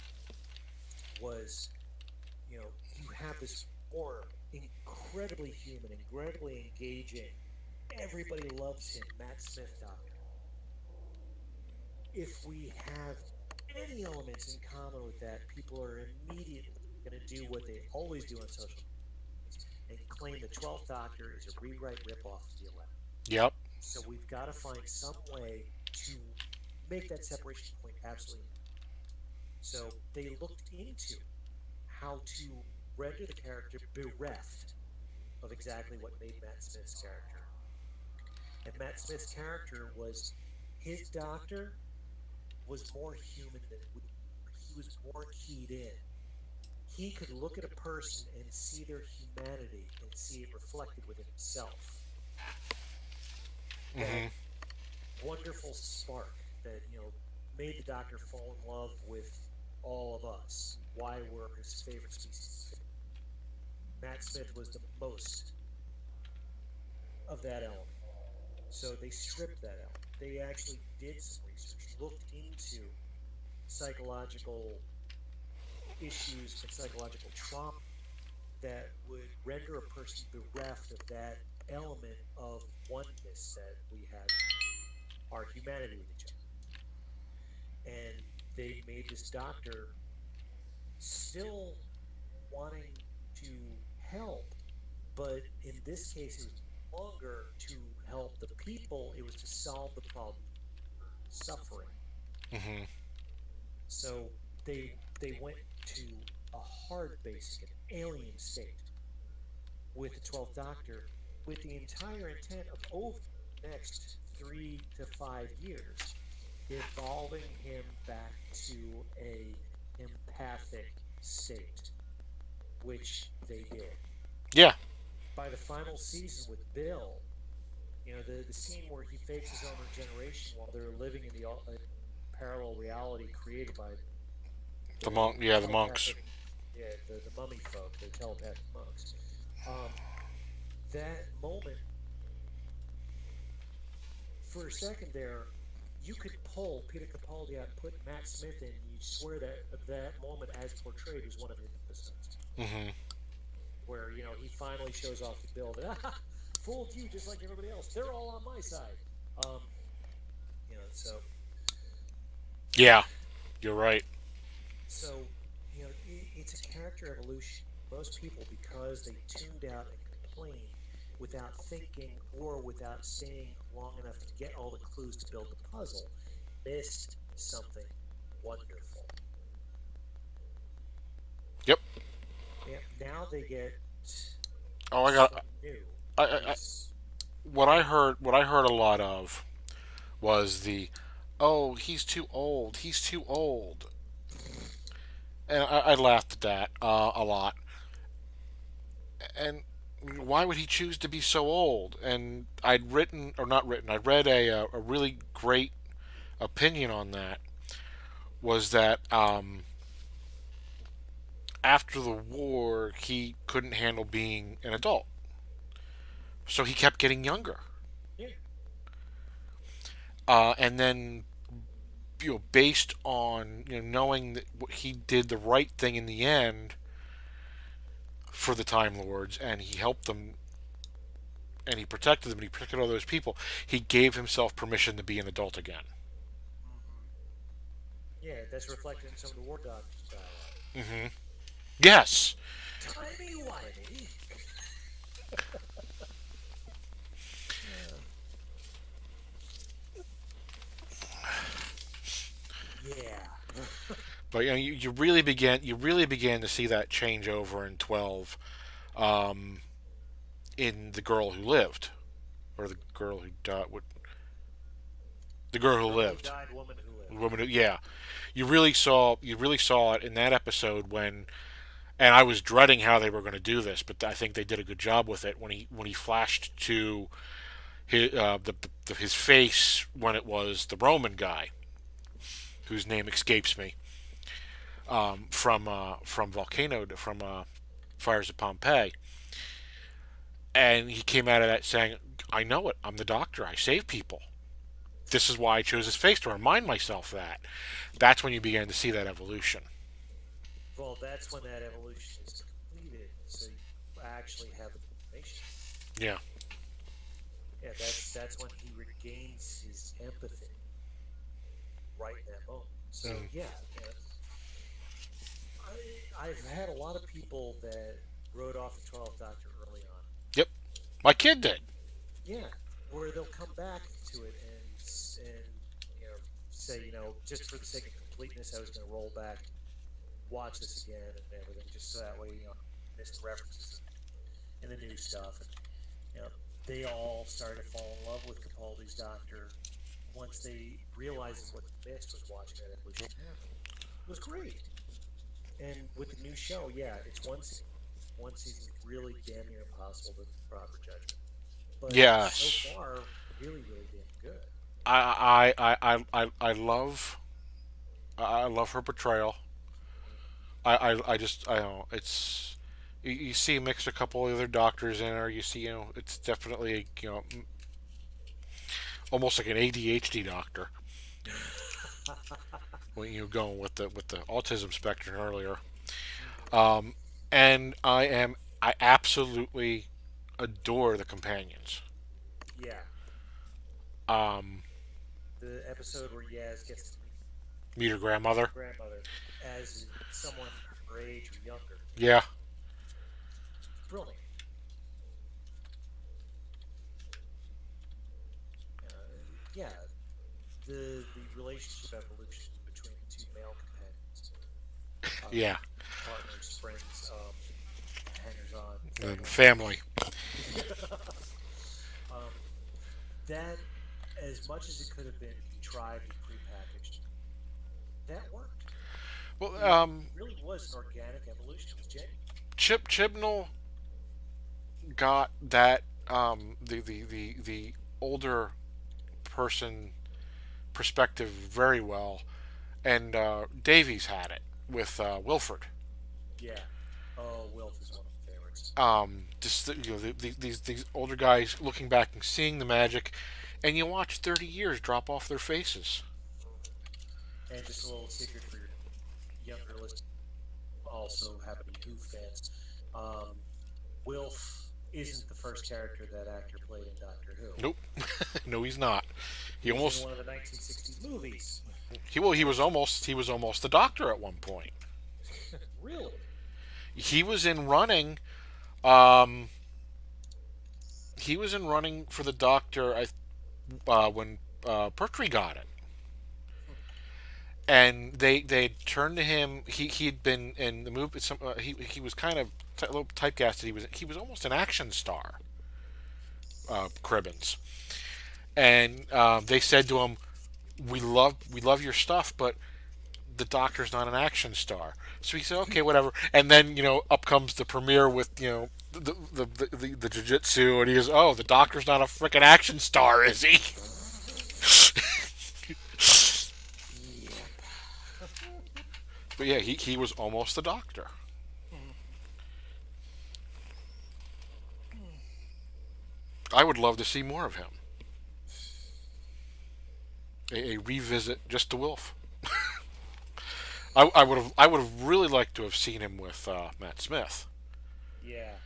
was, you have this warm, incredibly human, incredibly engaging. Everybody loves him, Matt Smith, Doctor. If we have any elements in common with that, people are immediately going to do what they always do on social media and claim the 12th Doctor is a rewrite ripoff of the 11th. Yep. So we've got to find some way to make that separation point absolutely. So they looked into how to render the character bereft of exactly what made Matt Smith's character. And Matt Smith's character was his doctor was more human than we were. He was more keyed in. He could look at a person and see their humanity and see it reflected within himself. That Hmm. wonderful spark that, made the doctor fall in love with all of us. Why we're his favorite species. Matt Smith was the most of that element. So they stripped that element. They actually did some research, looked into psychological issues and psychological trauma that would render a person bereft of that element of oneness that we have, our humanity with each other. And they made this doctor still wanting to help, but in this case, it was no longer to help the people, it was to solve the problem suffering. Hmm. So they went to a hard basic, an alien state with the 12th Doctor, with the entire intent of over the next 3 to 5 years, evolving him back to a empathic state, which they did. Yeah. By the final season with Bill, the scene where he fakes his own regeneration while they're living in the parallel reality created by The the monk. Yeah, the monks. telepathic, yeah, the mummy folk, the telepathic monks. Um, that moment, for a second there, you could pull Peter Capaldi out and put Matt Smith in, and you'd swear that that moment, as portrayed, was one of his episodes, Hmm. where he finally shows off to Bill that fooled you just like everybody else. They're all on my side. Um, so Yeah, you're right. so it's a character evolution. Most people, because they tuned out and complained without thinking or without staying long enough to get all the clues to build the puzzle, missed something wonderful. Yep. Yeah, now they get Oh, I got. something new. I It's what I heard. What I heard a lot of was the, oh, he's too old. He's too old, and I laughed at that a lot. And why would he choose to be so old? And I'd written, or not written, I read a really great opinion on that. Was that after the war he couldn't handle being an adult, so he kept getting younger. yeah, And then, based on knowing that he did the right thing in the end for the Time Lords, and he helped them, and he protected them, and he protected all those people. He gave himself permission to be an adult again. hmm yeah. That's reflected in some of the War Doctor's dialogue. Hmm. Yes. Timey wimey. Uh, yeah. But you really began to see that change over in 12, um, in the girl who lived, or the girl who died. The girl who Girl who lived. died, woman who The lived. woman who, yeah, you really saw it in that episode when, and I was dreading how they were going to do this, but I think they did a good job with it when he flashed to his face when it was the Roman guy whose name escapes me, from Volcano, from Fires of Pompeii, and he came out of that saying, "I know it. I'm the doctor. I save people. This is why I chose his face, to remind myself that." That's when you began to see that evolution. Well, that's when that evolution is completed. So actually have the information. Yeah. Yeah, that's when he regains his empathy right in that moment. So Mm. yeah, I've had a lot of people that wrote off the 12th Doctor early on. Yep. My kid did. Yeah, where they'll come back to it and say, just for the sake of completeness, I was going to roll back and watch this again and everything, just so that way miss the references and the new stuff. And you know, they all started to fall in love with Capaldi's Doctor once they realized that what they missed was watching that evolution happen. It was great. And with the new show, yeah, it's one season. One season really damn near impossible to proper judgment. But so Yes. far, really, really damn good. I love her portrayal. I just I don't know it's you see mix a couple of other doctors in her. You see it's definitely almost like an ADHD doctor when you go with the autism spectrum earlier. Um, and I absolutely adore the companions. Yeah, Um, the episode where Yaz gets to Meet her meet her grandmother. grandmother as someone her age or younger. Yeah, It's brilliant. Yeah, the relationship evolution between the two male companions, uh, yeah, partners, friends, hangers on, and family. family. um, that, as much as it could have been contrived and prepackaged, that worked. Well, It really was an organic evolution. It was genuine. Chip Chibnall got that the older person perspective very well, and Davies had it with Wilford. Yeah. Oh, Wilf is one of my favorites. Just these older guys looking back and seeing the magic, and you watch 30 years drop off their faces. And just a little secret for your younger listeners, also happen to be Who fans. Um, Wilf isn't the first character that actor played in Doctor Who. Nope, no, he's not. He He was in almost one of the 1960s movies. he was As almost the doctor at one point. really, He was in running. Um, he was in running for the doctor. When Pertwee got it, and they turned to him. He'd been in the movie. He was kind of a little typecasted. He was almost an action star. Cribbins, and they said to him, we love your stuff, but the doctor's not an action star. So he said, okay, whatever. And then up comes the premiere with the jiu-jitsu, and he goes, oh, the doctor's not a freaking action star, is he? yep. But yeah, he was almost the doctor. I would love to see more of him. A revisit just to Wilf. I would have really liked to have seen him with Matt Smith. Yeah,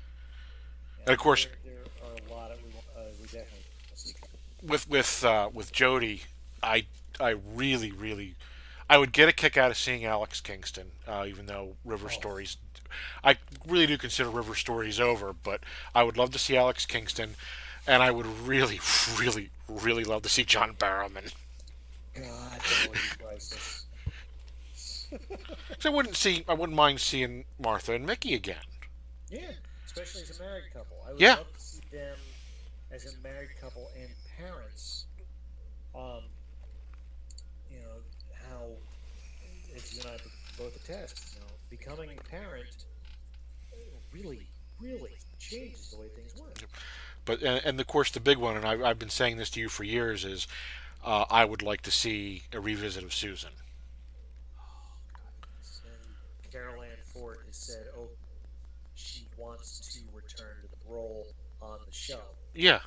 yeah. And of course, There are a lot of we definitely want to see. with Jodie, I I really I would get a kick out of seeing Alex Kingston, even though River Oh, Stories. I really do consider River Stories over, but I would love to see Alex Kingston, and I would really, really love to see John Barrowman. God, that would be priceless. So I wouldn't mind seeing Martha and Mickey again. Yeah, especially as a married couple. I would Yeah, love to see them as a married couple and parents. Um, how, as you and I both attest, becoming a parent really, really changes the way things work. but and of course the big one, and I've been saying this to you for years, is I would like to see a revisit of Susan. Oh God, yes. And Carol Ann Ford has said, "Oh, she wants to return to the role on the show, Yeah,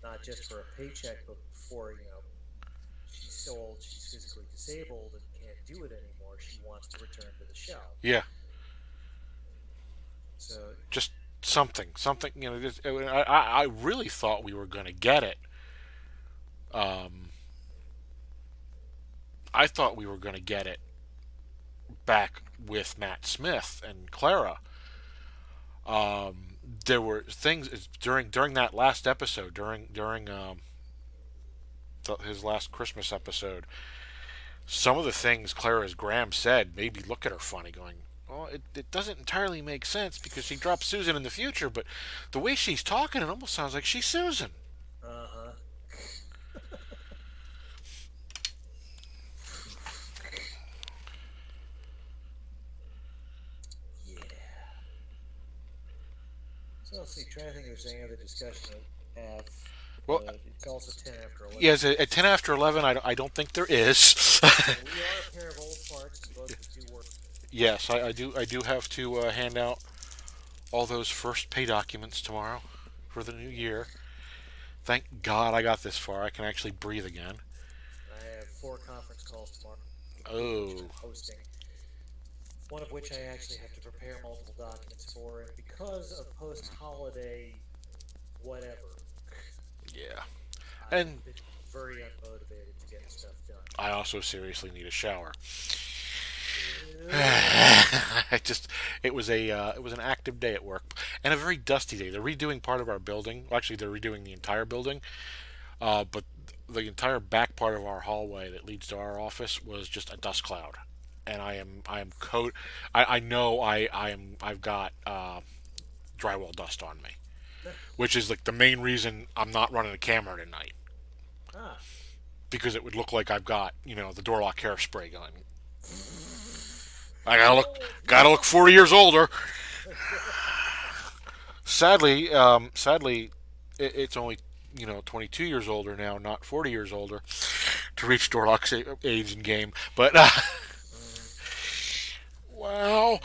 not just for a paycheck, but for she's so old, she's physically disabled and can't do it anymore. She wants to return to the show." yeah. So Just something. I really thought we were going to get it. Um, I thought we were going to get it back with Matt Smith and Clara. There were things during that last episode, during his last Christmas episode. Some of the things Clara's Graham said made me look at her funny, going, "Well, it doesn't entirely make sense because she dropped Susan in the future, but the way she's talking, it almost sounds like she's Susan." Uh huh. Yeah. So let's see. Trying to think if there's any other discussion to have. Well, It's also 10 after 11. yes, at 10 after 11, I don't think there is. So we are a pair of old farts, and both of us do work. Yes, I do have to hand out all those first pay documents tomorrow for the new year. Thank God I got this far. I can actually breathe again. I have 4 conference calls tomorrow, 2 of which Oh, I'm hosting. One of which I actually have to prepare multiple documents for, and because of post-holiday whatever, yeah. And I've been very unmotivated to get stuff done. I also seriously need a shower. Uh, I just it was an active day at work and a very dusty day. They're redoing part of our building. Well, actually, they're redoing the entire building. But the entire back part of our hallway that leads to our office was just a dust cloud, and I am coat. I know I've got drywall dust on me, which is like the main reason I'm not running a camera tonight ah, because it would look like I've got the door lock hairspray gun. I no, gotta look no. 40 years older. Sadly, it's only 22 years older now, not 40 years older, to reach Dorlock's age in game. But Mm, wow,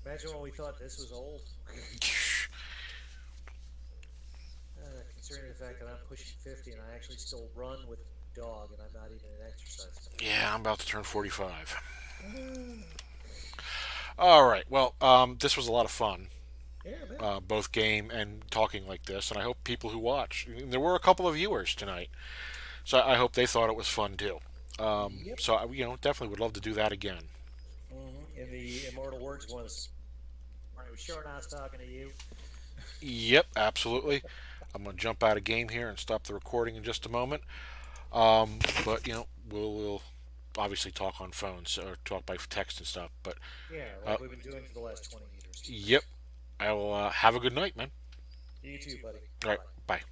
imagine when we thought this was old. Considering the fact that I'm pushing 50 and I actually still run with a dog and I'm not even in exercise yeah, I'm about to turn 45. mode. All right, well, this was a lot of fun, Yeah, man. both game and talking like this, and I hope people who watch. There were a couple of viewers tonight, so I hope they thought it was fun too. Yep. So definitely would love to do that again. In the immortal words of one of the it was sure nice talking to you. Yep, absolutely. I'm gonna jump out of game here and stop the recording in just a moment. But we'll obviously talk on phones or talk by text and stuff. But Yeah, uh, like we've been doing for the last 20 meters. yep, I will have a good night, man. You too, buddy. All Bye right, bye. bye.